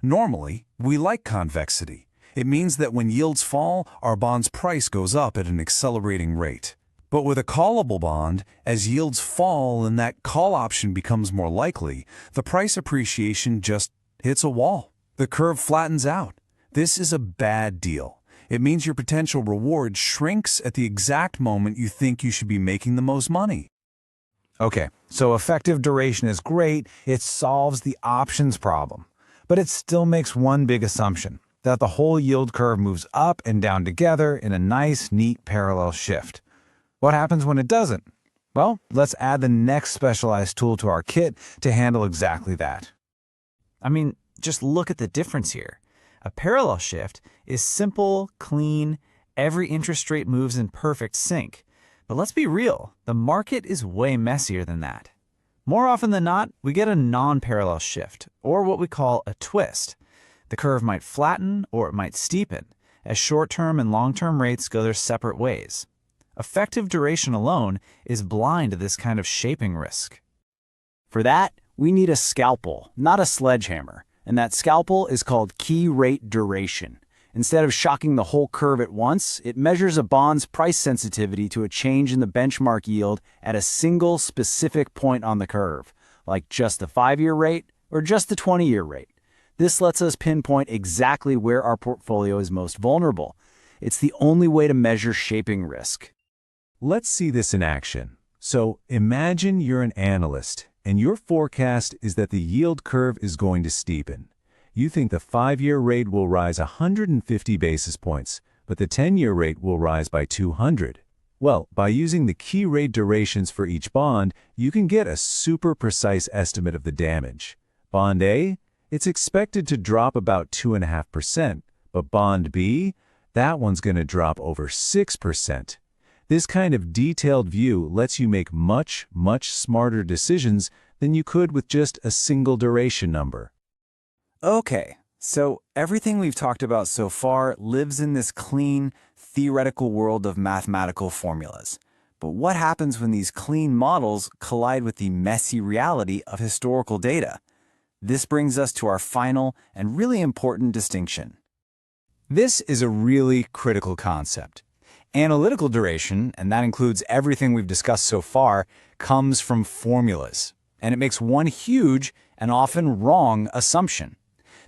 Normally, we like convexity. It means that when yields fall, our bond's price goes up at an accelerating rate. But with a callable bond, as yields fall and that call option becomes more likely, the price appreciation just hits a wall. The curve flattens out. This is a bad deal. It means your potential reward shrinks at the exact moment you think you should be making the most money. Okay, so effective duration is great. It solves the options problem. But it still makes one big assumption, that the whole yield curve moves up and down together in a nice, neat parallel shift. What happens when it doesn't? Well, let's add the next specialized tool to our kit to handle exactly that. I mean, just look at the difference here. A parallel shift is simple, clean, every interest rate moves in perfect sync. But let's be real, the market is way messier than that. More often than not, we get a non-parallel shift, or what we call a twist. The curve might flatten or it might steepen, as short-term and long-term rates go their separate ways. Effective duration alone is blind to this kind of shaping risk. For that, we need a scalpel, not a sledgehammer. And that scalpel is called key rate duration. Instead of shocking the whole curve at once, it measures a bond's price sensitivity to a change in the benchmark yield at a single specific point on the curve, like just the 5-year rate or just the 20-year rate. This lets us pinpoint exactly where our portfolio is most vulnerable. It's the only way to measure shaping risk. Let's see this in action. So imagine you're an analyst, and your forecast is that the yield curve is going to steepen. You think the 5-year rate will rise 150 basis points, but the 10-year rate will rise by 200. Well, by using the key rate durations for each bond, you can get a super precise estimate of the damage. Bond A, it's expected to drop about 2.5%, but Bond B, that one's going to drop over 6%. This kind of detailed view lets you make much, much smarter decisions than you could with just a single duration number. Okay, so everything we've talked about so far lives in this clean, theoretical world of mathematical formulas. But what happens when these clean models collide with the messy reality of historical data? This brings us to our final and really important distinction. This is a really critical concept. Analytical duration, and that includes everything we've discussed so far, comes from formulas. And it makes one huge and often wrong assumption,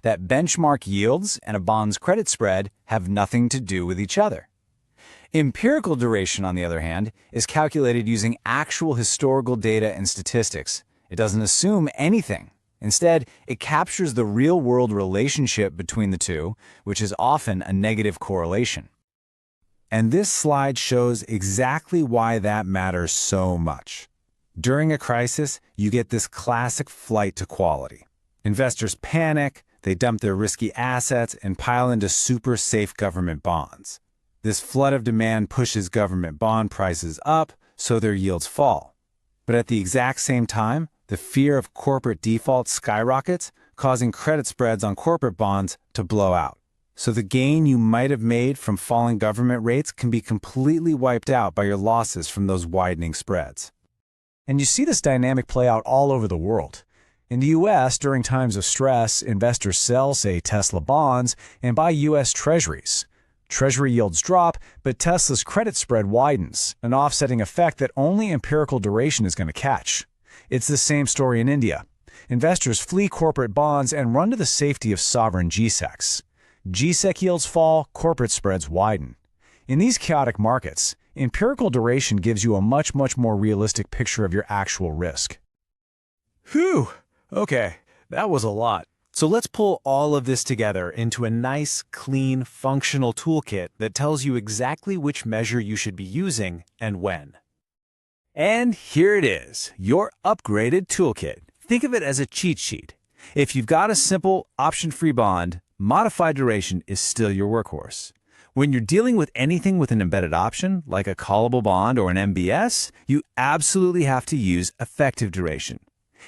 that benchmark yields and a bond's credit spread have nothing to do with each other. Empirical duration, on the other hand, is calculated using actual historical data and statistics. It doesn't assume anything. Instead, it captures the real-world relationship between the two, which is often a negative correlation. And this slide shows exactly why that matters so much. During a crisis, you get this classic flight to quality. Investors panic, they dump their risky assets and pile into super safe government bonds. This flood of demand pushes government bond prices up, so their yields fall. But at the exact same time, the fear of corporate default skyrockets, causing credit spreads on corporate bonds to blow out. So the gain you might have made from falling government rates can be completely wiped out by your losses from those widening spreads. And you see this dynamic play out all over the world. In the U.S., during times of stress, investors sell, say, Tesla bonds and buy U.S. treasuries. Treasury yields drop, but Tesla's credit spread widens, an offsetting effect that only empirical duration is going to catch. It's the same story in India. Investors flee corporate bonds and run to the safety of sovereign GSECs. GSEC yields fall, corporate spreads widen. In these chaotic markets, empirical duration gives you a much more realistic picture of your actual risk. Whew! Okay, that was a lot. So let's pull all of this together into a nice, clean, functional toolkit that tells you exactly which measure you should be using and when. And here it is, your upgraded toolkit. Think of it as a cheat sheet. If you've got a simple, option-free bond, modified duration is still your workhorse. When you're dealing with anything with an embedded option, like a callable bond or an MBS, you absolutely have to use effective duration.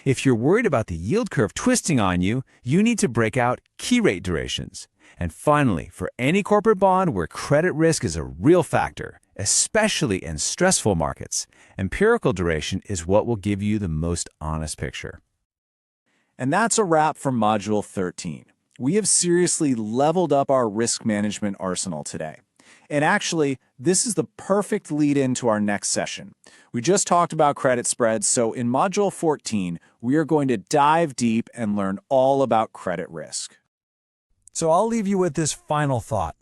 If you're worried about the yield curve twisting on you, you need to break out key rate durations. And finally, for any corporate bond where credit risk is a real factor, especially in stressful markets, empirical duration is what will give you the most honest picture. And that's a wrap from Module 13. We have seriously leveled up our risk management arsenal today. And actually, this is the perfect lead-in to our next session. We just talked about credit spreads, so in Module 14, we are going to dive deep and learn all about credit risk. So I'll leave you with this final thought.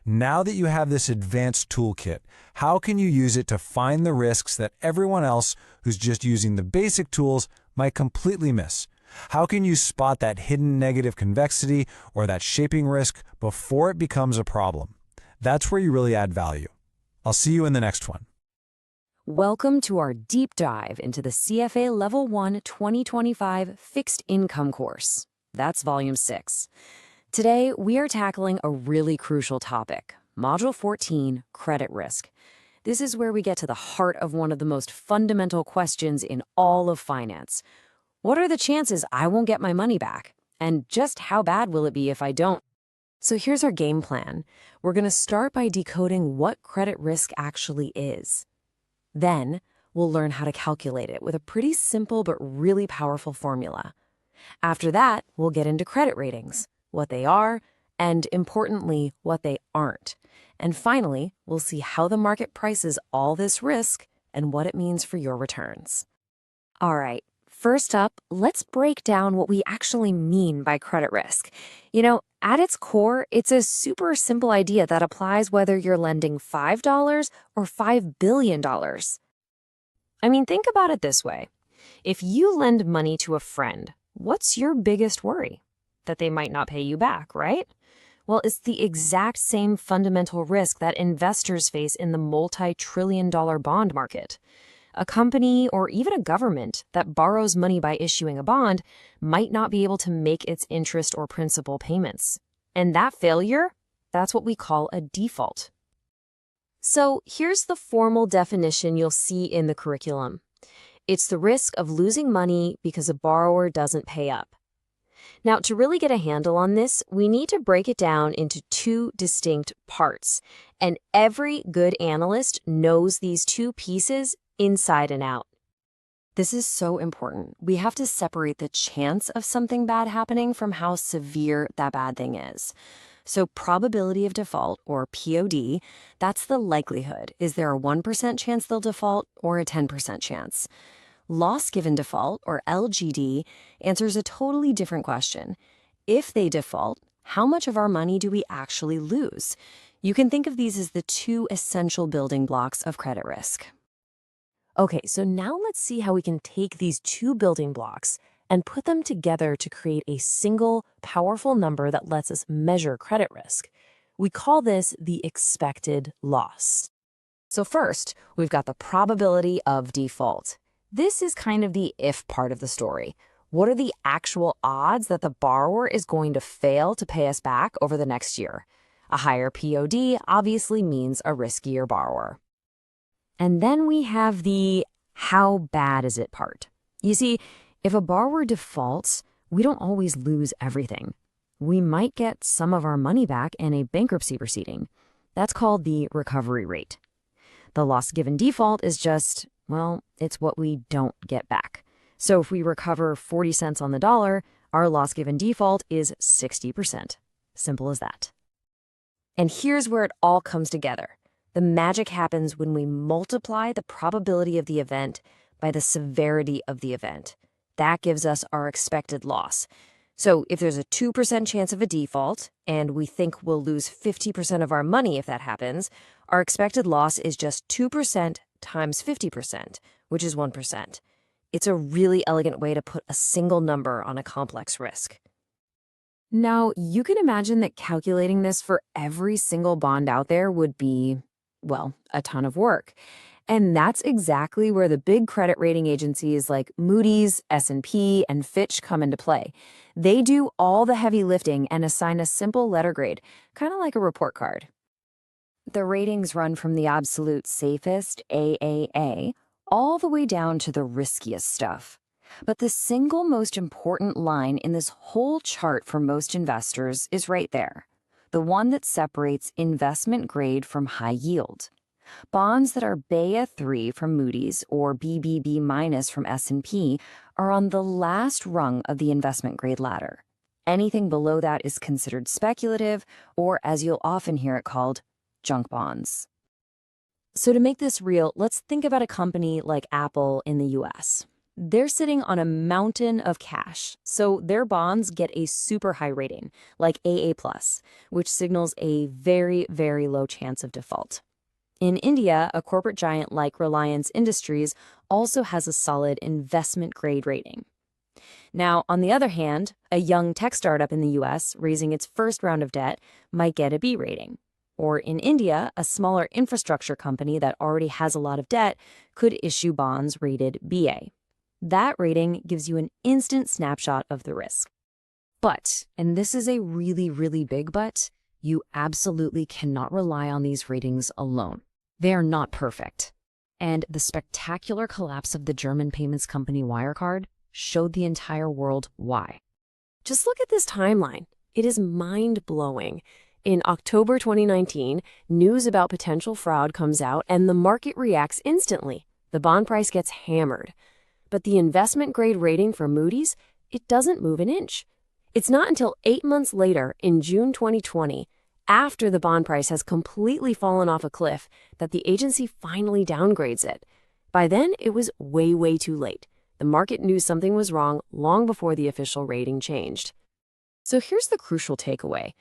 Now that you have this advanced toolkit, how can you use it to find the risks that everyone else who's just using the basic tools might completely miss? How can you spot that hidden negative convexity or that shaping risk before it becomes a problem? That's where you really add value. I'll see you in the next one. Welcome to our deep dive into the CFA Level 1 2025 Fixed Income course. That's Volume 6. Today, we are tackling a really crucial topic, Module 14, Credit Risk. This is where we get to the heart of one of the most fundamental questions in all of finance. What are the chances I won't get my money back? And just how bad will it be if I don't? So here's our game plan. We're going to start by decoding what credit risk actually is. Then, we'll learn how to calculate it with a pretty simple but really powerful formula. After that, we'll get into credit ratings, what they are, and importantly, what they aren't. And finally, we'll see how the market prices all this risk and what it means for your returns. All right. First up, let's break down what we actually mean by credit risk. At its core, it's a super simple idea that applies whether you're lending $5 or $5 billion. Think about it this way. If you lend money to a friend, what's your biggest worry? That they might not pay you back, right? Well, it's the exact same fundamental risk that investors face in the multi-trillion-dollar bond market. A company or even a government that borrows money by issuing a bond might not be able to make its interest or principal payments. And that failure, that's what we call a default. So here's the formal definition you'll see in the curriculum. It's the risk of losing money because a borrower doesn't pay up. Now, to really get a handle on this, we need to break it down into two distinct parts. And every good analyst knows these two pieces inside and out. This is so important. We have to separate the chance of something bad happening from how severe that bad thing is. So probability of default, or POD, that's the likelihood. Is there a 1% chance they'll default or a 10% chance? Loss given default, or LGD, answers a totally different question. If they default, how much of our money do we actually lose? You can think of these as the two essential building blocks of credit risk. Okay, so now let's see how we can take these two building blocks and put them together to create a single, powerful number that lets us measure credit risk. We call this the expected loss. So first, we've got the probability of default. This is kind of the if part of the story. What are the actual odds that the borrower is going to fail to pay us back over the next year? A higher POD obviously means a riskier borrower. And then we have the how bad is it part. You see, if a borrower defaults, we don't always lose everything. We might get some of our money back in a bankruptcy proceeding. That's called the recovery rate. The loss given default is just, well, it's what we don't get back. So if we recover 40 cents on the dollar, our loss given default is 60%. Simple as that. And here's where it all comes together. The magic happens when we multiply the probability of the event by the severity of the event. That gives us our expected loss. So if there's a 2% chance of a default, and we think we'll lose 50% of our money if that happens, our expected loss is just 2% times 50%, which is 1%. It's a really elegant way to put a single number on a complex risk. Now, you can imagine that calculating this for every single bond out there would be, well, a ton of work. And that's exactly where the big credit rating agencies like Moody's, S&P, and Fitch come into play. They do all the heavy lifting and assign a simple letter grade, kind of like a report card. The ratings run from the absolute safest, AAA, all the way down to the riskiest stuff. But the single most important line in this whole chart for most investors is right there, the one that separates investment grade from high yield. Bonds that are Baa 3 from Moody's or BBB- from S&P are on the last rung of the investment grade ladder. Anything below that is considered speculative, or as you'll often hear it called, junk bonds. So to make this real, let's think about a company like Apple in the US. They're sitting on a mountain of cash, so their bonds get a super high rating, like AA+, which signals a very, very low chance of default. In India, a corporate giant like Reliance Industries also has a solid investment grade rating. Now, on the other hand, a young tech startup in the US raising its first round of debt might get a B rating. Or in India, a smaller infrastructure company that already has a lot of debt could issue bonds rated BA. That rating gives you an instant snapshot of the risk. But, and this is a really, really big but, you absolutely cannot rely on these ratings alone. They are not perfect. And the spectacular collapse of the German payments company Wirecard showed the entire world why. Just look at this timeline. It is mind-blowing. In October 2019, news about potential fraud comes out and the market reacts instantly. The bond price gets hammered. But the investment grade rating for Moody's, it doesn't move an inch. It's not until 8 months later, in June 2020, after the bond price has completely fallen off a cliff, that the agency finally downgrades it. By then, it was way, way too late. The market knew something was wrong long before the official rating changed. So here's the crucial takeaway.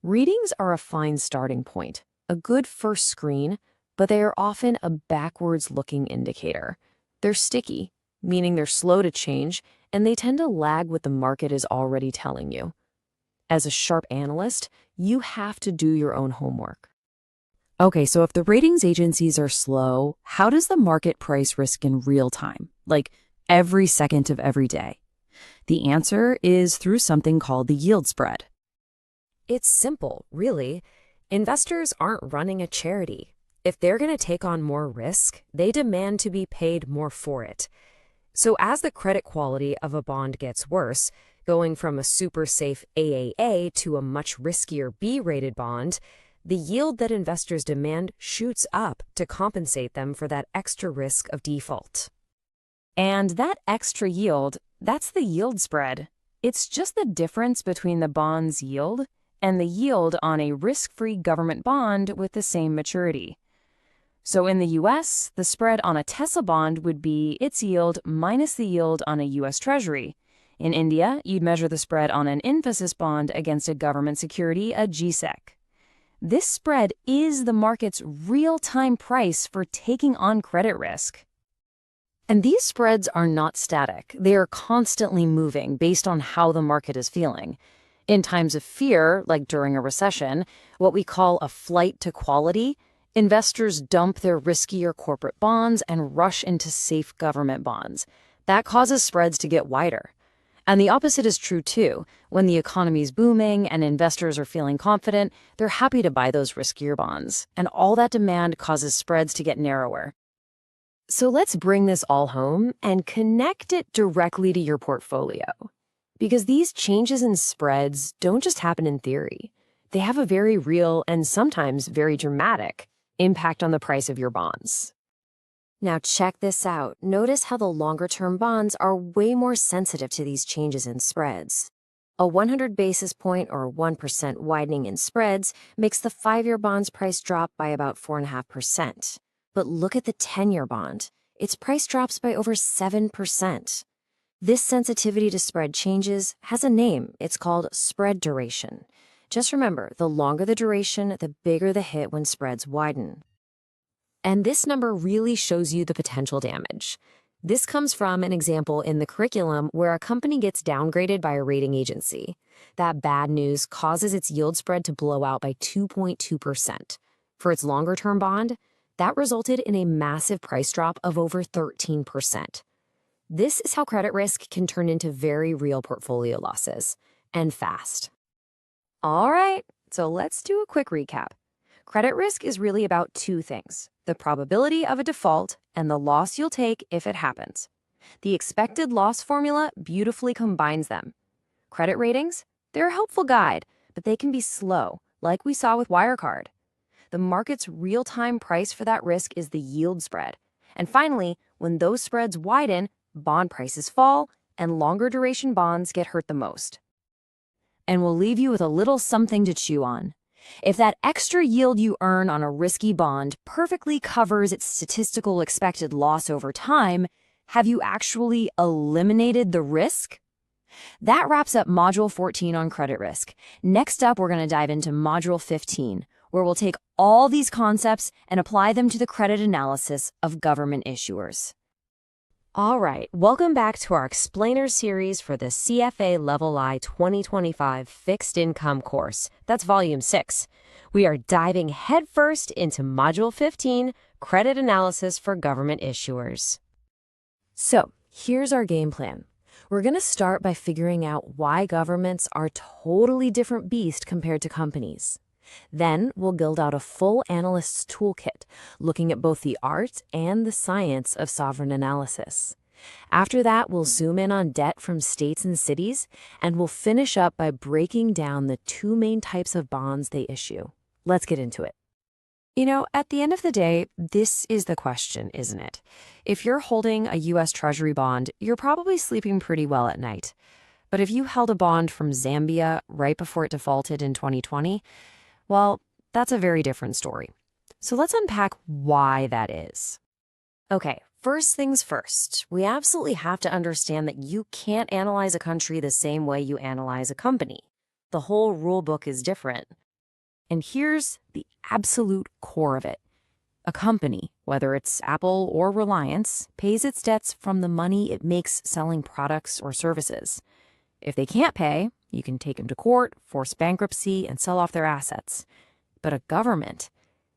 Ratings are a fine starting point, a good first screen, but they are often a backwards-looking indicator. They're sticky, meaning they're slow to change, and they tend to lag what the market is already telling you. As a sharp analyst, you have to do your own homework. Okay, so if the ratings agencies are slow, how does the market price risk in real time, like every second of every day? The answer is through something called the yield spread. It's simple, really. Investors aren't running a charity. If they're going to take on more risk, they demand to be paid more for it. So as the credit quality of a bond gets worse, Going from a super safe AAA to a much riskier B-rated bond, the yield that investors demand shoots up to compensate them for that extra risk of default. And that extra yield, that's the yield spread. It's just the difference between the bond's yield and the yield on a risk-free government bond with the same maturity. So in the US, the spread on a Tesla bond would be its yield minus the yield on a US Treasury. In India, you'd measure the spread on an Infosys bond against a government security, a GSEC. This spread is the market's real-time price for taking on credit risk. And these spreads are not static. They are constantly moving based on how the market is feeling. In times of fear, like during a recession, what we call a flight to quality, investors dump their riskier corporate bonds and rush into safe government bonds. That causes spreads to get wider. And the opposite is true too. When the economy is booming and investors are feeling confident, they're happy to buy those riskier bonds. And all that demand causes spreads to get narrower. So let's bring this all home and connect it directly to your portfolio. Because these changes in spreads don't just happen in theory. They have a very real and sometimes very dramatic impact on the price of your bonds. Now check this out. Notice how the longer-term bonds are way more sensitive to these changes in spreads. A 100 basis point or 1% widening in spreads makes the 5-year bond's price drop by about 4.5%. But look at the 10-year bond. Its price drops by over 7%. This sensitivity to spread changes has a name. It's called spread duration. Just remember, the longer the duration, the bigger the hit when spreads widen. And this number really shows you the potential damage. This comes from an example in the curriculum where a company gets downgraded by a rating agency. That bad news causes its yield spread to blow out by 2.2%. For its longer-term bond, that resulted in a massive price drop of over 13%. This is how credit risk can turn into very real portfolio losses, and fast. All right, so let's do a quick recap. Credit risk is really about two things: the probability of a default and the loss you'll take if it happens. The expected loss formula beautifully combines them. Credit ratings, they're a helpful guide, but they can be slow, like we saw with Wirecard. The market's real-time price for that risk is the yield spread. And finally, when those spreads widen, bond prices fall, and longer duration bonds get hurt the most. And we'll leave you with a little something to chew on. If that extra yield you earn on a risky bond perfectly covers its statistical expected loss over time, have you actually eliminated the risk? That wraps up Module 14 on credit risk. Next up, we're going to dive into Module 15, where we'll take all these concepts and apply them to the credit analysis of government issuers. All right, welcome back to our Explainer series for the CFA Level I 2025 Fixed Income course. That's Volume 6. We are diving headfirst into Module 15, Credit Analysis for Government Issuers. So, here's our game plan. We're going to start by figuring out why governments are a totally different beast compared to companies. Then we'll build out a full analyst's toolkit, looking at both the art and the science of sovereign analysis. After that, we'll zoom in on debt from states and cities, and we'll finish up by breaking down the two main types of bonds they issue. Let's get into it. You know, at the end of the day, this is the question, isn't it? If you're holding a U.S. Treasury bond, you're probably sleeping pretty well at night. But if you held a bond from Zambia right before it defaulted in 2020, well, that's a very different story. So let's unpack why that is. Okay, first things first. We absolutely have to understand that you can't analyze a country the same way you analyze a company. The whole rule book is different. And here's the absolute core of it. A company, whether it's Apple or Reliance, pays its debts from the money it makes selling products or services. If they can't pay, you can take them to court, force bankruptcy, and sell off their assets. But a government,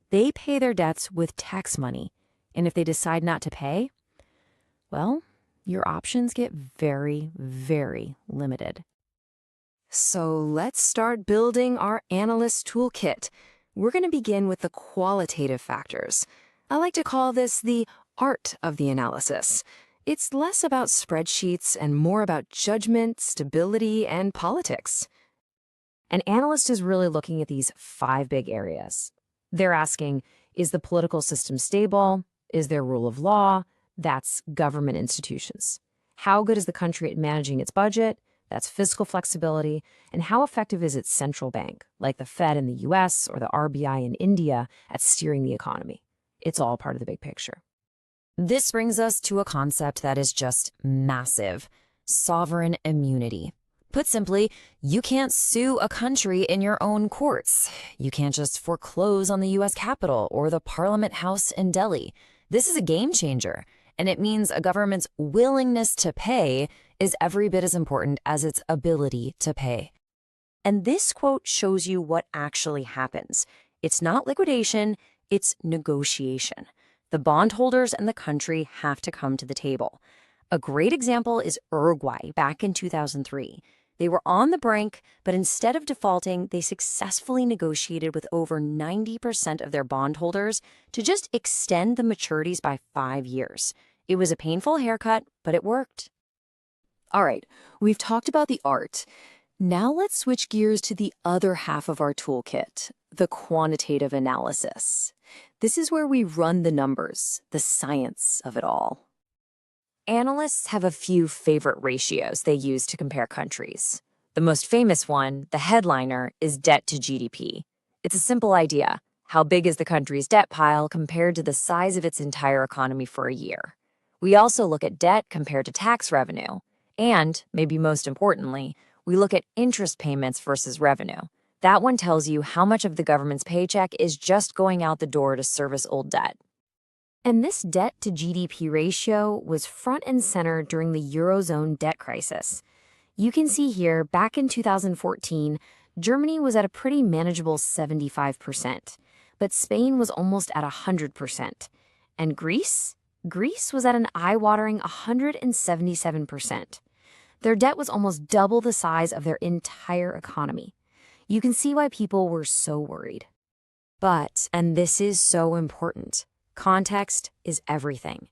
they pay their debts with tax money. And if they decide not to pay, well, your options get very, very limited. So let's start building our analyst toolkit. We're going to begin with the qualitative factors. I like to call this the art of the analysis. It's less about spreadsheets and more about judgment, stability, and politics. An analyst is really looking at these 5 big areas. They're asking, is the political system stable? Is there rule of law? That's government institutions. How good is the country at managing its budget? That's fiscal flexibility. And how effective is its central bank, like the Fed in the US or the RBI in India, at steering the economy? It's all part of the big picture. This brings us to a concept that is just massive: sovereign immunity. Put simply, you can't sue a country in your own courts. You can't just foreclose on the US Capitol or the Parliament House in Delhi. This is a game changer, and it means a government's willingness to pay is every bit as important as its ability to pay. And this quote shows you what actually happens. It's not liquidation, it's negotiation. The bondholders and the country have to come to the table. A great example is Uruguay back in 2003. They were on the brink, but instead of defaulting, they successfully negotiated with over 90% of their bondholders to just extend the maturities by 5 years. It was a painful haircut, but it worked. All right, we've talked about the art. Now let's switch gears to the other half of our toolkit, the quantitative analysis. This is where we run the numbers, the science of it all. Analysts have a few favorite ratios they use to compare countries. The most famous one, the headliner, is debt to GDP. It's a simple idea. How big is the country's debt pile compared to the size of its entire economy for a year? We also look at debt compared to tax revenue. And, maybe most importantly, we look at interest payments versus revenue. That one tells you how much of the government's paycheck is just going out the door to service old debt. And this debt to GDP ratio was front and center during the Eurozone debt crisis. You can see here, back in 2014, Germany was at a pretty manageable 75%, but Spain was almost at 100%. And Greece? Greece was at an eye-watering 177%. Their debt was almost double the size of their entire economy. You can see why people were so worried. But, and this is so important, context is everything.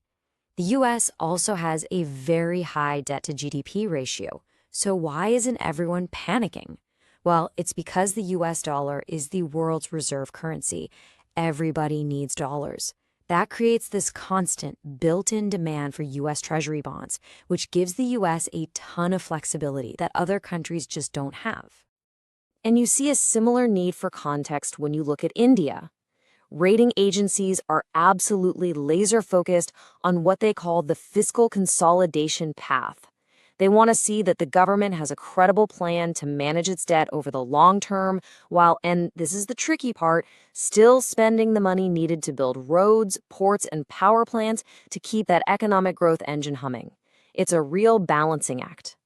The US also has a very high debt to GDP ratio, so why isn't everyone panicking? Well, it's because the US dollar is the world's reserve currency. Everybody needs dollars. That creates this constant, built-in demand for US Treasury bonds, which gives the US a ton of flexibility that other countries just don't have. And you see a similar need for context when you look at India. Rating agencies are absolutely laser-focused on what they call the fiscal consolidation path. They want to see that the government has a credible plan to manage its debt over the long term while, and this is the tricky part, still spending the money needed to build roads, ports, and power plants to keep that economic growth engine humming. It's a real balancing act.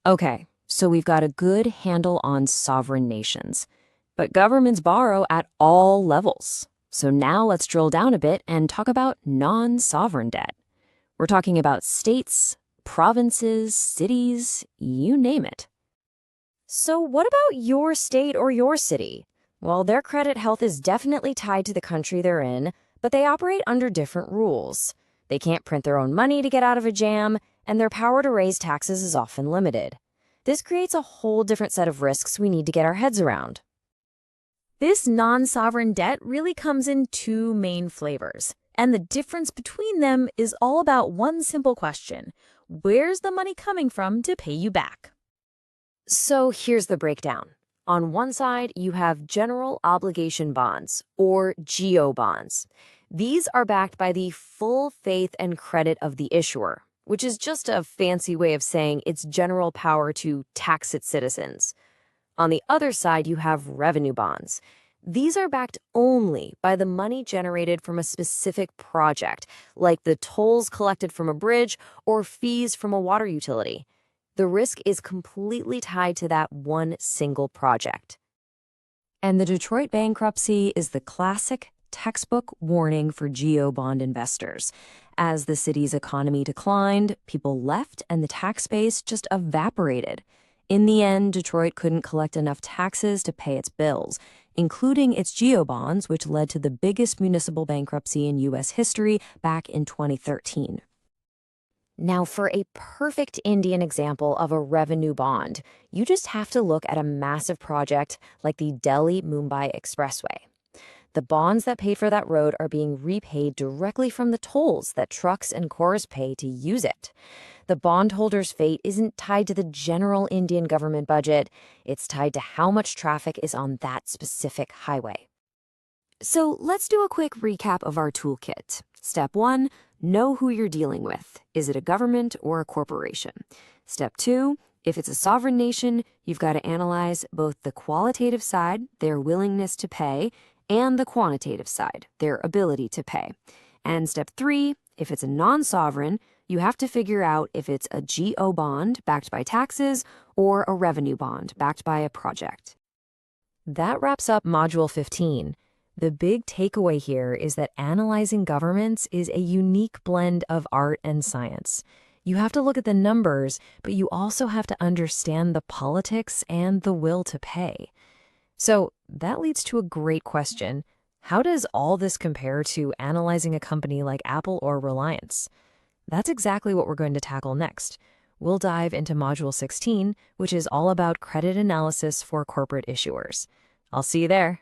Okay, so we've got a good handle on sovereign nations. But governments borrow at all levels. So now let's drill down a bit and talk about non-sovereign debt. We're talking about states, provinces, cities, you name it. So what about your state or your city? Well, their credit health is definitely tied to the country they're in, but they operate under different rules. They can't print their own money to get out of a jam, and their power to raise taxes is often limited. This creates a whole different set of risks we need to get our heads around. This non-sovereign debt really comes in 2 main flavors, and the difference between them is all about one simple question: where's the money coming from to pay you back? So here's the breakdown. On one side, you have general obligation bonds, or GO bonds. These are backed by the full faith and credit of the issuer, which is just a fancy way of saying its general power to tax its citizens. On the other side, you have revenue bonds. These are backed only by the money generated from a specific project, like the tolls collected from a bridge or fees from a water utility. The risk is completely tied to that one single project. And the Detroit bankruptcy is the classic textbook warning for GO bond investors. As the city's economy declined, people left and the tax base just evaporated. In the end, Detroit couldn't collect enough taxes to pay its bills, including its GO bonds, which led to the biggest municipal bankruptcy in U.S. history back in 2013. Now, for a perfect Indian example of a revenue bond, you just have to look at a massive project like the Delhi-Mumbai Expressway. The bonds that paid for that road are being repaid directly from the tolls that trucks and cars pay to use it. The bondholder's fate isn't tied to the general Indian government budget, it's tied to how much traffic is on that specific highway. So let's do a quick recap of our toolkit. Step 1, know who you're dealing with. Is it a government or a corporation? Step 2, if it's a sovereign nation, you've got to analyze both the qualitative side, their willingness to pay, and the quantitative side, their ability to pay. And step 3, if it's a non-sovereign, you have to figure out if it's a GO bond backed by taxes or a revenue bond backed by a project. That wraps up Module 15. The big takeaway here is that analyzing governments is a unique blend of art and science. You have to look at the numbers, but you also have to understand the politics and the will to pay. So that leads to a great question. How does all this compare to analyzing a company like Apple or Reliance? That's exactly what we're going to tackle next. We'll dive into Module 16, which is all about credit analysis for corporate issuers. I'll see you there.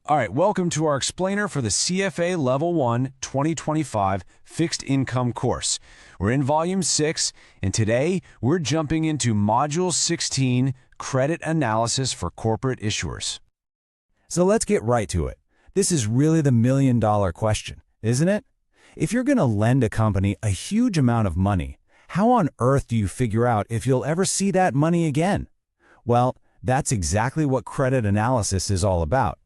All right, welcome to our explainer for the CFA Level 1 2025 Fixed Income course. We're in Volume 6, and today we're jumping into Module 16, Credit Analysis for Corporate Issuers. So let's get right to it. This is really the million-dollar question, isn't it? If you're going to lend a company a huge amount of money, how on earth do you figure out if you'll ever see that money again? Well, that's exactly what credit analysis is all about.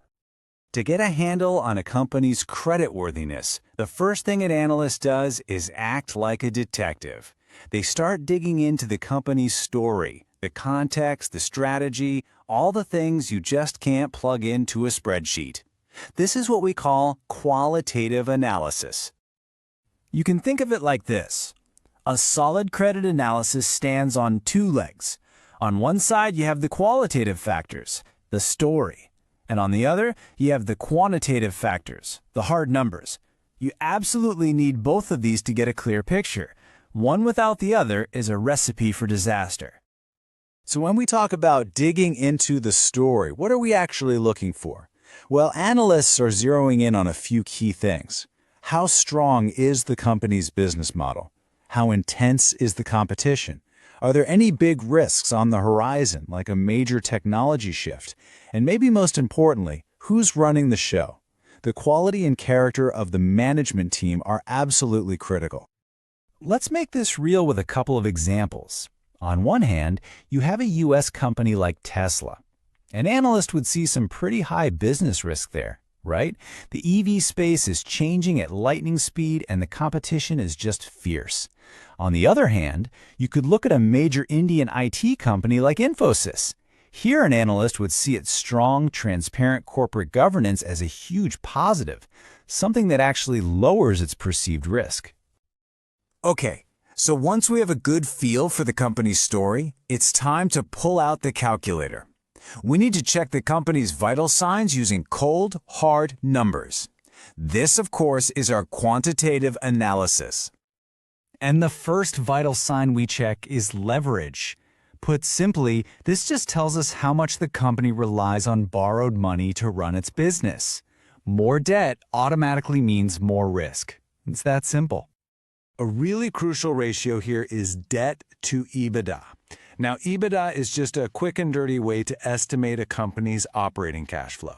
To get a handle on a company's creditworthiness, the first thing an analyst does is act like a detective. They start digging into the company's story, the context, the strategy, all the things you just can't plug into a spreadsheet. This is what we call qualitative analysis. You can think of it like this. A solid credit analysis stands on two legs. On one side, you have the qualitative factors, the story. And on the other, you have the quantitative factors, the hard numbers. You absolutely need both of these to get a clear picture. One without the other is a recipe for disaster. So when we talk about digging into the story, what are we actually looking for? Well, analysts are zeroing in on a few key things. How strong is the company's business model? How intense is the competition? Are there any big risks on the horizon, like a major technology shift? And maybe most importantly, who's running the show? The quality and character of the management team are absolutely critical. Let's make this real with a couple of examples. On one hand, you have a U.S. company like Tesla. An analyst would see some pretty high business risk there, right? The EV space is changing at lightning speed and the competition is just fierce. On the other hand, you could look at a major Indian IT company like Infosys. Here, an analyst would see its strong, transparent corporate governance as a huge positive, something that actually lowers its perceived risk. Okay, so once we have a good feel for the company's story, it's time to pull out the calculator. We need to check the company's vital signs using cold, hard numbers. This, of course, is our quantitative analysis. And the first vital sign we check is leverage. Put simply, this just tells us how much the company relies on borrowed money to run its business. More debt automatically means more risk. It's that simple. A really crucial ratio here is debt to EBITDA. Now, EBITDA is just a quick and dirty way to estimate a company's operating cash flow.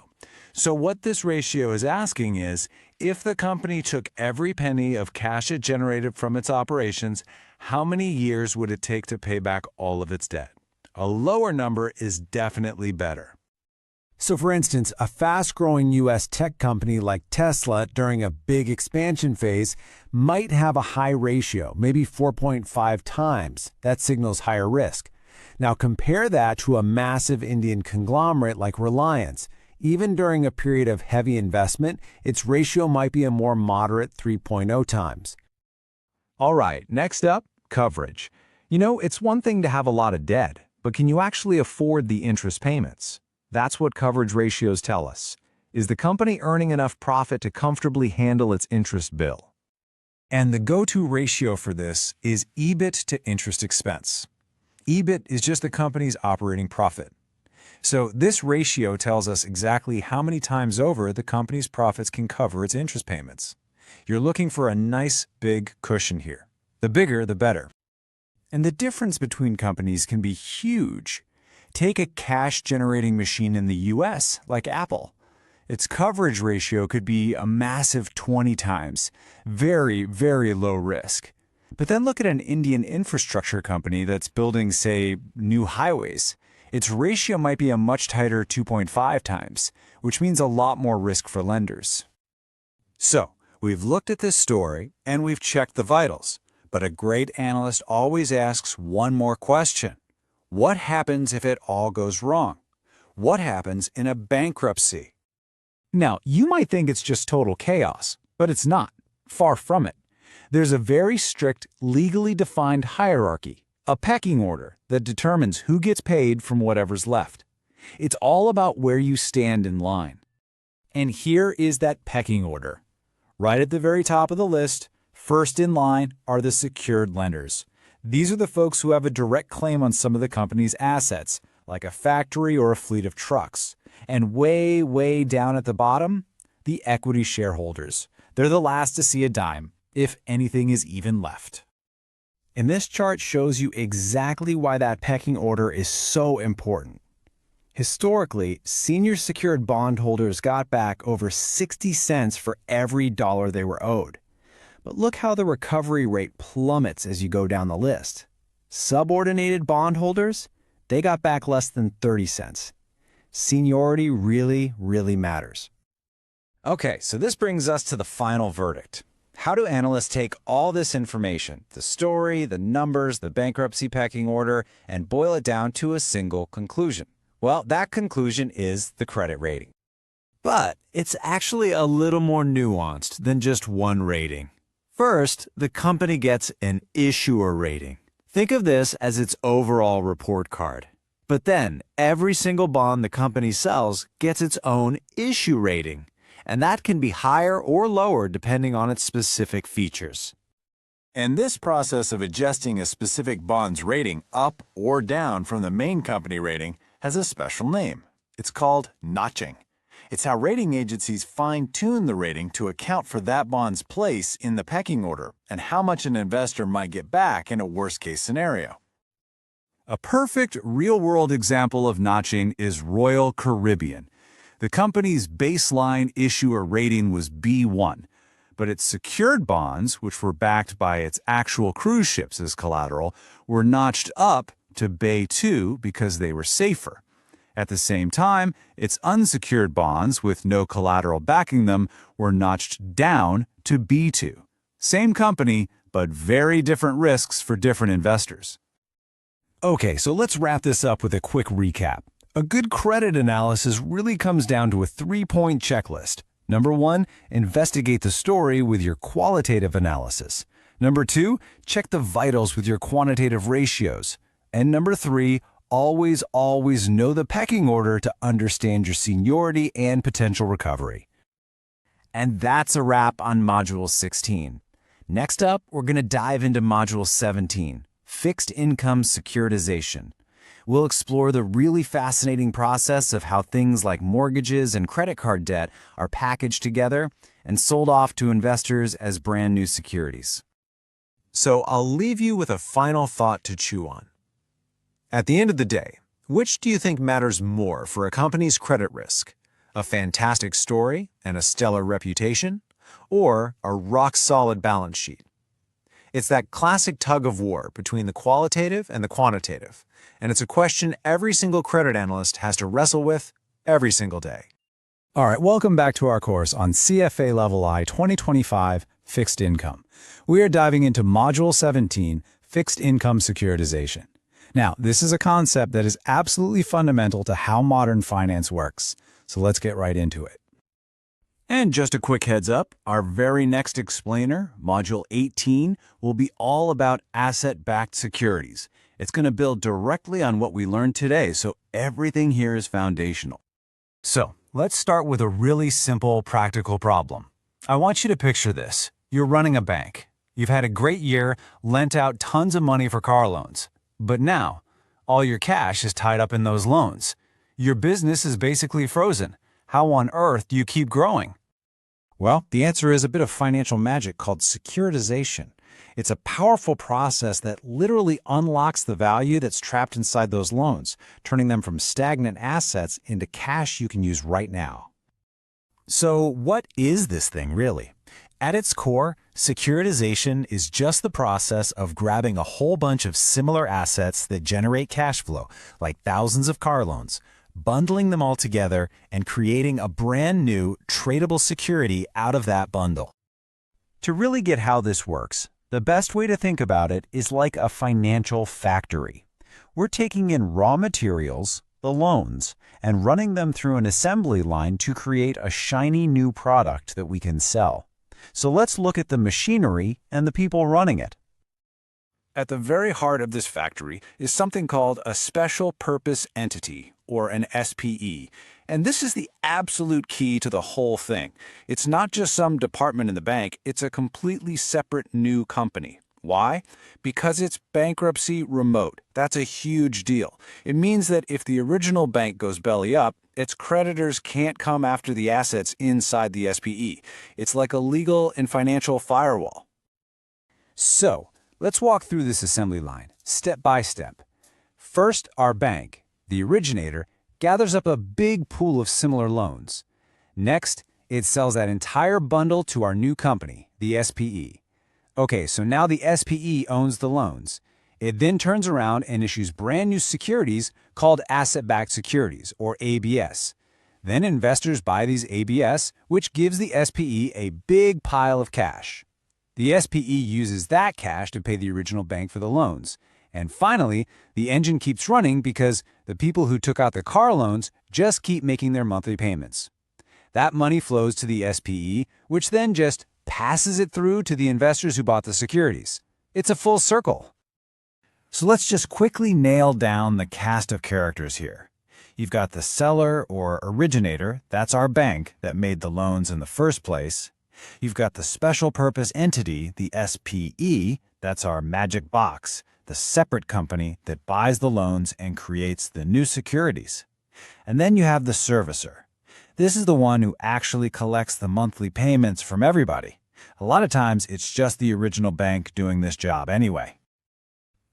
So what this ratio is asking is, if the company took every penny of cash it generated from its operations, how many years would it take to pay back all of its debt? A lower number is definitely better. So for instance, a fast-growing U.S. tech company like Tesla during a big expansion phase might have a high ratio, maybe 4.5 times. That signals higher risk. Now compare that to a massive Indian conglomerate like Reliance. Even during a period of heavy investment, its ratio might be a more moderate 3.0 times. All right, next up, coverage. You know, it's one thing to have a lot of debt, but can you actually afford the interest payments? That's what coverage ratios tell us. Is the company earning enough profit to comfortably handle its interest bill? And the go-to ratio for this is EBIT to interest expense. EBIT is just the company's operating profit. So this ratio tells us exactly how many times over the company's profits can cover its interest payments. You're looking for a nice big cushion here. The bigger, the better. And the difference between companies can be huge. Take a cash-generating machine in the US, like Apple. Its coverage ratio could be a massive 20 times. Very, very low risk. But then look at an Indian infrastructure company that's building, say, new highways. Its ratio might be a much tighter 2.5 times, which means a lot more risk for lenders. So, we've looked at this story and we've checked the vitals. But a great analyst always asks one more question. What happens if it all goes wrong? What happens in a bankruptcy? Now, you might think it's just total chaos, but it's not. Far from it. There's a very strict, legally defined hierarchy, a pecking order that determines who gets paid from whatever's left. It's all about where you stand in line. And here is that pecking order. Right at the very top of the list, first in line are the secured lenders. These are the folks who have a direct claim on some of the company's assets, like a factory or a fleet of trucks. And way, way down at the bottom, the equity shareholders. They're the last to see a dime, if anything is even left. And this chart shows you exactly why that pecking order is so important. Historically, senior secured bondholders got back over 60 cents for every dollar they were owed. But look how the recovery rate plummets as you go down the list. Subordinated bondholders, they got back less than 30 cents. Seniority really, really matters. Okay, so this brings us to the final verdict. How do analysts take all this information, the story, the numbers, the bankruptcy pecking order, and boil it down to a single conclusion? Well, that conclusion is the credit rating. But it's actually a little more nuanced than just one rating. First, the company gets an issuer rating. Think of this as its overall report card. But then, every single bond the company sells gets its own issue rating, and that can be higher or lower depending on its specific features. And this process of adjusting a specific bond's rating up or down from the main company rating has a special name. It's called notching. It's how rating agencies fine-tune the rating to account for that bond's place in the pecking order and how much an investor might get back in a worst-case scenario. A perfect real-world example of notching is Royal Caribbean. The company's baseline issuer rating was B1, but its secured bonds, which were backed by its actual cruise ships as collateral, were notched up to Bay2 because they were safer. At the same time, its unsecured bonds with no collateral backing them were notched down to B2. Same company, but very different risks for different investors. Okay, so let's wrap this up with a quick recap. A good credit analysis really comes down to a 3-point checklist. Number 1, investigate the story with your qualitative analysis. Number 2, check the vitals with your quantitative ratios. And number 3, always know the pecking order to understand your seniority and potential recovery. And that's a wrap on Module 16. Next up, we're going to dive into Module 17. Fixed income securitization. We'll explore the really fascinating process of how things like mortgages and credit card debt are packaged together and sold off to investors as brand new securities. So I'll leave you with a final thought to chew on. At the end of the day, which do you think matters more for a company's credit risk? A fantastic story and a stellar reputation, or a rock-solid balance sheet? It's that classic tug of war between the qualitative and the quantitative, and it's a question every single credit analyst has to wrestle with every single day. All right, welcome back to our course on CFA Level I 2025 Fixed Income. We are diving into Module 17, Fixed Income Securitization. Now, this is a concept that is absolutely fundamental to how modern finance works, so let's get right into it. And just a quick heads up, our very next explainer, Module 18, will be all about asset-backed securities. It's going to build directly on what we learned today, so everything here is foundational. So, let's start with a really simple, practical problem. I want you to picture this. You're running a bank. You've had a great year, lent out tons of money for car loans. But now, all your cash is tied up in those loans. Your business is basically frozen. How on earth do you keep growing? Well, the answer is a bit of financial magic called securitization. It's a powerful process that literally unlocks the value that's trapped inside those loans, turning them from stagnant assets into cash you can use right now. So what is this thing really? At its core, securitization is just the process of grabbing a whole bunch of similar assets that generate cash flow, like thousands of car loans, bundling them all together and creating a brand new tradable security out of that bundle. To really get how this works, the best way to think about it is like a financial factory. We're taking in raw materials, the loans, and running them through an assembly line to create a shiny new product that we can sell. So let's look at the machinery and the people running it. At the very heart of this factory is something called a special purpose entity, or an SPE. And this is the absolute key to the whole thing. It's not just some department in the bank, it's a completely separate new company. Why? Because it's bankruptcy remote. That's a huge deal. It means that if the original bank goes belly up, its creditors can't come after the assets inside the SPE. It's like a legal and financial firewall. So, let's walk through this assembly line, step by step. First, our bank, the originator, gathers up a big pool of similar loans. Next, it sells that entire bundle to our new company, the SPE. Okay, so now the SPE owns the loans. It then turns around and issues brand new securities called asset-backed securities, or ABS. Then investors buy these ABS, which gives the SPE a big pile of cash. The SPE uses that cash to pay the original bank for the loans. And finally, the engine keeps running because the people who took out the car loans just keep making their monthly payments. That money flows to the SPE, which then just passes it through to the investors who bought the securities. It's a full circle. So let's just quickly nail down the cast of characters here. You've got the seller or originator, that's our bank that made the loans in the first place. You've got the special purpose entity, the SPE, that's our magic box, the separate company that buys the loans and creates the new securities. And then you have the servicer. This is the one who actually collects the monthly payments from everybody. A lot of times, it's just the original bank doing this job anyway.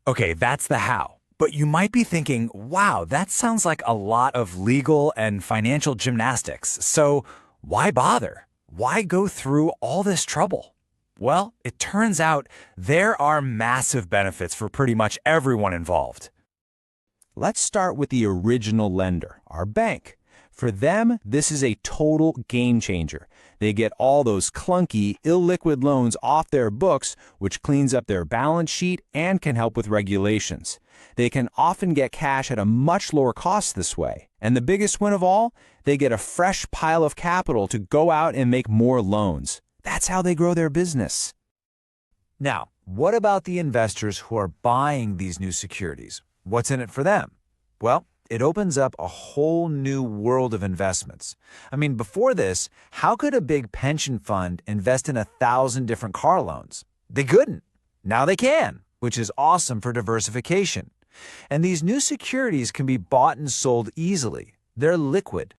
Okay, that's the how. But you might be thinking, wow, that sounds like a lot of legal and financial gymnastics. So why bother? Why go through all this trouble? Well, it turns out there are massive benefits for pretty much everyone involved. Let's start with the original lender, our bank. For them, this is a total game changer. They get all those clunky, illiquid loans off their books, which cleans up their balance sheet and can help with regulations. They can often get cash at a much lower cost this way. And the biggest win of all, they get a fresh pile of capital to go out and make more loans. That's how they grow their business. Now, what about the investors who are buying these new securities? What's in it for them? Well, it opens up a whole new world of investments. I mean, before this, how could a big pension fund invest in 1,000 different car loans? They couldn't. Now they can, which is awesome for diversification. And these new securities can be bought and sold easily. They're liquid.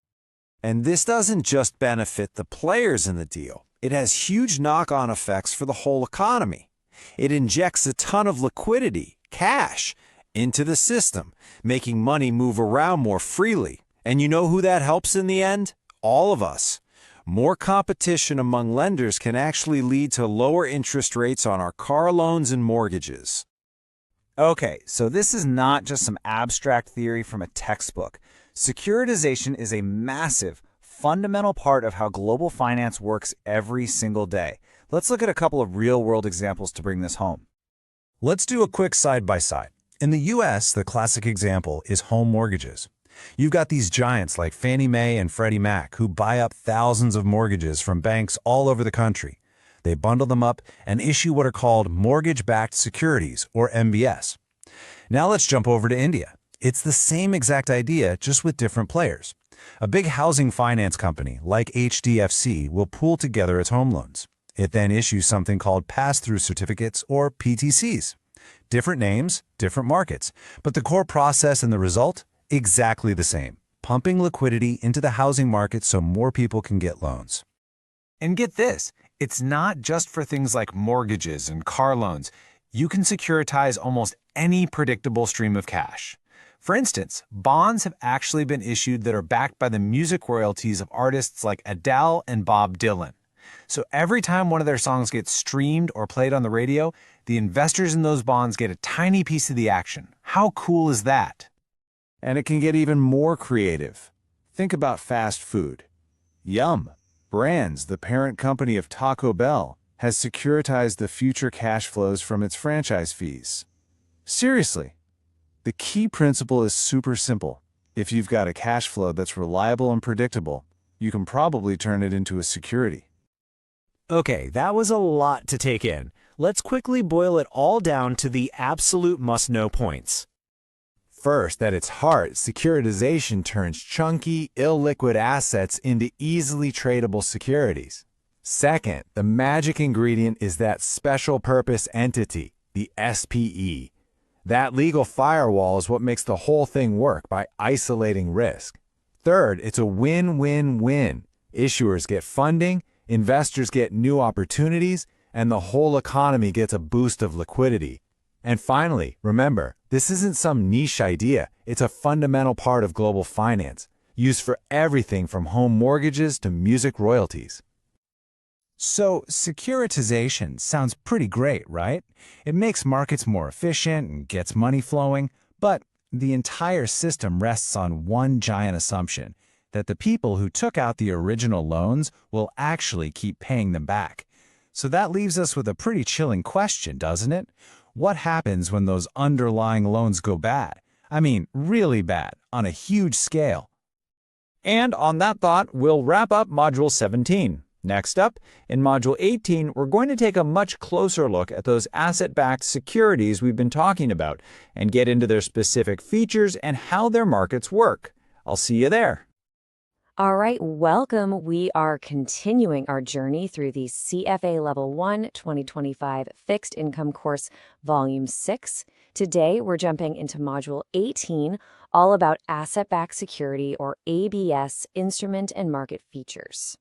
And this doesn't just benefit the players in the deal. It has huge knock-on effects for the whole economy. It injects a ton of liquidity, cash, into the system, making money move around more freely. And you know who that helps in the end? All of us. More competition among lenders can actually lead to lower interest rates on our car loans and mortgages. Okay, so this is not just some abstract theory from a textbook. Securitization is a massive, fundamental part of how global finance works every single day. Let's look at a couple of real-world examples to bring this home. Let's do a quick side-by-side. In the U.S., the classic example is home mortgages. You've got these giants like Fannie Mae and Freddie Mac who buy up thousands of mortgages from banks all over the country. They bundle them up and issue what are called mortgage-backed securities, or MBS. Now let's jump over to India. It's the same exact idea, just with different players. A big housing finance company like HDFC will pool together its home loans. It then issues something called pass-through certificates, or PTCs. Different names, different markets, but the core process and the result, exactly the same. Pumping liquidity into the housing market so more people can get loans. And get this, it's not just for things like mortgages and car loans. You can securitize almost any predictable stream of cash. For instance, bonds have actually been issued that are backed by the music royalties of artists like Adele and Bob Dylan. So every time one of their songs gets streamed or played on the radio, the investors in those bonds get a tiny piece of the action. How cool is that? And it can get even more creative. Think about fast food. Yum! Brands, the parent company of Taco Bell, has securitized the future cash flows from its franchise fees. Seriously, the key principle is super simple. If you've got a cash flow that's reliable and predictable, you can probably turn it into a security. Okay, that was a lot to take in. Let's quickly boil it all down to the absolute must-know points. First, at its heart, securitization turns chunky, illiquid assets into easily tradable securities. Second, the magic ingredient is that special purpose entity, the SPE. That legal firewall is what makes the whole thing work by isolating risk. Third, it's a win-win-win. Issuers get funding, investors get new opportunities, and the whole economy gets a boost of liquidity. And finally, remember, this isn't some niche idea. It's a fundamental part of global finance, used for everything from home mortgages to music royalties. So, securitization sounds pretty great, right? It makes markets more efficient and gets money flowing, but the entire system rests on one giant assumption, that the people who took out the original loans will actually keep paying them back. So that leaves us with a pretty chilling question, doesn't it? What happens when those underlying loans go bad? I mean, really bad, on a huge scale. And on that thought, we'll wrap up Module 17. Next up, in Module 18, we're going to take a much closer look at those asset-backed securities we've been talking about and get into their specific features and how their markets work. I'll see you there. All right, welcome. We are continuing our journey through the CFA Level 1 2025 Fixed Income Course, Volume 6. Today, we're jumping into Module 18, all about asset-backed security, or ABS, instrument and market features.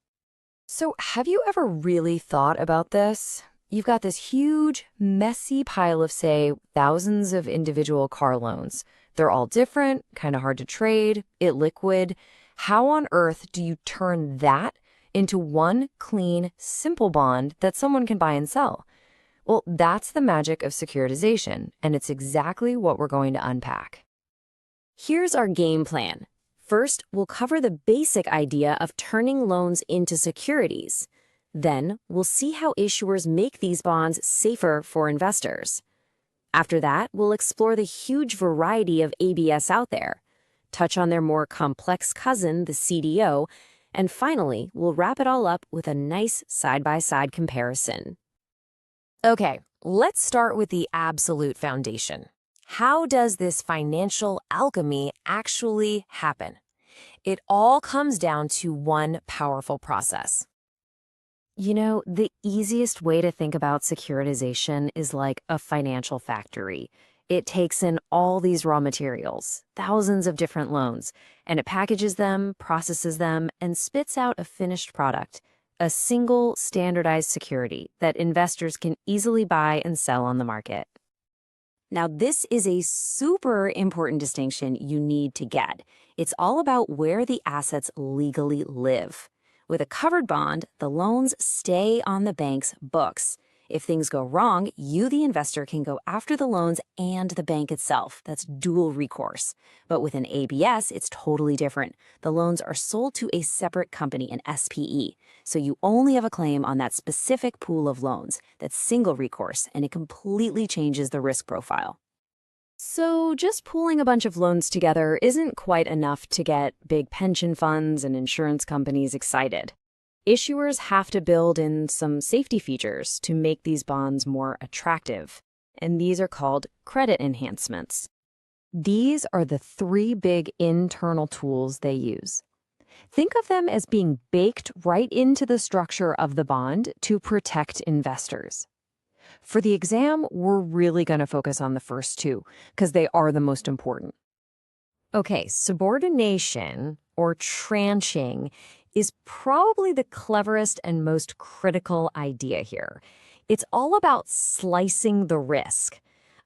So, have you ever really thought about this? You've got this huge, messy pile of, say, thousands of individual car loans. They're all different, kind of hard to trade, illiquid. How on earth do you turn that into one clean, simple bond that someone can buy and sell? Well, that's the magic of securitization, and it's exactly what we're going to unpack. Here's our game plan. First, we'll cover the basic idea of turning loans into securities. Then, we'll see how issuers make these bonds safer for investors. After that, we'll explore the huge variety of ABS out there, touch on their more complex cousin, the CDO, and finally, we'll wrap it all up with a nice side-by-side comparison. Okay, let's start with the absolute foundation. How does this financial alchemy actually happen? It all comes down to one powerful process. You know, the easiest way to think about securitization is like a financial factory. It takes in all these raw materials, thousands of different loans, and it packages them, processes them, and spits out a finished product, a single standardized security that investors can easily buy and sell on the market. Now, this is a super important distinction you need to get. It's all about where the assets legally live. With a covered bond, the loans stay on the bank's books. If things go wrong, you, the investor, can go after the loans and the bank itself. That's dual recourse. But with an ABS, it's totally different. The loans are sold to a separate company, an SPE. So you only have a claim on that specific pool of loans. That's single recourse, and it completely changes the risk profile. So just pooling a bunch of loans together isn't quite enough to get big pension funds and insurance companies excited. Issuers have to build in some safety features to make these bonds more attractive, and these are called credit enhancements. These are the three big internal tools they use. Think of them as being baked right into the structure of the bond to protect investors. For the exam, we're really going to focus on the first two because they are the most important. Okay, subordination or tranching is probably the cleverest and most critical idea here. It's all about slicing the risk.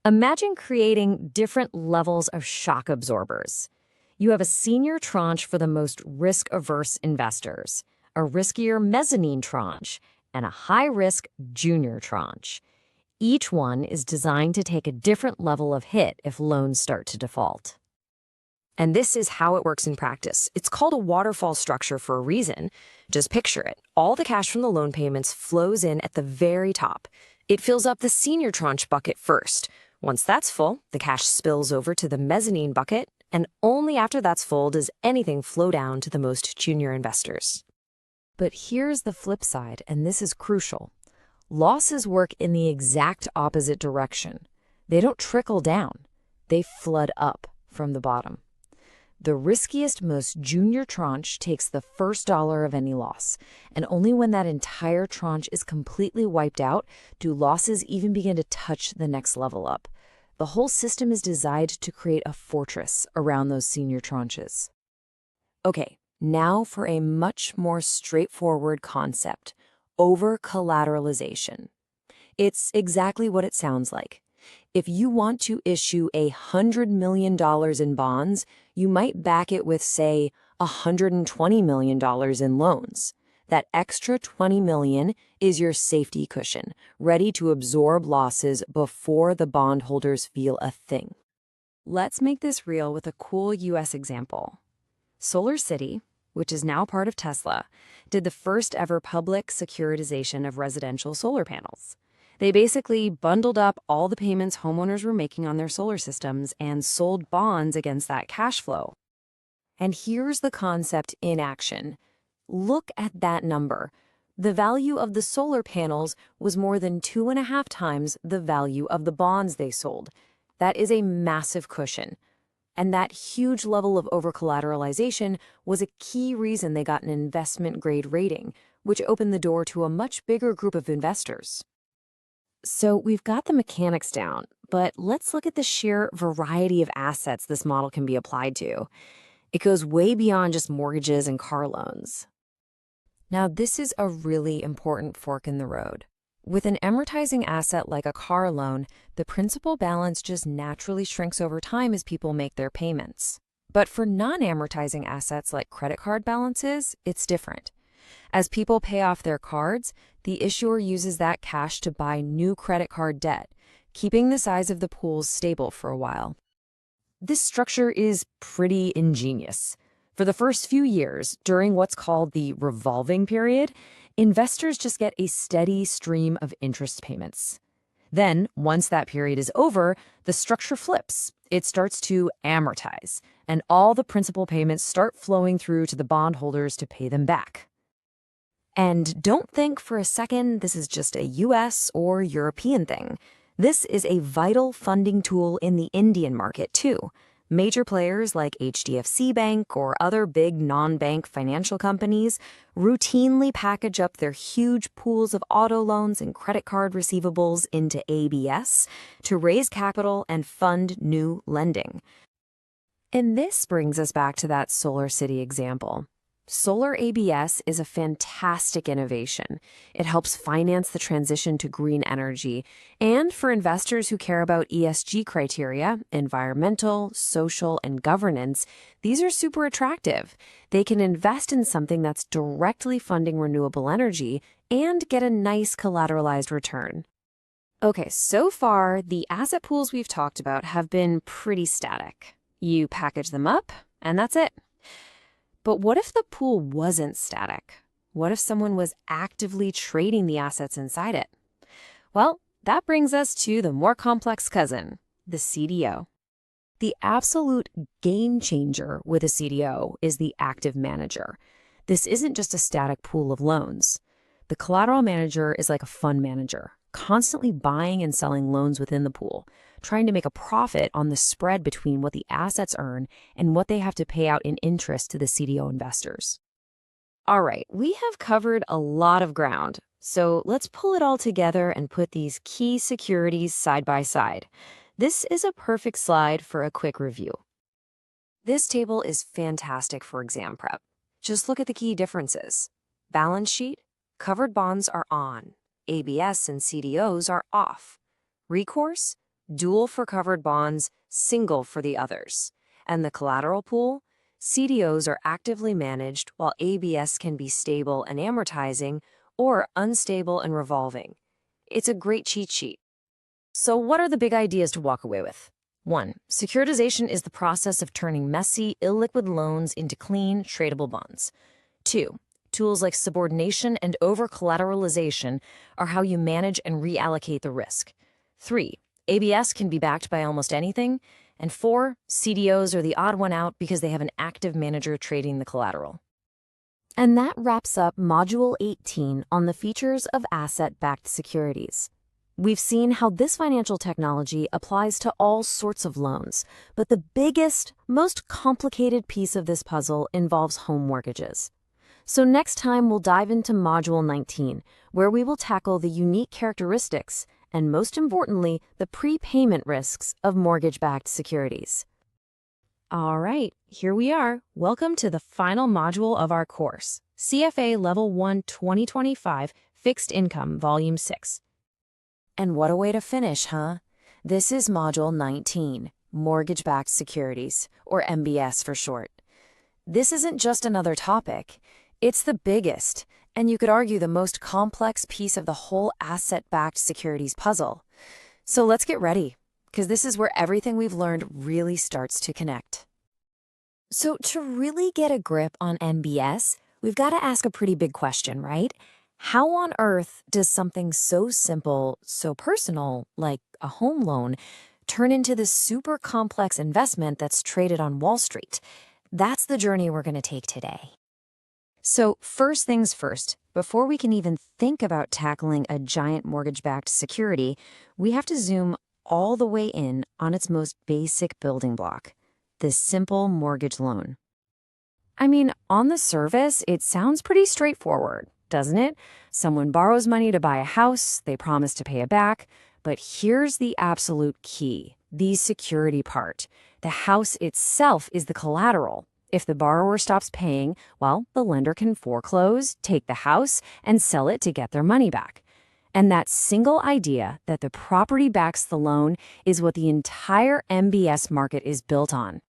Imagine creating different levels of shock absorbers. You have a senior tranche for the most risk-averse investors, a riskier mezzanine tranche, and a high-risk junior tranche. Each one is designed to take a different level of hit if loans start to default. And this is how it works in practice. It's called a waterfall structure for a reason. Just picture it. All the cash from the loan payments flows in at the very top. It fills up the senior tranche bucket first. Once that's full, the cash spills over to the mezzanine bucket, and only after that's full does anything flow down to the most junior investors. But here's the flip side, and this is crucial. Losses work in the exact opposite direction. They don't trickle down. They flood up from the bottom. The riskiest, most junior tranche takes the first dollar of any loss, and only when that entire tranche is completely wiped out do losses even begin to touch the next level up. The whole system is designed to create a fortress around those senior tranches. Okay, now for a much more straightforward concept, over-collateralization. It's exactly what it sounds like. If you want to issue $100 million in bonds, you might back it with, say, $120 million in loans. That extra $20 million is your safety cushion, ready to absorb losses before the bondholders feel a thing. Let's make this real with a cool U.S. example. SolarCity, which is now part of Tesla, did the first ever public securitization of residential solar panels. They basically bundled up all the payments homeowners were making on their solar systems and sold bonds against that cash flow. And here's the concept in action. Look at that number. The value of the solar panels was more than 2.5 times the value of the bonds they sold. That is a massive cushion. And that huge level of over-collateralization was a key reason they got an investment-grade rating, which opened the door to a much bigger group of investors. So we've got the mechanics down, but let's look at the sheer variety of assets this model can be applied to. It goes way beyond just mortgages and car loans. Now, this is a really important fork in the road. With an amortizing asset like a car loan, the principal balance just naturally shrinks over time as people make their payments. But for non-amortizing assets like credit card balances, it's different. As people pay off their cards, the issuer uses that cash to buy new credit card debt, keeping the size of the pools stable for a while. This structure is pretty ingenious. For the first few years, during what's called the revolving period, investors just get a steady stream of interest payments. Then, once that period is over, the structure flips. It starts to amortize, and all the principal payments start flowing through to the bondholders to pay them back. And don't think for a second this is just a US or European thing. This is a vital funding tool in the Indian market, too. Major players like HDFC Bank or other big non-bank financial companies routinely package up their huge pools of auto loans and credit card receivables into ABS to raise capital and fund new lending. And this brings us back to that SolarCity example. Solar ABS is a fantastic innovation. It helps finance the transition to green energy. And for investors who care about ESG criteria, environmental, social, and governance, these are super attractive. They can invest in something that's directly funding renewable energy and get a nice collateralized return. Okay, so far, the asset pools we've talked about have been pretty static. You package them up, and that's it. But what if the pool wasn't static? What if someone was actively trading the assets inside it? Well, that brings us to the more complex cousin, the CDO. The absolute game changer with a CDO is the active manager. This isn't just a static pool of loans. The collateral manager is like a fund manager, constantly buying and selling loans within the pool, trying to make a profit on the spread between what the assets earn and what they have to pay out in interest to the CDO investors. All right, we have covered a lot of ground, so let's pull it all together and put these key securities side by side. This is a perfect slide for a quick review. This table is fantastic for exam prep. Just look at the key differences. Balance sheet, covered bonds are on. ABS and CDOs are off. Recourse, dual for covered bonds, single for the others. And the collateral pool, CDOs are actively managed while ABS can be stable and amortizing or unstable and revolving. It's a great cheat sheet. So what are the big ideas to walk away with? 1. Securitization is the process of turning messy, illiquid loans into clean, tradable bonds. 2. Tools like subordination and over-collateralization are how you manage and reallocate the risk. 3. ABS can be backed by almost anything. And 4. CDOs are the odd one out because they have an active manager trading the collateral. And that wraps up Module 18 on the features of asset-backed securities. We've seen how this financial technology applies to all sorts of loans, but the biggest, most complicated piece of this puzzle involves home mortgages. So next time we'll dive into Module 19, where we will tackle the unique characteristics and, most importantly, the prepayment risks of mortgage-backed securities. All right, here we are. Welcome to the final module of our course, CFA Level 1 2025 Fixed Income Volume 6. And what a way to finish, huh? This is Module 19, Mortgage-Backed Securities, or MBS for short. This isn't just another topic. It's the biggest, and you could argue the most complex piece of the whole asset-backed securities puzzle. So let's get ready, because this is where everything we've learned really starts to connect. So to really get a grip on MBS, we've got to ask a pretty big question, right? How on earth does something so simple, so personal, like a home loan, turn into this super complex investment that's traded on Wall Street? That's the journey we're going to take today. So first things first, before we can even think about tackling a giant mortgage-backed security, we have to zoom all the way in on its most basic building block, the simple mortgage loan. I mean, on the surface, it sounds pretty straightforward, doesn't it? Someone borrows money to buy a house, they promise to pay it back, but here's the absolute key, the security part. The house itself is the collateral. If the borrower stops paying, well, the lender can foreclose, take the house, and sell it to get their money back. And that single idea that the property backs the loan is what the entire MBS market is built on.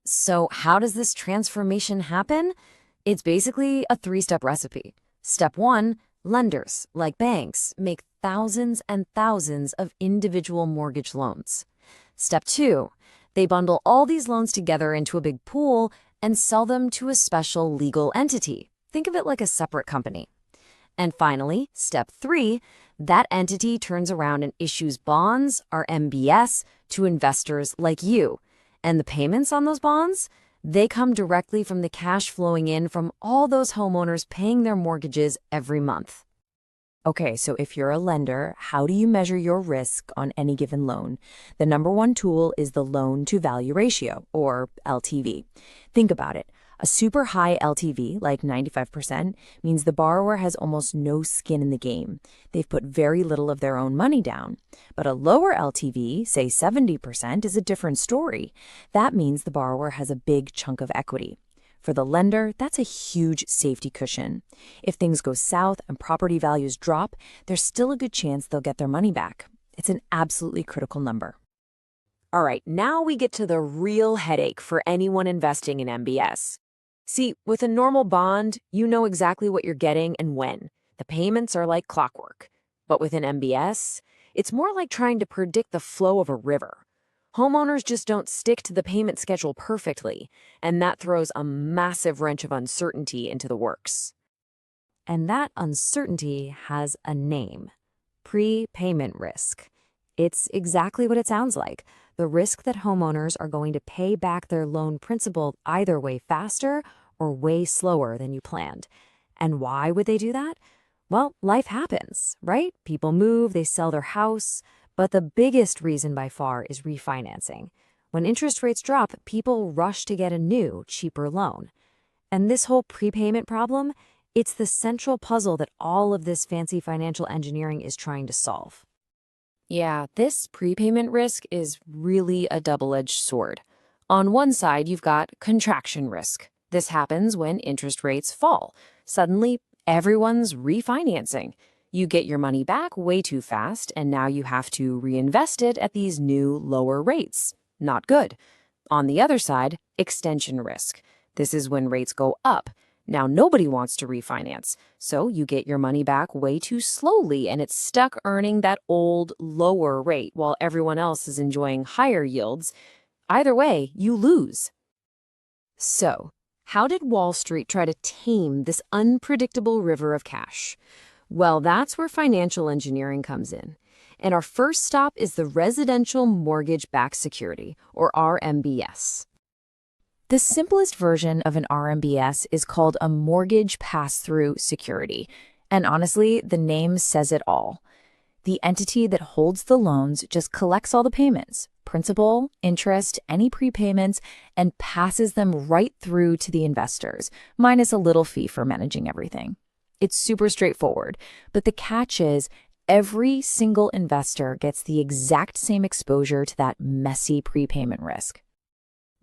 So how does this transformation happen? It's basically a three-step recipe. Step 1, lenders, like banks, make thousands and thousands of individual mortgage loans. Step 2, they bundle all these loans together into a big pool and sell them to a special legal entity. Think of it like a separate company. And finally, step 3, that entity turns around and issues bonds, or MBS, to investors like you. And the payments on those bonds? They come directly from the cash flowing in from all those homeowners paying their mortgages every month. Okay, so if you're a lender, how do you measure your risk on any given loan? The number one tool is the loan-to-value ratio, or LTV. Think about it. A super high LTV, like 95%, means the borrower has almost no skin in the game. They've put very little of their own money down. But a lower LTV, say 70%, is a different story. That means the borrower has a big chunk of equity. For the lender, that's a huge safety cushion. If things go south and property values drop, there's still a good chance they'll get their money back. It's an absolutely critical number. All right, now we get to the real headache for anyone investing in MBS. See, with a normal bond, you know exactly what you're getting and when. The payments are like clockwork. But with an MBS, it's more like trying to predict the flow of a river. Homeowners just don't stick to the payment schedule perfectly, and that throws a massive wrench of uncertainty into the works. And that uncertainty has a name: prepayment risk. It's exactly what it sounds like, the risk that homeowners are going to pay back their loan principal either way faster or way slower than you planned. And why would they do that? Well, life happens, right? People move, they sell their house, but the biggest reason by far is refinancing. When interest rates drop, people rush to get a new, cheaper loan. And this whole prepayment problem, it's the central puzzle that all of this fancy financial engineering is trying to solve. Yeah, this prepayment risk is really a double-edged sword. On one side, you've got contraction risk. This happens when interest rates fall. Suddenly, everyone's refinancing. You get your money back way too fast, and now you have to reinvest it at these new, lower rates. Not good. On the other side, extension risk. This is when rates go up. Now nobody wants to refinance, so you get your money back way too slowly and it's stuck earning that old, lower rate while everyone else is enjoying higher yields. Either way, you lose. So, how did Wall Street try to tame this unpredictable river of cash? Well, that's where financial engineering comes in. And our first stop is the residential mortgage-backed security, or RMBS. The simplest version of an RMBS is called a mortgage pass-through security. And honestly, the name says it all. The entity that holds the loans just collects all the payments, principal, interest, any prepayments, and passes them right through to the investors, minus a little fee for managing everything. It's super straightforward, but the catch is every single investor gets the exact same exposure to that messy prepayment risk.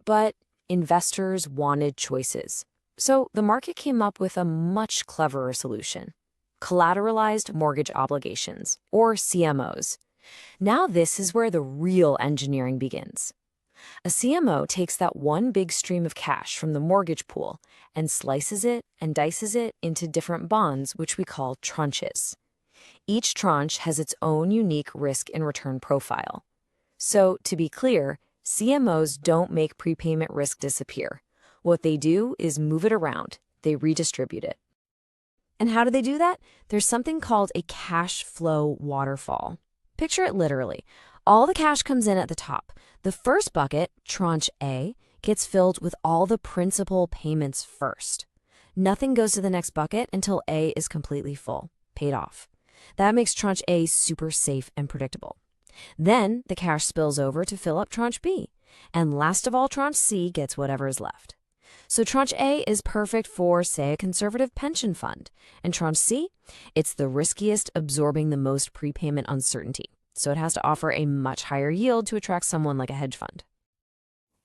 But investors wanted choices. So the market came up with a much cleverer solution: collateralized mortgage obligations, or CMOs. Now this is where the real engineering begins. A CMO takes that one big stream of cash from the mortgage pool and slices it and dices it into different bonds, which we call tranches. Each tranche has its own unique risk and return profile. So, to be clear, CMOs don't make prepayment risk disappear. What they do is move it around. They redistribute it. And how do they do that? There's something called a cash flow waterfall. Picture it literally. All the cash comes in at the top. The first bucket, tranche A, gets filled with all the principal payments first. Nothing goes to the next bucket until A is completely full, paid off. That makes tranche A super safe and predictable. Then the cash spills over to fill up tranche B. And last of all, tranche C gets whatever is left. So tranche A is perfect for, say, a conservative pension fund. And tranche C, it's the riskiest, absorbing the most prepayment uncertainty. So it has to offer a much higher yield to attract someone like a hedge fund.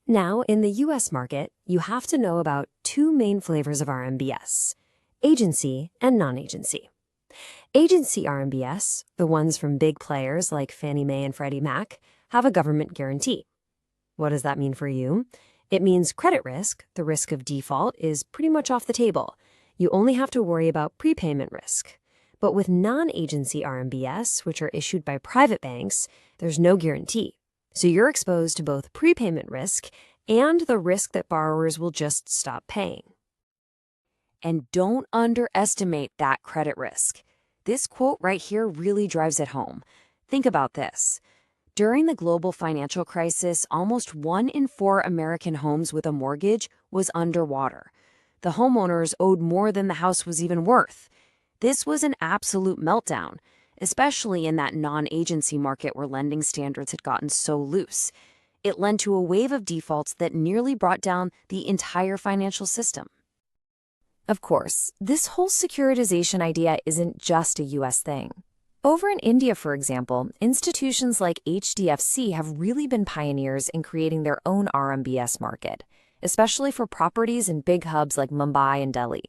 Now, in the U.S. market, you have to know about two main flavors of RMBS: agency and non-agency. Agency RMBS, the ones from big players like Fannie Mae and Freddie Mac, have a government guarantee. What does that mean for you? It means credit risk, the risk of default, is pretty much off the table. You only have to worry about prepayment risk. But with non-agency RMBS, which are issued by private banks, there's no guarantee. So you're exposed to both prepayment risk and the risk that borrowers will just stop paying. And don't underestimate that credit risk. This quote right here really drives it home. Think about this. During the global financial crisis, almost 1 in 4 American homes with a mortgage was underwater. The homeowners owed more than the house was even worth. This was an absolute meltdown, especially in that non-agency market where lending standards had gotten so loose. It led to a wave of defaults that nearly brought down the entire financial system. Of course, this whole securitization idea isn't just a U.S. thing. Over in India, for example, institutions like HDFC have really been pioneers in creating their own RMBS market, especially for properties in big hubs like Mumbai and Delhi.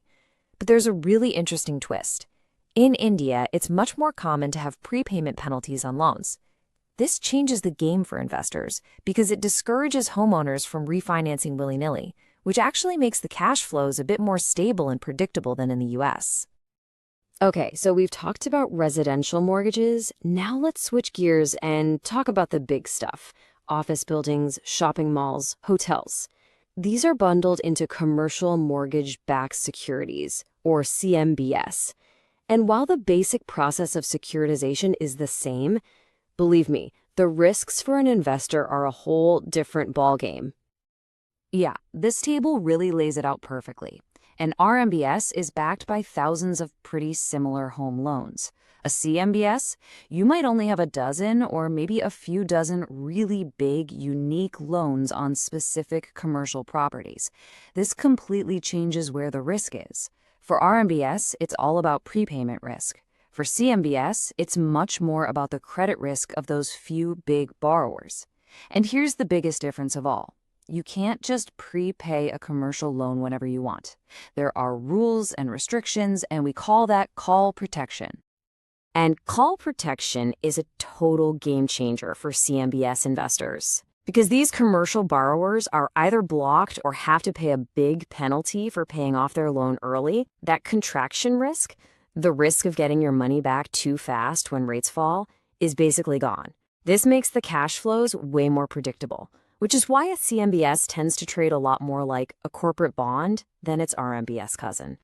But there's a really interesting twist. In India, it's much more common to have prepayment penalties on loans. This changes the game for investors because it discourages homeowners from refinancing willy-nilly, which actually makes the cash flows a bit more stable and predictable than in the U.S. Okay, so we've talked about residential mortgages. Now let's switch gears and talk about the big stuff: office buildings, shopping malls, hotels. These are bundled into commercial mortgage-backed securities, or CMBS. And while the basic process of securitization is the same, believe me, the risks for an investor are a whole different ballgame. Yeah, this table really lays it out perfectly. An RMBS is backed by thousands of pretty similar home loans. A CMBS, you might only have a dozen or maybe a few dozen really big, unique loans on specific commercial properties. This completely changes where the risk is. For RMBS, it's all about prepayment risk. For CMBS, it's much more about the credit risk of those few big borrowers. And here's the biggest difference of all. You can't just prepay a commercial loan whenever you want. There are rules and restrictions, and we call that call protection. And call protection is a total game changer for CMBS investors. Because these commercial borrowers are either blocked or have to pay a big penalty for paying off their loan early, that contraction risk, the risk of getting your money back too fast when rates fall, is basically gone. This makes the cash flows way more predictable, which is why a CMBS tends to trade a lot more like a corporate bond than its RMBS cousin.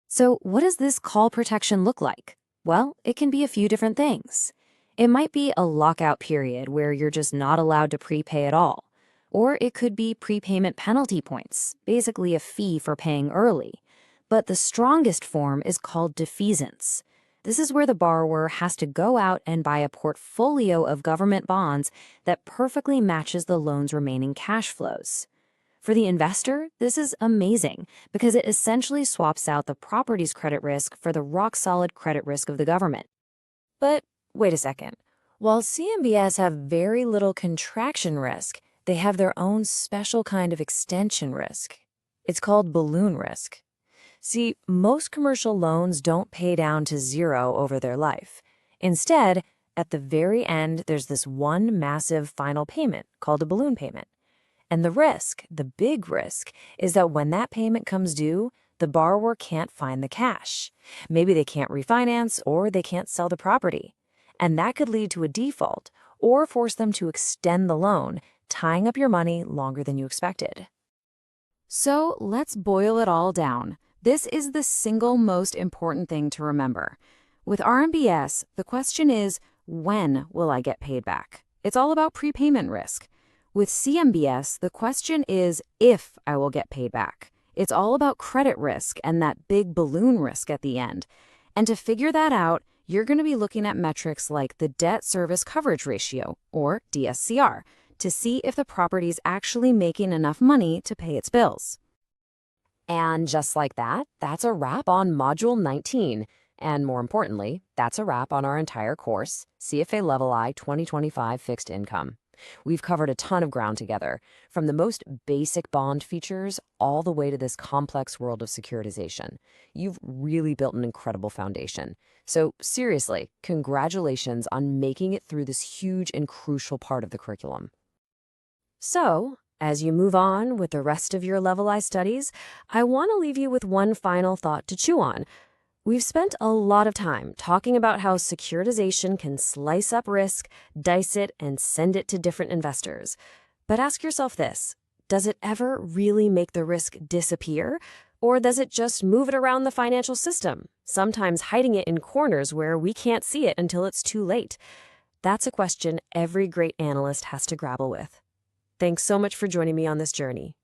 So what does this call protection look like? Well, it can be a few different things. It might be a lockout period where you're just not allowed to prepay at all. Or it could be prepayment penalty points, basically a fee for paying early. But the strongest form is called defeasance. This is where the borrower has to go out and buy a portfolio of government bonds that perfectly matches the loan's remaining cash flows. For the investor, this is amazing because it essentially swaps out the property's credit risk for the rock-solid credit risk of the government. But wait a second. While CMBS have very little contraction risk, they have their own special kind of extension risk. It's called balloon risk. See, most commercial loans don't pay down to zero over their life. Instead, at the very end, there's this one massive final payment called a balloon payment. And the risk, the big risk, is that when that payment comes due, the borrower can't find the cash. Maybe they can't refinance or they can't sell the property. And that could lead to a default or force them to extend the loan, tying up your money longer than you expected. So let's boil it all down. This is the single most important thing to remember. With RMBS, the question is, when will I get paid back? It's all about prepayment risk. With CMBS, the question is if I will get paid back. It's all about credit risk and that big balloon risk at the end. And to figure that out, you're going to be looking at metrics like the debt service coverage ratio, or DSCR, to see if the property is actually making enough money to pay its bills. And just like that, that's a wrap on Module 19. And more importantly, that's a wrap on our entire course, CFA Level I 2025 Fixed Income. We've covered a ton of ground together, from the most basic bond features all the way to this complex world of securitization. You've really built an incredible foundation. So seriously, congratulations on making it through this huge and crucial part of the curriculum. So, as you move on with the rest of your Level I studies, I want to leave you with one final thought to chew on. We've spent a lot of time talking about how securitization can slice up risk, dice it, and send it to different investors. But ask yourself this, does it ever really make the risk disappear? Or does it just move it around the financial system, sometimes hiding it in corners where we can't see it until it's too late? That's a question every great analyst has to grapple with. Thanks so much for joining me on this journey.